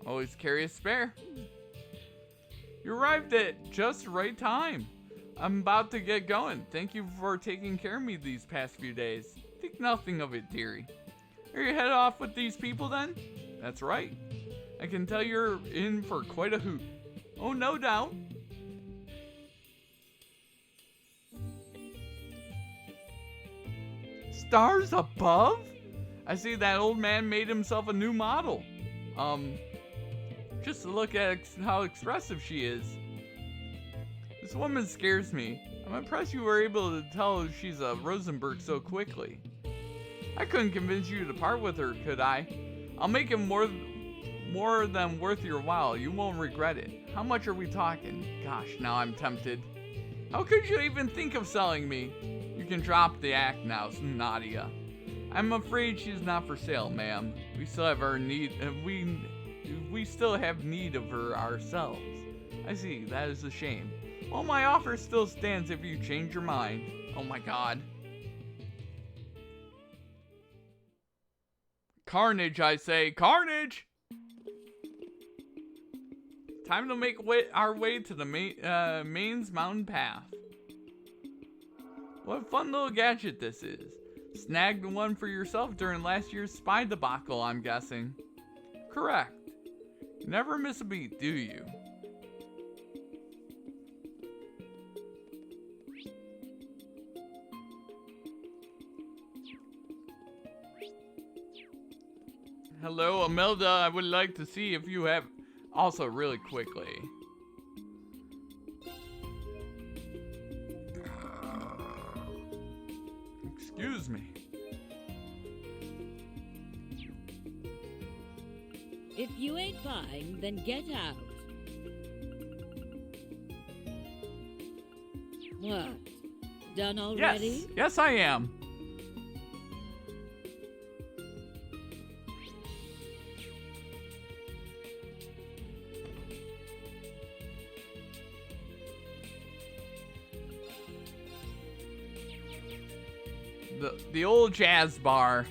Always carry a spare. You arrived at just the right time. I'm about to get going. Thank you for taking care of me these past few days. Think nothing of it, dearie. Are you headed off with these people then? That's right. I can tell you're in for quite a hoot. Oh, no doubt. Stars above? I see that old man made himself a new model. Just to look at how expressive she is. This woman scares me. I'm impressed you were able to tell she's a Rosenberg so quickly. I couldn't convince you to part with her, could I? I'll make it more than worth your while. You won't regret it. How much are we talking? Gosh, now I'm tempted. How could you even think of selling me? You can drop the act now, Nadia. I'm afraid she's not for sale, ma'am. We still have our need, we still have need of her ourselves. I see, that is a shame. Well, my offer still stands if you change your mind. Oh my god. Carnage, I say. Carnage! Time to make our way to the Maine's Mountain Path. What a fun little gadget this is. Snagged one for yourself during last year's spy debacle, I'm guessing. Correct. You never miss a beat, do you? Hello, Imelda. I would like to see if you have... Also, really quickly. Excuse me. If you ain't buying, then get out. What? Done already? Yes, yes I am. The old jazz bar.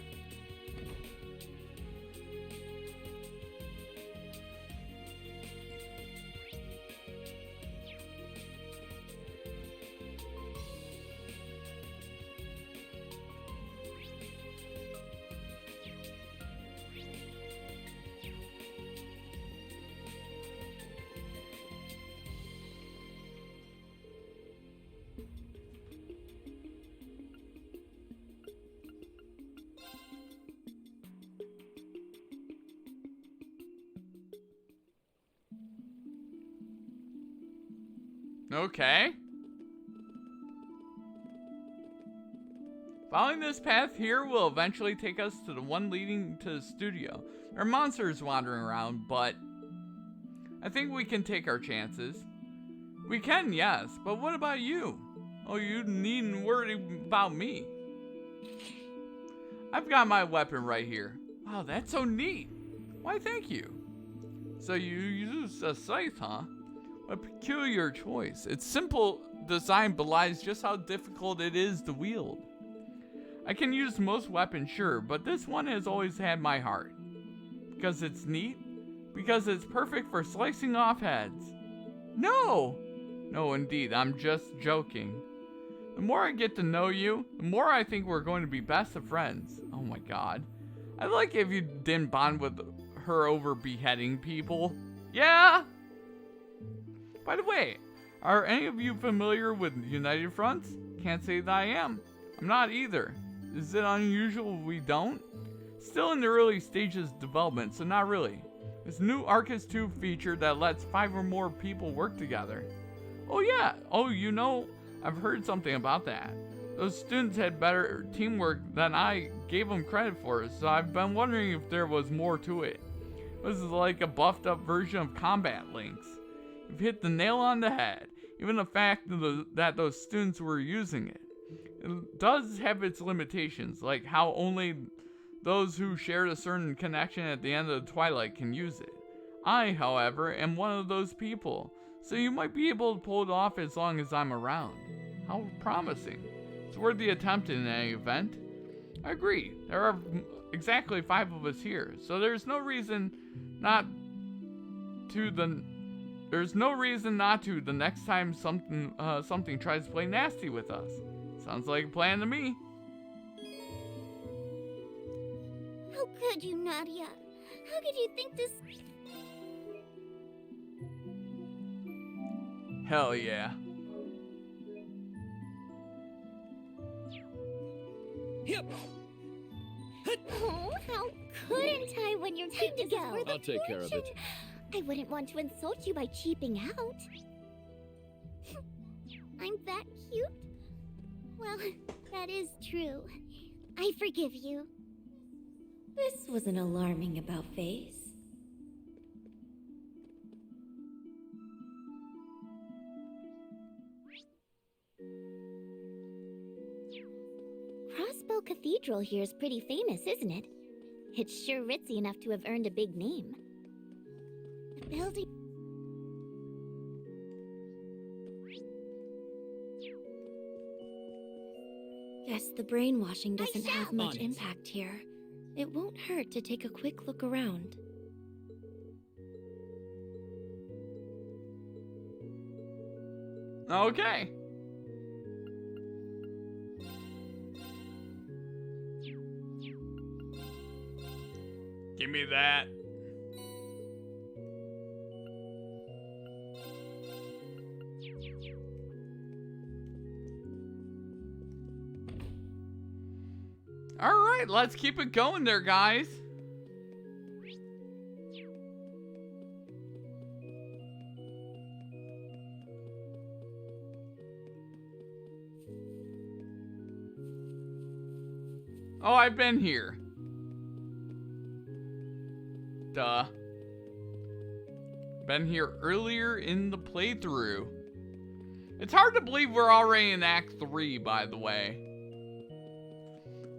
Okay. Following this path here will eventually take us to the one leading to the studio. There are monsters wandering around, but I think we can take our chances. We can, yes, but what about you? Oh, you needn't worry about me. I've got my weapon right here. Wow, that's so neat. Why, thank you. So you use a scythe, huh? A peculiar choice. Its simple design belies just how difficult it is to wield. I can use most weapons, sure, but this one has always had my heart. Because it's neat? Because it's perfect for slicing off heads. No! No, indeed, I'm just joking. The more I get to know you, the more I think we're going to be best of friends. Oh my god. I'd like if you didn't bond with her over beheading people. Yeah? By the way, are any of you familiar with United Fronts? Can't say that I am. I'm not either. Is it unusual we don't? Still in the early stages of development, so not really. This new Arcus 2 feature that lets 5 or more people work together. Oh yeah, you know, I've heard something about that. Those students had better teamwork than I gave them credit for, so I've been wondering if there was more to it. This is like a buffed up version of Combat Links. You've hit the nail on the head, even the fact that those students were using it. It does have its limitations, like how only those who shared a certain connection at the end of the Twilight can use it. I, however, am one of those people, so you might be able to pull it off as long as I'm around. How promising. It's worth the attempt in any event. I agree. There are exactly 5 of us here, so there's no reason not to the next time something tries to play nasty with us. Sounds like a plan to me. How could you, Nadia? How could you think this? Hell yeah. Yep. Oh, how couldn't I when you're time to go? I'll take care of it. I wouldn't want to insult you by cheaping out. I'm that cute? Well, that is true. I forgive you. This was an alarming about face. Crossbow Cathedral here is pretty famous, isn't it? It's sure ritzy enough to have earned a big name. The building... Guess the brainwashing doesn't have much impact here. It won't hurt to take a quick look around. Okay. Give me that. All right, let's keep it going there, guys. Oh, I've been here. Duh. Been here earlier in the playthrough. It's hard to believe we're already in Act 3, by the way.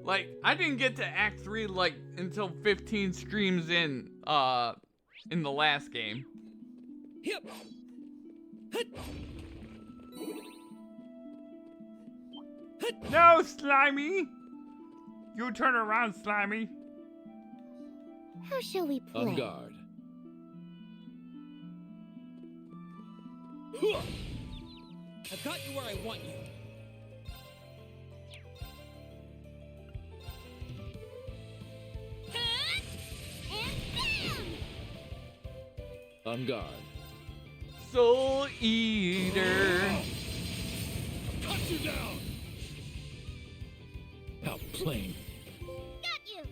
Like, I didn't get to Act 3, like, until 15 streams in the last game. Yep. No, Slimy! You turn around, Slimy. How shall we play? On guard. I've got you where I want you. On guard. Soul Eater. Cut you down. How plain. Got you.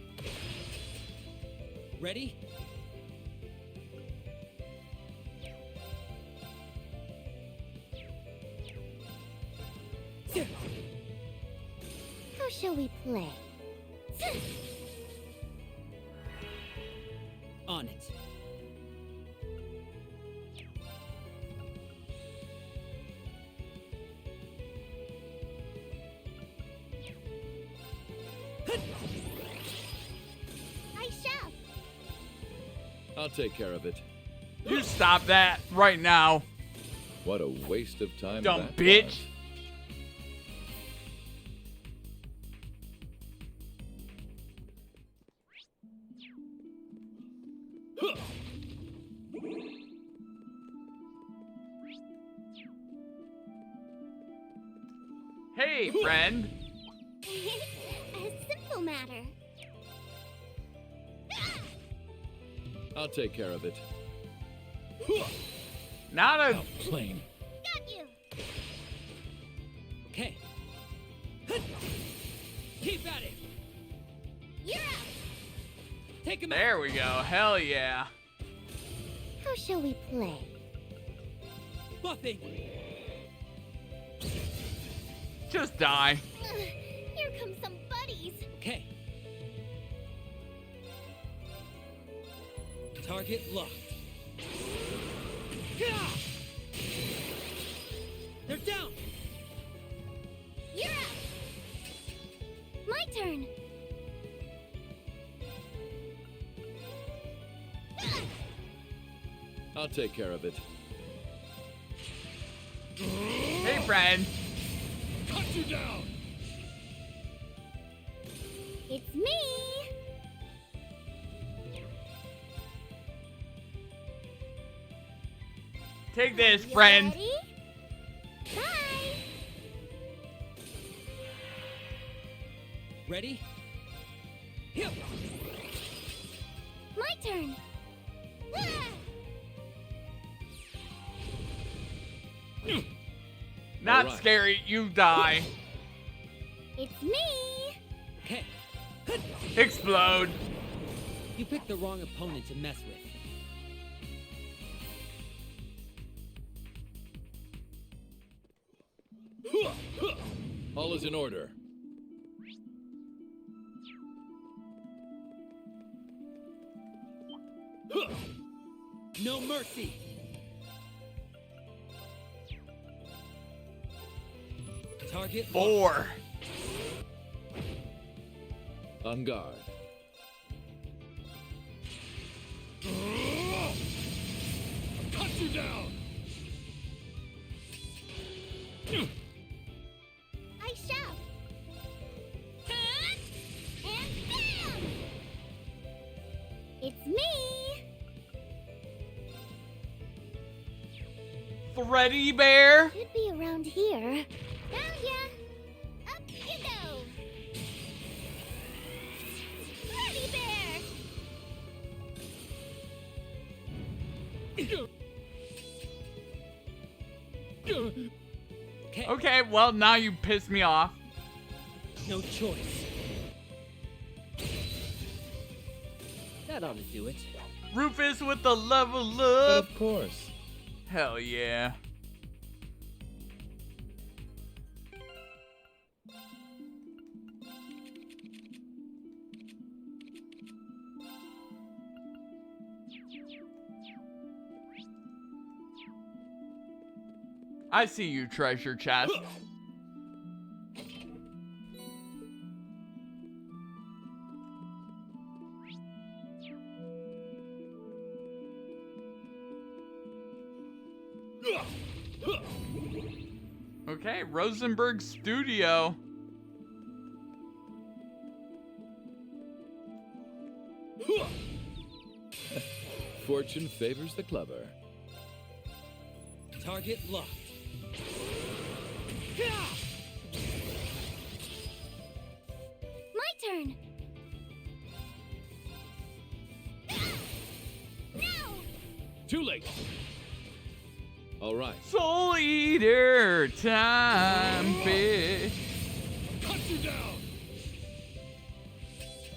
Ready? How shall we play? On it. I'll take care of it. You stop that right now. What a waste of time. Dumb that bitch. was. Hey, friend. A simple matter. I'll take care of it. Not a Plane. Got you. Okay. Keep at it. You're out. Take him out. There we go. Hell yeah. How shall we play? Buffy. Just die. Here come some buddies. Okay. Target locked. Gah! They're down. You're out. My turn. I'll take care of it. Hey, friend. Cut you down! It's me. Take this, You friend. ready? Bye. Ready? Here. My turn. Not All right. scary. You die. It's me. Okay. Explode. You picked the wrong opponent to mess with. All is in order. No mercy. Target 4. On guard. Cut you down! I shall. Cut and bam. It's me. Freddy Bear. Should be around here. Found ya. Up you go. Freddy Bear. Okay. Okay, well, now you pissed me off. No choice. That ought to do it. Rufus with the level But up. of course. Hell yeah. I see you, treasure chest. Okay, Rosenberg Studio. Fortune favors the clever. Target locked. My turn. No. Too late. All right. Soul Eater time, bitch. Cut you down!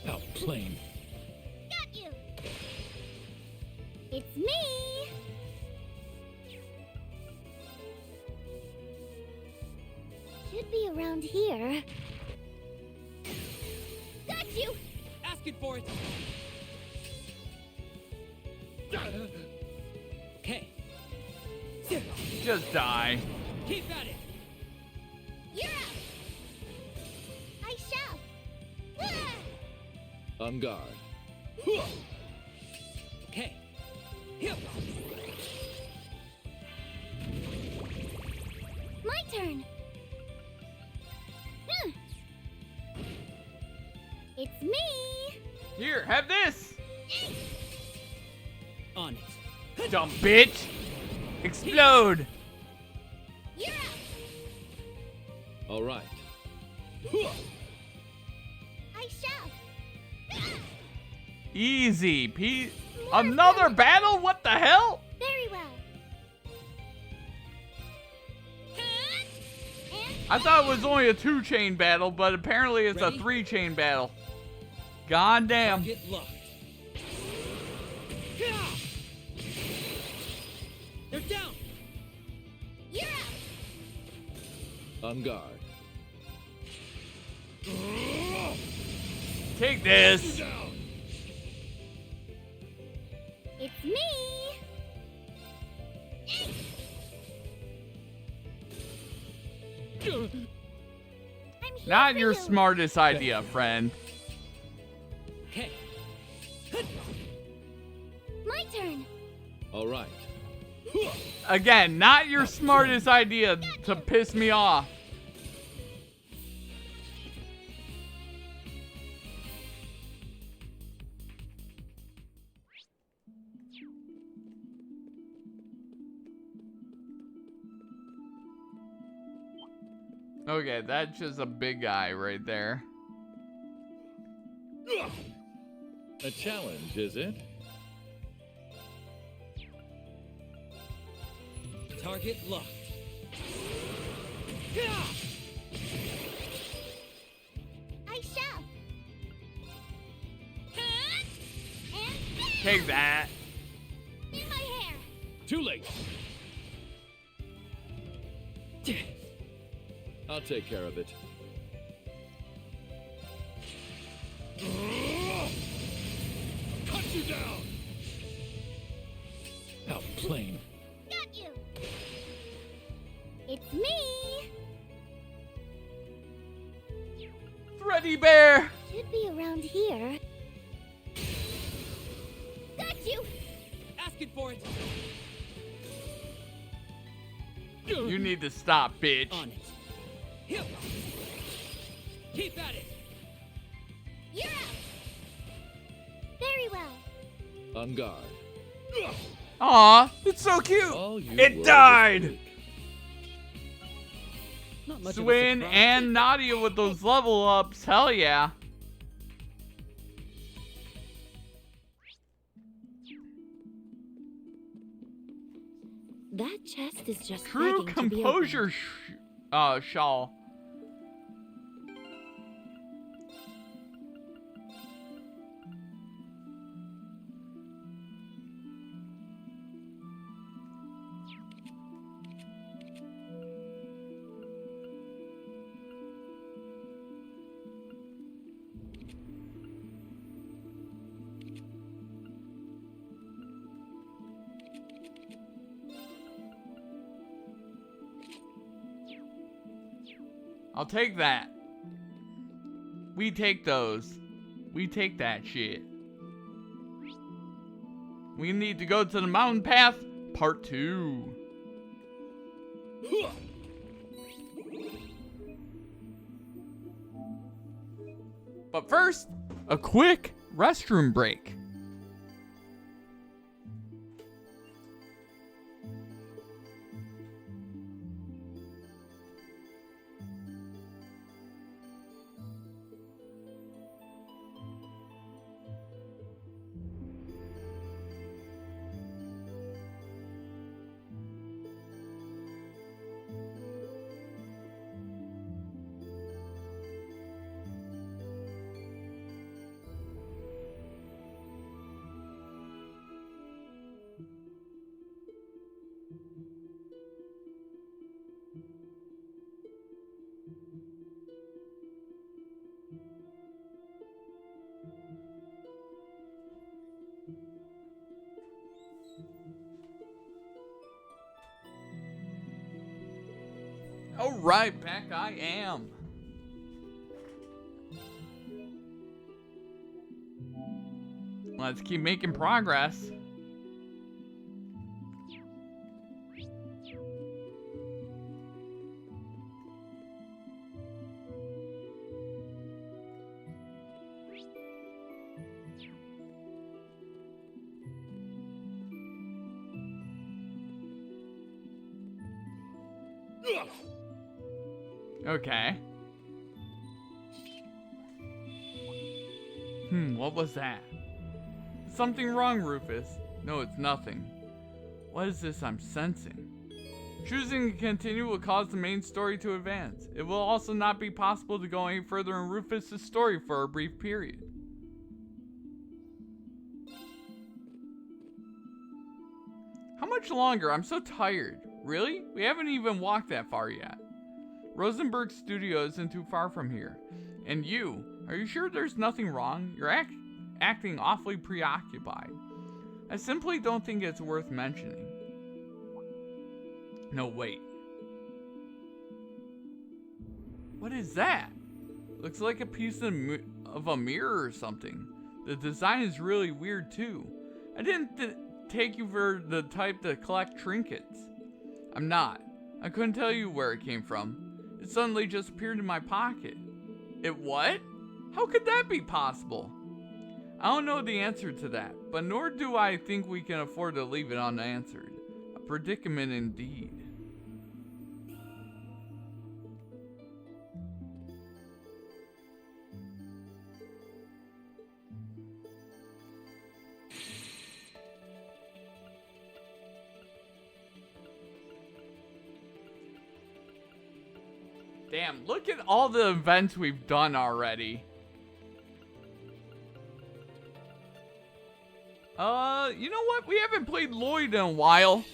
Outplane. Got you. It's me. Should be around here. Got you. Asking for it. Okay. Just die. Keep at it. You're out. I shall. On guard. Okay. It's me! Here, have this! On it. Dumb bitch! Explode! You're up! All right. I shall! Easy, Another battle? What the hell? Very well. I thought it was only a 2-chain battle, but apparently it's Ready? a 3-chain battle. God damn. Get locked. They're down. You're up! On guard. Take this. It's me! I'm here Not for your you. smartest idea, friend. Hey. My turn! All right. Again, not your smartest idea to piss me off. Okay, that's just a big guy right there. A challenge, is it? Target locked. I shall! And Take that. in my hair! Too late. I'll take care of it. Cut you down! Outplane. Got you! It's me! Freddy Bear. Should be around here. Got you! Asking for it. You need to stop, bitch. On it. Here. Keep at it. You're up! Very well. On guard. Aw, it's so cute. All you It were died. was weak. Not much Swin of a surprise. and Nadia with those level ups. Hell yeah. That chest is just True begging to be composure opened. shawl. I'll take that. We take those. We take that shit. We need to go to the mountain path, part 2. But first, a quick restroom break. Alright, back I am. Let's keep making progress. Okay. What was that? Is something wrong, Rufus? No, it's nothing. What is this I'm sensing? Choosing to continue will cause the main story to advance. It will also not be possible to go any further in Rufus' story for a brief period. How much longer? I'm so tired. Really? We haven't even walked that far yet. Rosenberg Studio isn't too far from here. And you, are you sure there's nothing wrong? You're acting awfully preoccupied. I simply don't think it's worth mentioning. No, wait. What is that? Looks like a piece of a mirror or something. The design is really weird too. I didn't take you for the type to collect trinkets. I'm not. I couldn't tell you where it came from. It suddenly just appeared in my pocket. It what? How could that be possible? I don't know the answer to that, but nor do I think we can afford to leave it unanswered. A predicament indeed. Damn, look at all the events we've done already. You know what? We haven't played Lloyd in a while.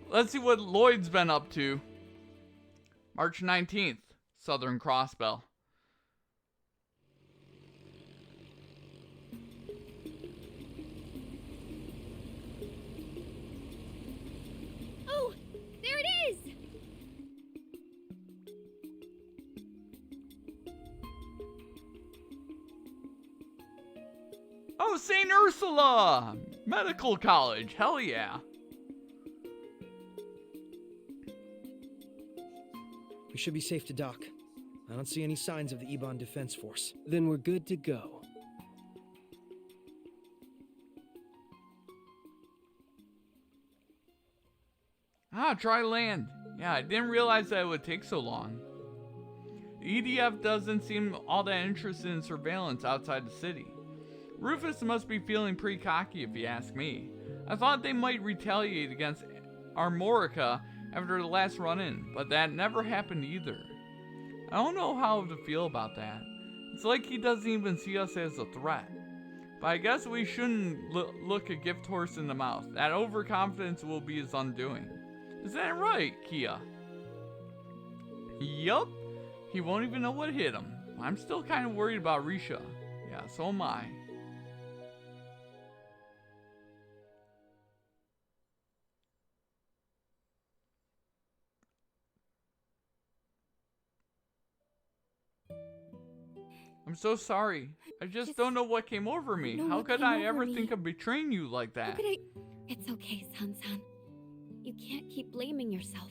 Let's see what Lloyd's been up to. March 19th, Southern Crossbell. Oh, there it is! Oh, St. Ursula! Medical College, hell yeah. We should be safe to dock. I don't see any signs of the Ebon Defense Force. Then we're good to go. Ah, try land. Yeah, I didn't realize that it would take so long. The EDF doesn't seem all that interested in surveillance outside the city. Rufus must be feeling pretty cocky if you ask me. I thought they might retaliate against Armorica after the last run-in, but that never happened either. I don't know how to feel about that. It's like he doesn't even see us as a threat. But I guess we shouldn't look a gift horse in the mouth. That overconfidence will be his undoing. Is that right, Kia? Yup. He won't even know what hit him. I'm still kind of worried about Risha. Yeah, so am I. I'm so sorry. I just don't know what came over me. How could I ever think of betraying you like that? How could I? It's okay, San-san. You can't keep blaming yourself.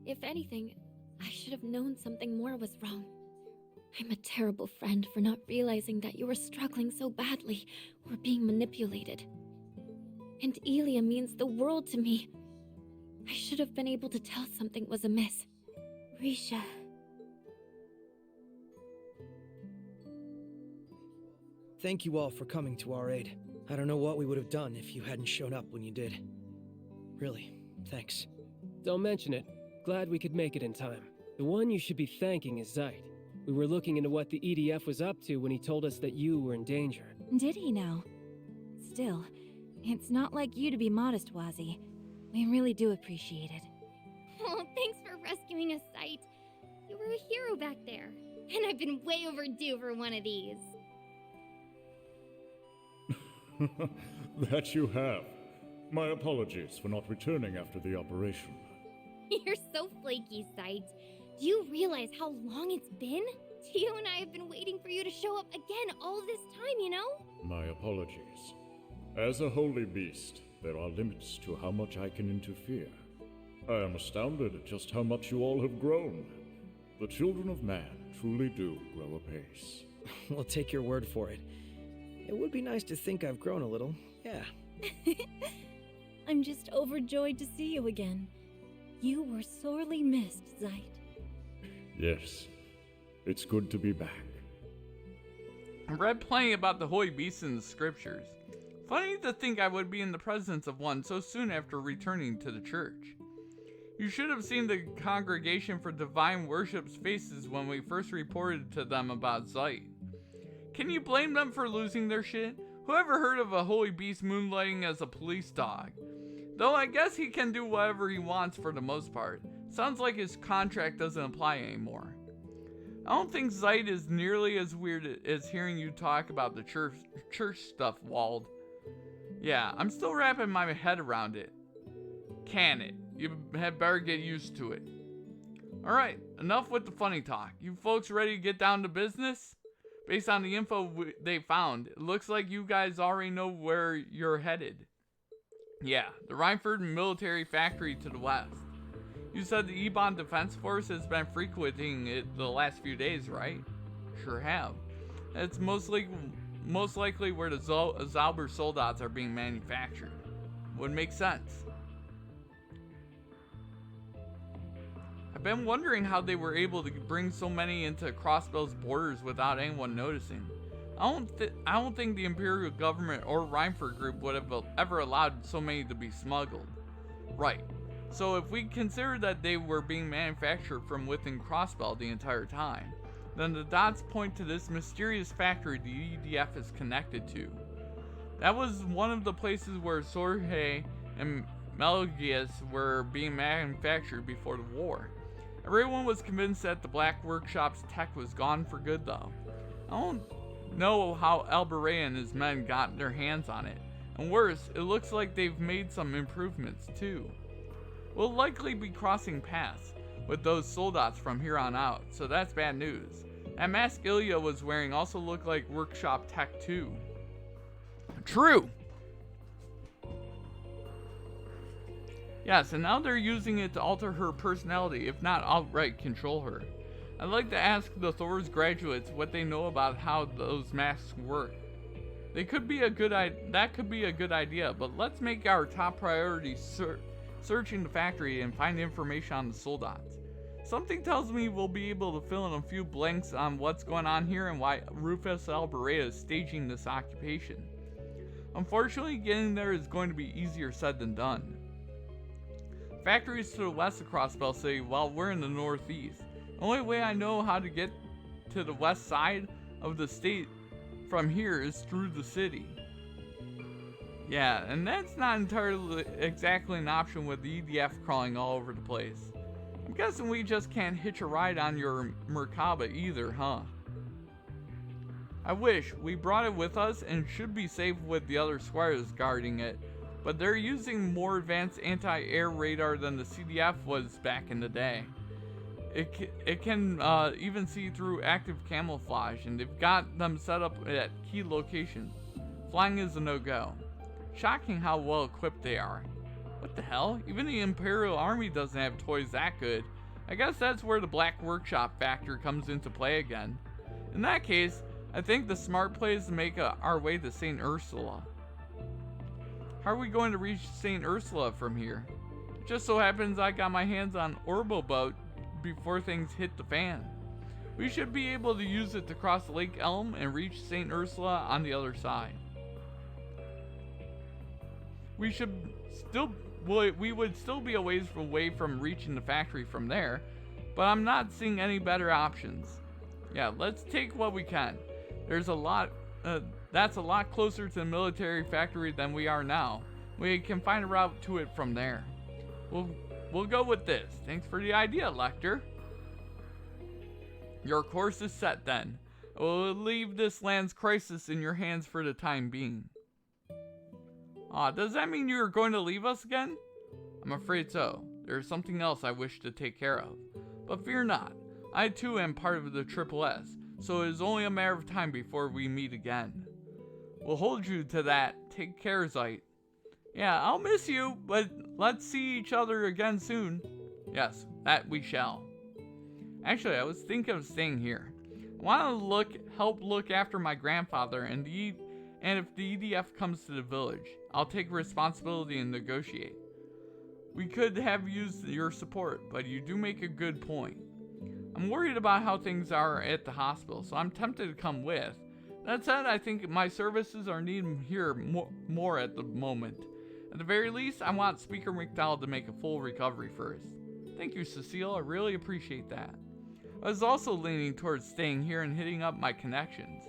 If anything, I should have known something more was wrong. I'm a terrible friend for not realizing that you were struggling so badly or being manipulated. And Elia means the world to me. I should have been able to tell something was amiss. Risha. Thank you all for coming to our aid. I don't know what we would have done if you hadn't shown up when you did. Really, thanks. Don't mention it. Glad we could make it in time. The one you should be thanking is Zeit. We were looking into what the EDF was up to when he told us that you were in danger. Did he now? Still, it's not like you to be modest, Wazi. We really do appreciate it. Oh, thanks for rescuing us, Sight. You were a hero back there. And I've been way overdue for one of these. That you have. My apologies for not returning after the operation. You're so flaky, Sight. Do you realize how long it's been? Tio and I have been waiting for you to show up again all this time, you know? My apologies. As a holy beast, there are limits to how much I can interfere. I am astounded at just how much you all have grown. The children of man truly do grow apace. We'll take your word for it. It would be nice to think I've grown a little, yeah. I'm just overjoyed to see you again. You were sorely missed, Zeit. Yes, it's good to be back. I read plenty about the holy beasts in the scriptures. Funny to think I would be in the presence of one so soon after returning to the church. You should have seen the Congregation for Divine Worship's faces when we first reported to them about Zeit. Can you blame them for losing their shit? Whoever heard of a holy beast moonlighting as a police dog? Though I guess he can do whatever he wants for the most part. Sounds like his contract doesn't apply anymore. I don't think Zeit is nearly as weird as hearing you talk about the church stuff, Wald. Yeah, I'm still wrapping my head around it. Can it? You had better get used to it. Alright, enough with the funny talk. You folks ready to get down to business? Based on the info they found, it looks like you guys already know where you're headed. Yeah, the Reinford military factory to the west. You said the Ebon Defense Force has been frequenting it the last few days, right? Sure have. It's most likely where the Zauber soldats are being manufactured. Would make sense. I've been wondering how they were able to bring so many into Crossbell's borders without anyone noticing. I don't think the Imperial government or Reinford group would have ever allowed so many to be smuggled. Right. So if we consider that they were being manufactured from within Crossbell the entire time, then the dots point to this mysterious factory the EDF is connected to. That was one of the places where Sorge and Melgius were being manufactured before the war. Everyone was convinced that the Black Workshop's tech was gone for good though. I don't know how Alberea and his men got their hands on it. And worse, it looks like they've made some improvements too. We'll likely be crossing paths with those soldats from here on out, so that's bad news. That mask Ilya was wearing also looked like workshop tech too. True! Yes, and now they're using it to alter her personality, if not outright control her. I'd like to ask the Thor's graduates what they know about how those masks work. That could be a good idea, but let's make our top priority searching the factory and find information on the soldats. Something tells me we'll be able to fill in a few blanks on what's going on here and why Rufus Alberea is staging this occupation. Unfortunately, getting there is going to be easier said than done. Factories to the west of Crossbell City while we're in the northeast. The only way I know how to get to the west side of the state from here is through the city. Yeah, and that's not entirely exactly an option with the EDF crawling all over the place. I'm guessing we just can't hitch a ride on your Merkaba either, huh? I wish. We brought it with us and should be safe with the other squires guarding it, but they're using more advanced anti-air radar than the CDF was back in the day. It can even see through active camouflage, and they've got them set up at key locations. Flying is a no-go. Shocking how well equipped they are. What the hell? Even the Imperial Army doesn't have toys that good. I guess that's where the Black Workshop factor comes into play again. In that case, I think the smart play is to make our way to St. Ursula. How are we going to reach St. Ursula from here? It just so happens I got my hands on Orbo boat before things hit the fan. We should be able to use it to cross Lake Elm and reach St. Ursula on the other side. We would still be a ways away from reaching the factory from there, but I'm not seeing any better options. Yeah, let's take what we can. There's a lot, that's a lot closer to the military factory than we are now. We can find a route to it from there. We'll go with this. Thanks for the idea, Lecter. Your course is set then. We'll leave this land's crisis in your hands for the time being. Does that mean you're going to leave us again? I'm afraid so. There's something else I wish to take care of. But fear not. I too am part of the Triple S, so it is only a matter of time before we meet again. We'll hold you to that. Take care, Zeit. Yeah, I'll miss you, but let's see each other again soon. Yes, that we shall. Actually, I was thinking of staying here. I want to help look after my grandfather, and if the EDF comes to the village, I'll take responsibility and negotiate. we could have used your support, but you do make a good point. I'm worried about how things are at the hospital, so I'm tempted to come with. That said, I think my services are needed here more at the moment. At the very least, I want Speaker McDowell to make a full recovery first. Thank you, Cecile. I really appreciate that. I was also leaning towards staying here and hitting up my connections.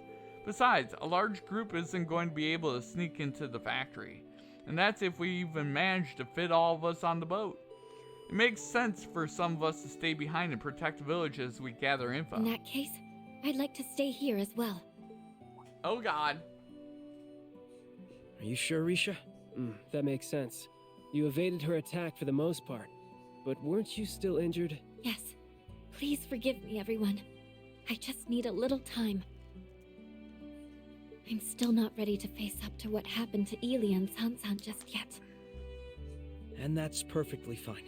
Besides, a large group isn't going to be able to sneak into the factory, and that's if we even manage to fit all of us on the boat. It makes sense for some of us to stay behind and protect the village as we gather info. In that case, I'd like to stay here as well. Oh god. Are you sure, Risha? That makes sense. You evaded her attack for the most part, but weren't you still injured? Yes. Please forgive me, everyone. I just need a little time. I'm still not ready to face up to what happened to Ili and Sansan just yet. And that's perfectly fine.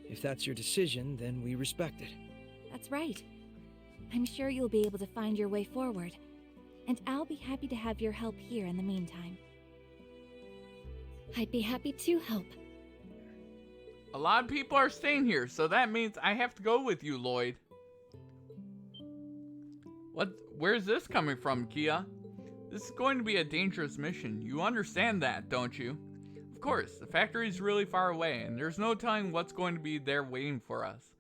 If that's your decision, then we respect it. That's right. I'm sure you'll be able to find your way forward. And I'll be happy to have your help here in the meantime. I'd be happy to help. A lot of people are staying here, so that means I have to go with you, Lloyd. Where's this coming from, Kia? This is going to be a dangerous mission. You understand that, don't you? Of course, the factory is really far away, and there's no telling what's going to be there waiting for us.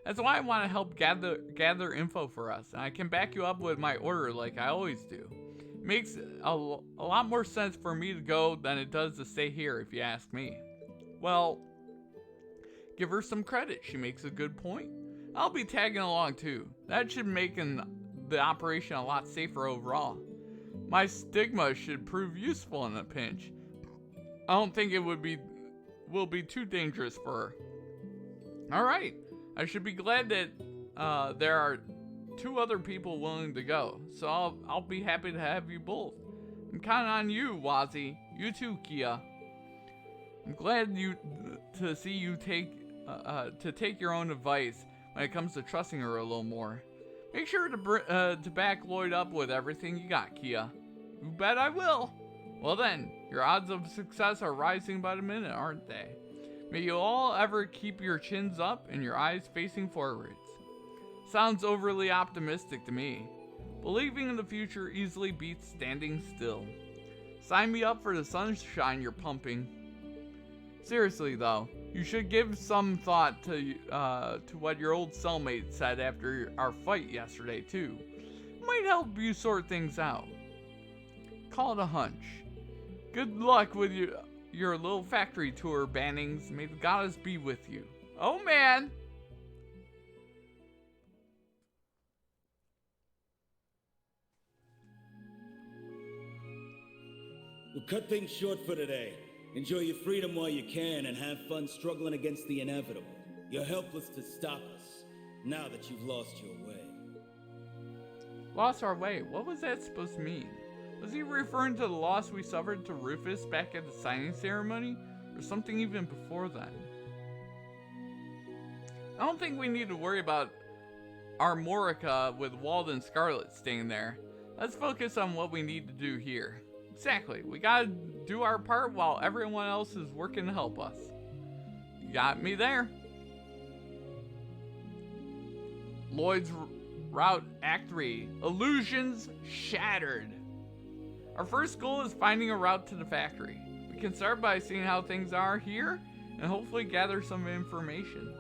That's why I want to help gather info for us, and I can back you up with my order like I always do. It makes a lot more sense for me to go than it does to stay here, if you ask me. Well, give her some credit. She makes a good point. I'll be tagging along too. That should make the operation a lot safer overall. My stigma should prove useful in a pinch. I don't think it will be too dangerous for her. Alright, I should be glad that there are 2 other people willing to go, so I'll be happy to have you both. I'm counting on you, Wazzy. You too, Kia. I'm glad to see you take your own advice when it comes to trusting her a little more. Make sure to back Lloyd up with everything you got, Kia. You bet I will. Well then, your odds of success are rising by the minute, aren't they? May you all ever keep your chins up and your eyes facing forwards. Sounds overly optimistic to me. Believing in the future easily beats standing still. Sign me up for the sunshine you're pumping. Seriously though, you should give some thought to what your old cellmate said after our fight yesterday too. It might help you sort things out. Call it a hunch. Good luck with your little factory tour, Bannings. May the goddess be with you. Oh man! We'll cut things short for today. Enjoy your freedom while you can and have fun struggling against the inevitable. You're helpless to stop us, now that you've lost your way. Lost our way? What was that supposed to mean? Was he referring to the loss we suffered to Rufus back at the signing ceremony? Or something even before then? I don't think we need to worry about Armorica with Walden Scarlet staying there. Let's focus on what we need to do here. Exactly, we gotta do our part while everyone else is working to help us. You got me there. Lloyd's Route Act 3. Illusions shattered. Our first goal is finding a route to the factory. We can start by seeing how things are here and hopefully gather some information.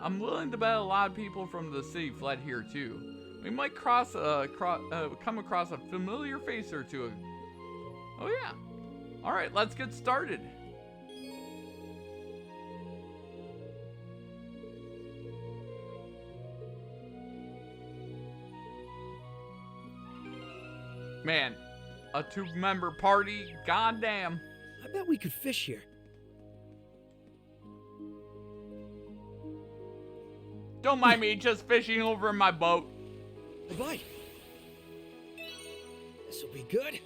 I'm willing to bet a lot of people from the city fled here too. We might come across a familiar face or two. Oh yeah. Alright, let's get started. Man, a 2-member party? Goddamn. I bet we could fish here. Don't mind me just fishing over in my boat. A bite. This'll be good.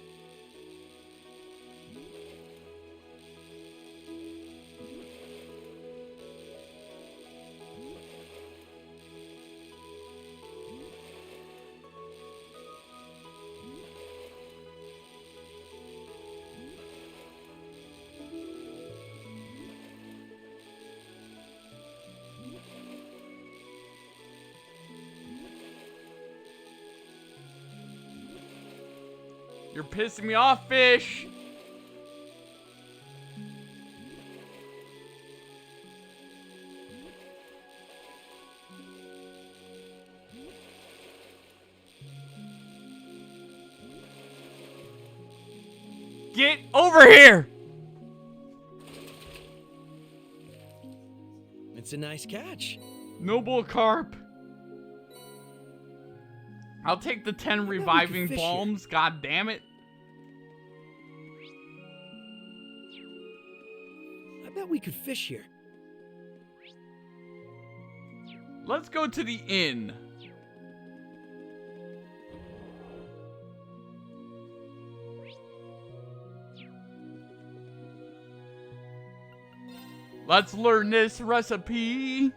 You're pissing me off, fish! Get over here! It's a nice catch. Noble carp. I'll take the 10 reviving balms, god damn it. I bet we could fish here. Let's go to the inn. Let's learn this recipe.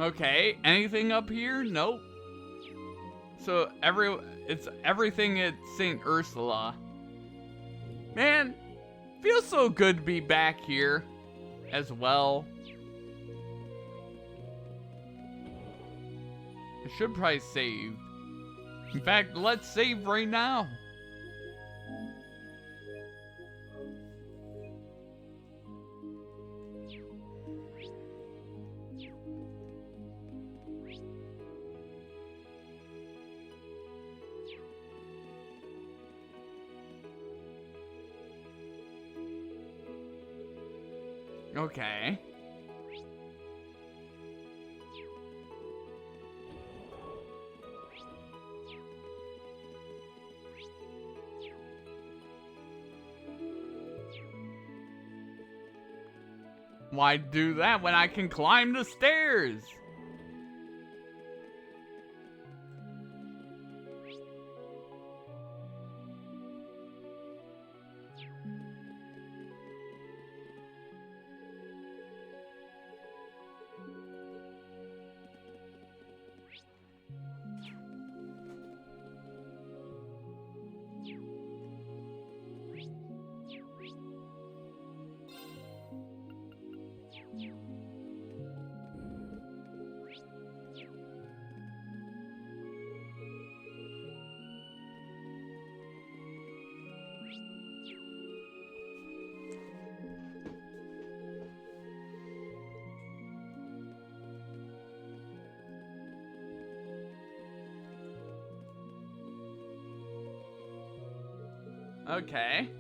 Okay, anything up here? Nope. So it's everything at St. Ursula. Man, feels so good to be back here as well. I should probably save. In fact, let's save right now. Okay. Why do that when I can climb the stairs? Okay.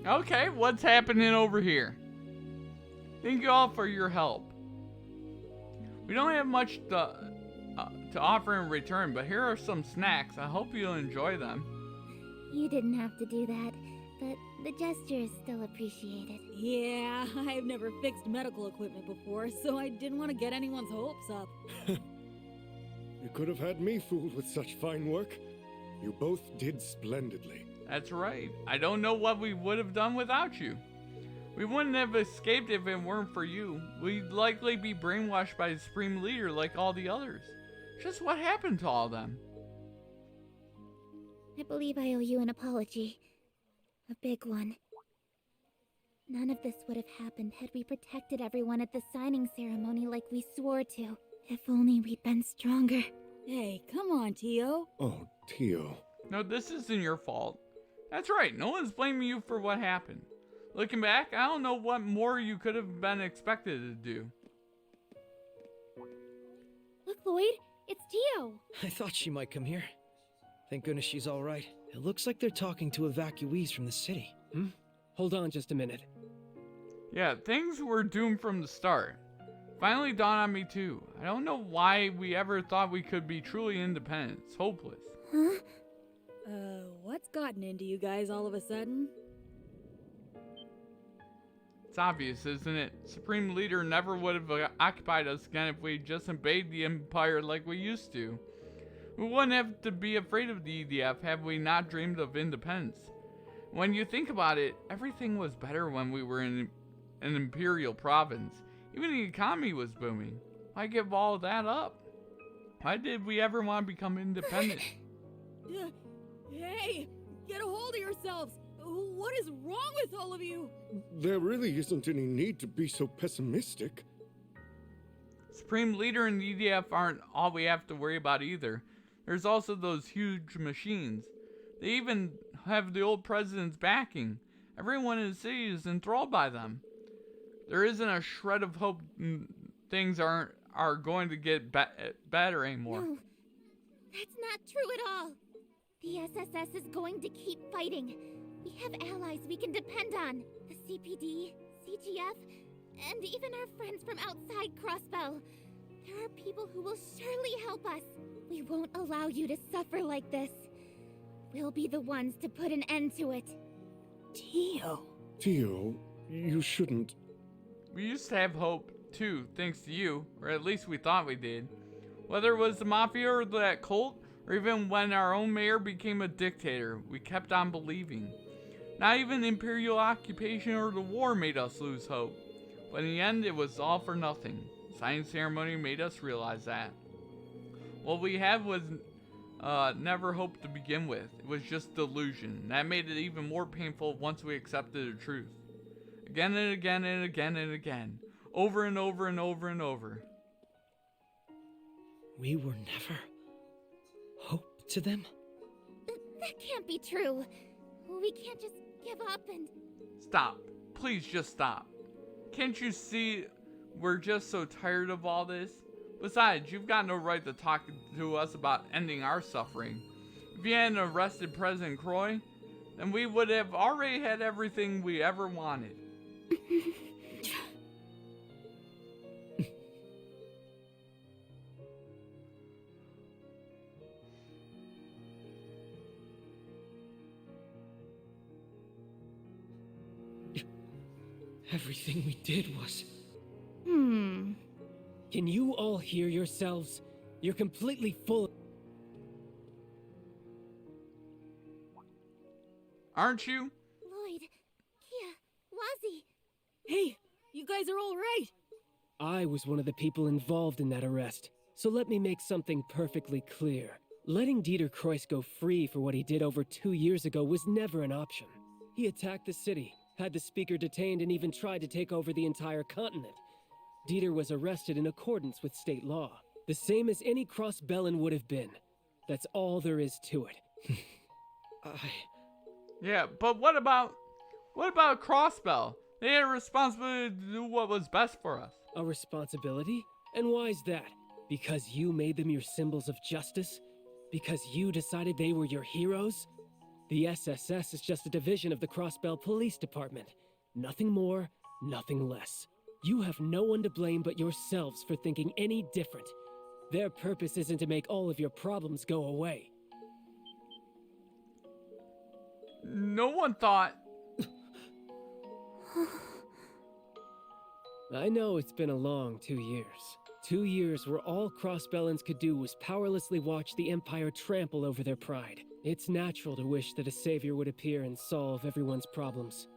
Okay, what's happening over here? Thank you all for your help. We don't have much to offer in return, but here are some snacks. I hope you'll enjoy them. You didn't have to do that, but the gesture is still appreciated. Yeah, I've never fixed medical equipment before, so I didn't want to get anyone's hopes up. You could have had me fooled with such fine work. You both did splendidly. That's right. I don't know what we would have done without you. We wouldn't have escaped if it weren't for you. We'd likely be brainwashed by the Supreme Leader like all the others. Just what happened to all of them? I believe I owe you an apology. A big one. None of this would have happened had we protected everyone at the signing ceremony like we swore to. If only we'd been stronger. Hey, come on, Tio. Oh, Tio. No, this isn't your fault. That's right, no one's blaming you for what happened. Looking back, I don't know what more you could have been expected to do. Look, Lloyd, it's Tio. I thought she might come here. Thank goodness she's all right. It looks like they're talking to evacuees from the city. Hold on just a minute. Yeah, things were doomed from the start. Finally dawned on me too. I don't know why we ever thought we could be truly independent. It's hopeless. Huh? What's gotten into you guys all of a sudden? It's obvious, isn't it? Supreme Leader never would have occupied us again if we just invaded the Empire like we used to. We wouldn't have to be afraid of the EDF had we not dreamed of independence. When you think about it, everything was better when we were in an imperial province. Even the economy was booming. Why give all of that up? Why did we ever want to become independent? Hey, get a hold of yourselves! What is wrong with all of you? There really isn't any need to be so pessimistic. Supreme Leader and the EDF aren't all we have to worry about either. There's also those huge machines. They even have the old president's backing. Everyone in the city is enthralled by them. There isn't a shred of hope things are going to get better anymore. No, that's not true at all. The SSS is going to keep fighting. We have allies we can depend on. The CPD, CGF, and even our friends from outside Crossbell. There are people who will surely help us. We won't allow you to suffer like this. We'll be the ones to put an end to it. Tio, you shouldn't. We used to have hope, too, thanks to you, or at least we thought we did. Whether it was the Mafia or that cult, or even when our own mayor became a dictator, we kept on believing. Not even imperial occupation or the war made us lose hope. But in the end, it was all for nothing. The signing ceremony made us realize that. What we had was never hope to begin with. It was just delusion. That made it even more painful once we accepted the truth. Again and again and again and again. Over and over and over and over. We were never hope to them? That can't be true. We can't just give up and... Stop. Please just stop. Can't you see we're just so tired of all this? Besides, you've got no right to talk to us about ending our suffering. If you hadn't arrested President Croy, then we would have already had everything we ever wanted. Everything we did was... Can you all hear yourselves? You're completely full... Aren't you? Lloyd, Kia, Wazzy. Hey, you guys are all right. I was one of the people involved in that arrest, so let me make something perfectly clear. Letting Dieter Kreuss go free for what he did over 2 years ago was never an option. He attacked the city, had the speaker detained, and even tried to take over the entire continent. Dieter was arrested in accordance with state law, the same as any Crossbellan would have been. That's all there is to it. Yeah, but what about Crossbell? They had a responsibility to do what was best for us. A responsibility? And why's that? Because you made them your symbols of justice? Because you decided they were your heroes? The SSS is just a division of the Crossbell Police Department. Nothing more, nothing less. You have no one to blame but yourselves for thinking any different. Their purpose isn't to make all of your problems go away. No one thought... I know it's been a long 2 years. 2 years where all Crossbellans could do was powerlessly watch the Empire trample over their pride. It's natural to wish that a savior would appear and solve everyone's problems.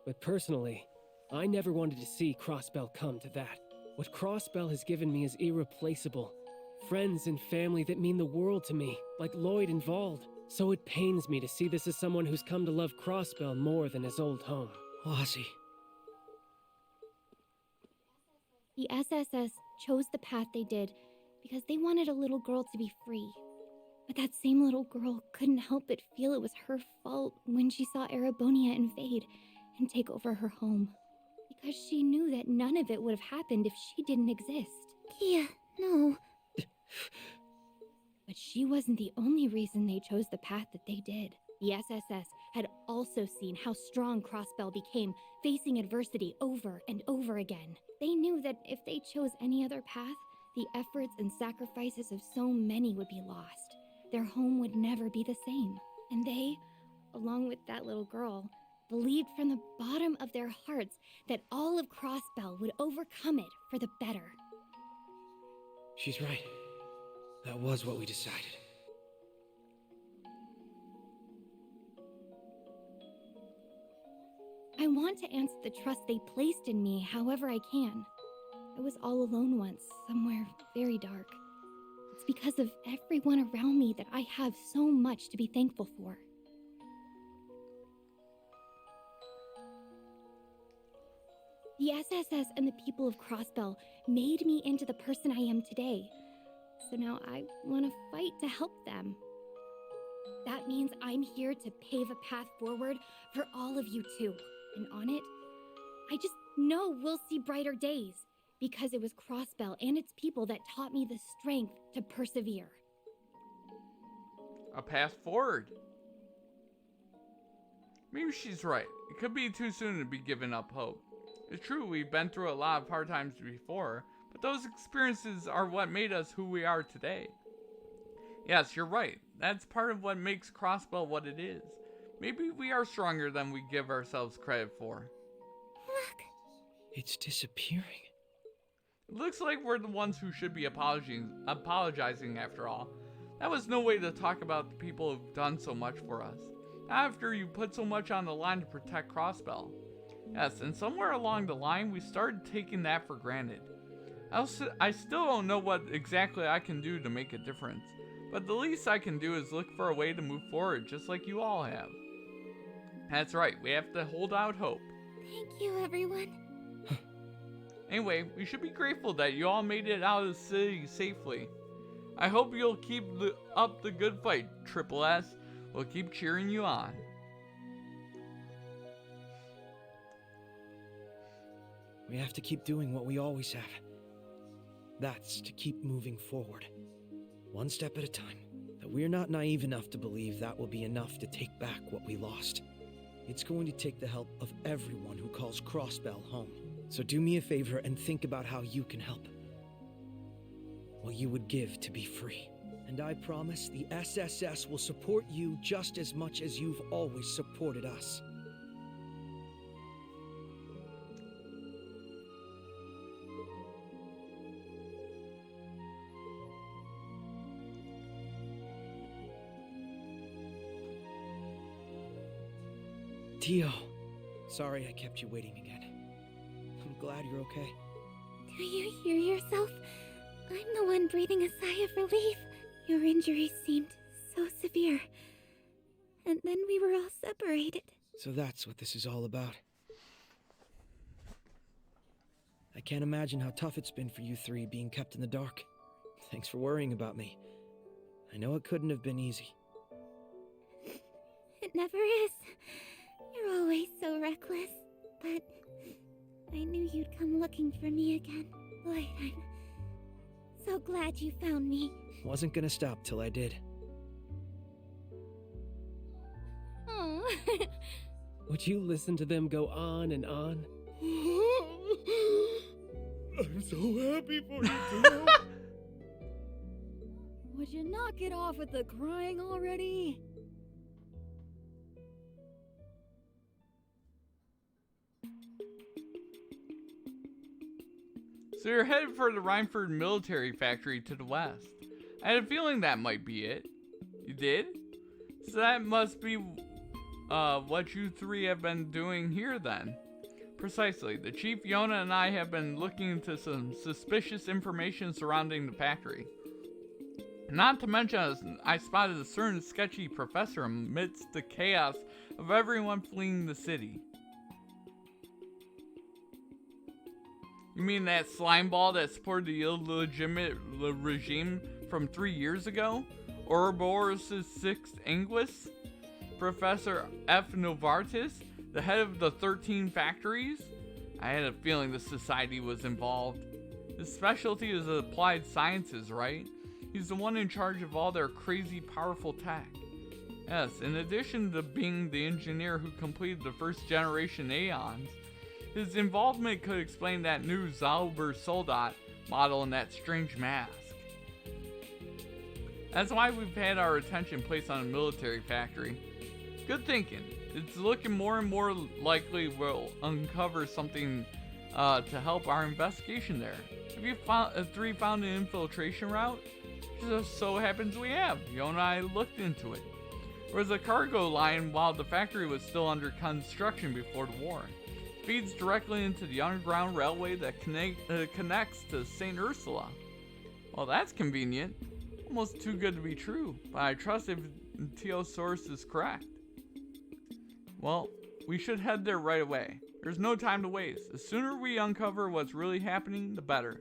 But personally, I never wanted to see Crossbell come to that. What Crossbell has given me is irreplaceable. Friends and family that mean the world to me, like Lloyd and Vald. So it pains me to see this as someone who's come to love Crossbell more than his old home. Ozzy. The SSS chose the path they did because they wanted a little girl to be free. But that same little girl couldn't help but feel it was her fault when she saw Erebonia invade and take over her home. Because she knew that none of it would have happened if she didn't exist. Kia, no. But she wasn't the only reason they chose the path that they did. The SSS had also seen how strong Crossbell became, facing adversity over and over again. They knew that if they chose any other path, the efforts and sacrifices of so many would be lost. Their home would never be the same. And they, along with that little girl, believed from the bottom of their hearts that all of Crossbell would overcome it for the better. She's right. That was what we decided. I want to answer the trust they placed in me however I can. I was all alone once, somewhere very dark. It's because of everyone around me that I have so much to be thankful for. The SSS and the people of Crossbell made me into the person I am today. So now I want to fight to help them. That means I'm here to pave a path forward for all of you too. And on it, I just know we'll see brighter days, because it was Crossbell and its people that taught me the strength to persevere. A path forward. Maybe she's right. It could be too soon to be giving up hope. It's true we've been through a lot of hard times before, but those experiences are what made us who we are today. Yes, you're right. That's part of what makes Crossbell what it is. Maybe we are stronger than we give ourselves credit for. Look. It's disappearing. It looks like we're the ones who should be apologizing after all. That was no way to talk about the people who've done so much for us. After you put so much on the line to protect Crossbell. Yes, and somewhere along the line, we started taking that for granted. I still don't know what exactly I can do to make a difference, but the least I can do is look for a way to move forward, just like you all have. That's right, we have to hold out hope. Thank you, everyone. Anyway, we should be grateful that you all made it out of the city safely. I hope you'll keep up the good fight, Triple S. We'll keep cheering you on. We have to keep doing what we always have. That's to keep moving forward. One step at a time. That we're not naive enough to believe that will be enough to take back what we lost. It's going to take the help of everyone who calls Crossbell home. So do me a favor and think about how you can help. What you would give to be free. And I promise the SSS will support you just as much as you've always supported us. Tio, sorry I kept you waiting again. I'm glad you're okay. Do you hear yourself? I'm the one breathing a sigh of relief. Your injuries seemed so severe. And then we were all separated. So that's what this is all about. I can't imagine how tough it's been for you three being kept in the dark. Thanks for worrying about me. I know it couldn't have been easy. It never is. You're always so reckless. But I knew you'd come looking for me again. Lloyd, I'm so glad you found me. Wasn't gonna stop till I did. Oh. Would you listen to them go on and on? I'm so happy for you, too. Would you knock it off with the crying already? So you're headed for the Rhineford military factory to the west. I had a feeling that might be it. You did? So that must be what you three have been doing here then. Precisely. The Chief Yona and I have been looking into some suspicious information surrounding the factory. Not to mention, I spotted a certain sketchy professor amidst the chaos of everyone fleeing the city. You mean that slime ball that supported the illegitimate regime from 3 years ago? Ouroboros' sixth Anguis? Professor F. Novartis? The head of the 13 factories? I had a feeling the society was involved. His specialty is applied sciences, right? He's the one in charge of all their crazy powerful tech. Yes, in addition to being the engineer who completed the first generation Aeons, his involvement could explain that new Zauber Soldat model and that strange mask. That's why we've had our attention placed on a military factory. Good thinking. It's looking more and more likely we'll uncover something to help our investigation there. Have you found an infiltration route? Just so happens we have. Yona and I looked into it. There was a cargo line while the factory was still under construction before the war. It feeds directly into the underground railway that connects to St. Ursula. Well, that's convenient. Almost too good to be true, but I trust if Teo's source is correct. Well, we should head there right away. There's no time to waste. The sooner we uncover what's really happening, the better.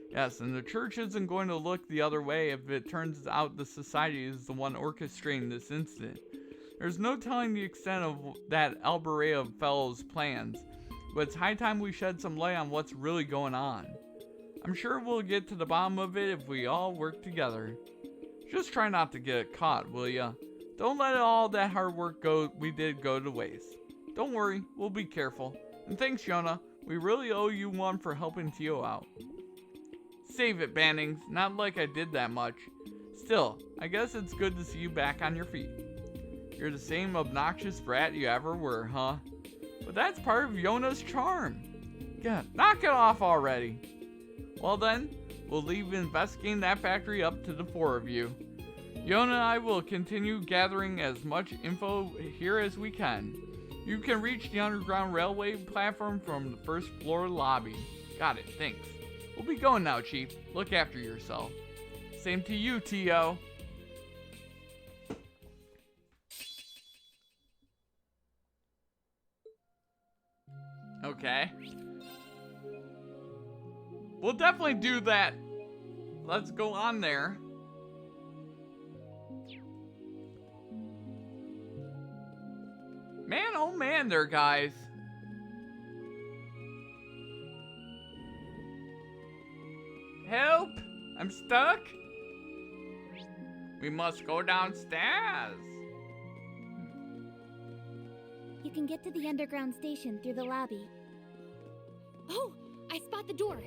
Yes, and the church isn't going to look the other way if it turns out the society is the one orchestrating this incident. There's no telling the extent of that Alberea fellow's plans, but it's high time we shed some light on what's really going on. I'm sure we'll get to the bottom of it if we all work together. Just try not to get caught, will ya? Don't let all that hard work we did go to waste. Don't worry, we'll be careful. And thanks, Yona. We really owe you one for helping Teo out. Save it, Bannings. Not like I did that much. Still, I guess it's good to see you back on your feet. You're the same obnoxious brat you ever were, huh? But that's part of Yona's charm. Yeah, knock it off already. Well then, we'll leave investigating that factory up to the four of you. Yona and I will continue gathering as much info here as we can. You can reach the underground railway platform from the first floor lobby. Got it, thanks. We'll be going now, Chief. Look after yourself. Same to you, Teo. Okay. We'll definitely do that. Let's go on there. Man, oh man there, guys. Help! I'm stuck. We must go downstairs. You can get to the underground station through the lobby. Oh, I spot the door.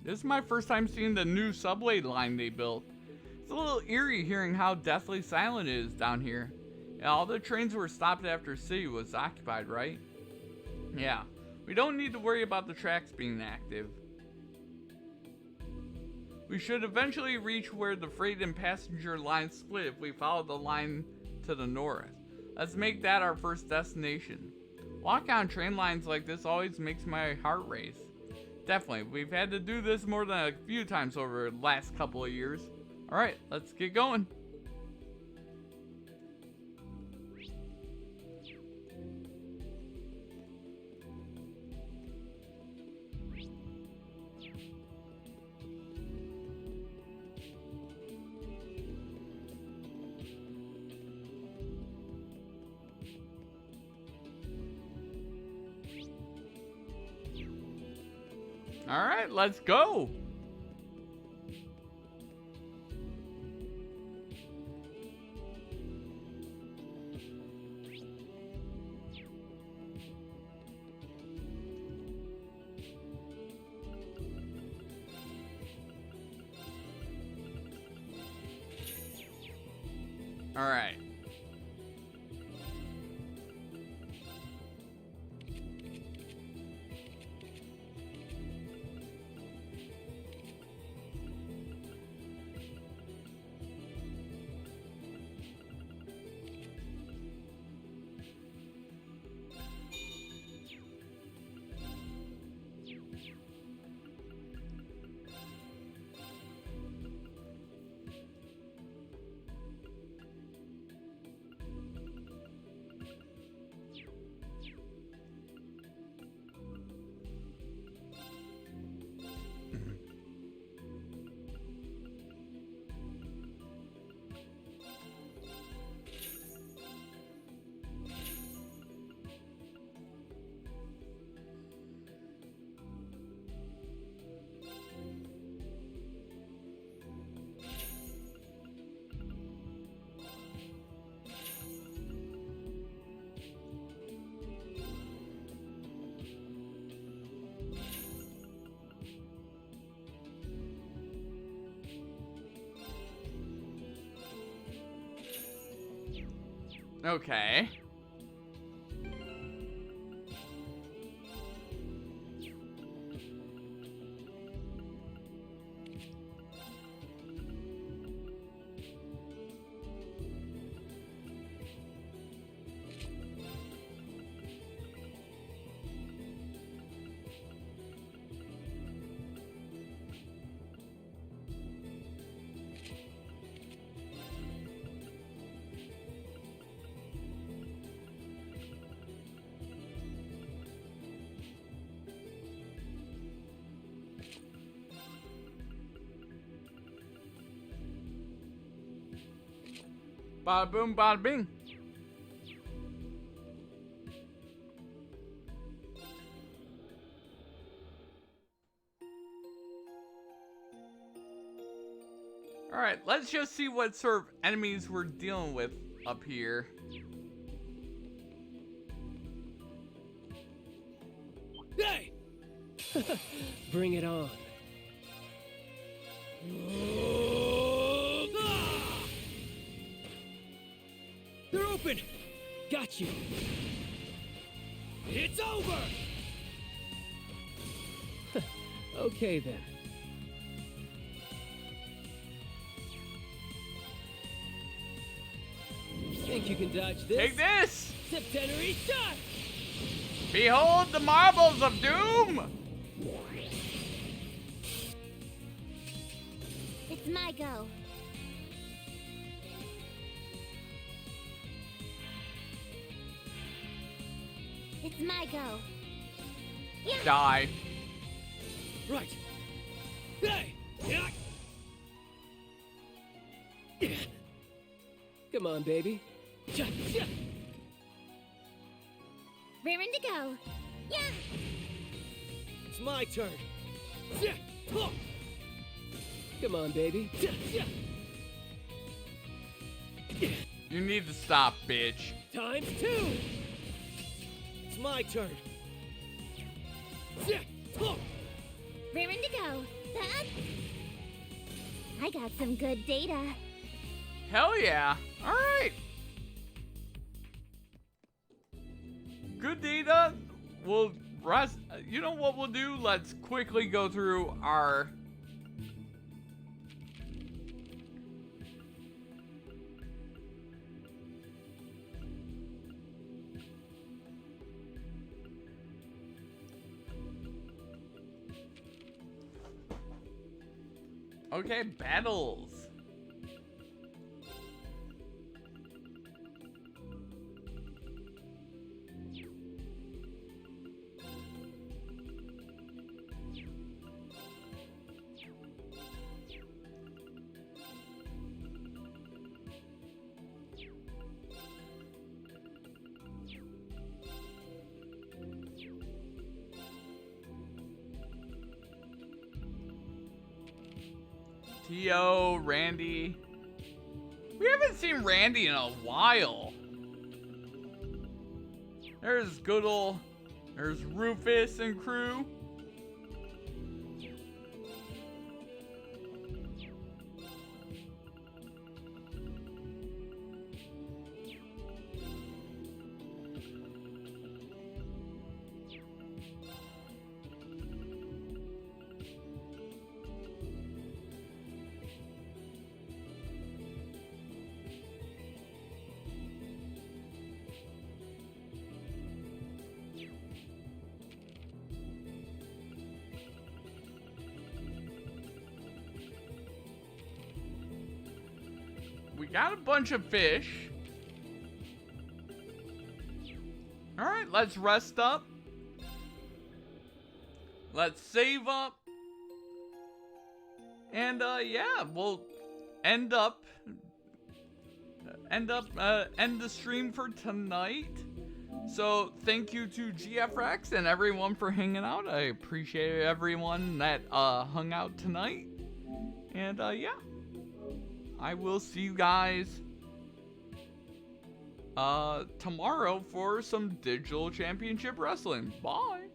This is my first time seeing the new subway line they built. It's a little eerie hearing how deathly silent it is down here. And all the trains were stopped after City was occupied, right? Yeah, we don't need to worry about the tracks being active. We should eventually reach where the freight and passenger lines split if we follow the line to the north. Let's make that our first destination. Walking on train lines like this always makes my heart race. Definitely, we've had to do this more than a few times over the last couple of years. Alright, let's get going. Alright, let's go. Alright. Okay. Bada boom, bada bing. Alright, let's just see what sort of enemies we're dealing with up here. Hey! Bring it on. They're open! Got you! It's over! Okay then. Think you can dodge this? Take this! Septenary shot! Behold the marbles of doom! It's my go. It's my go. Yeah. Die. Right. Hey! Come on, baby. Raring to go. Yeah. It's my turn. Come on, baby. You need to stop, bitch. Times 2. It's my turn. Raring to go. I got some good data. Hell yeah. Alright. Good data. We'll rest. You know what we'll do? Let's quickly go through our... Okay, battles. T.O., Randy. We haven't seen Randy in a while. There's good ol'... There's Rufus and crew. We got a bunch of fish. Alright, let's rest up. Let's save up. And yeah, we'll end the stream for tonight. So thank you to GFRX and everyone for hanging out. I appreciate everyone that hung out tonight. And yeah. I will see you guys tomorrow for some Digital Championship Wrestling. Bye!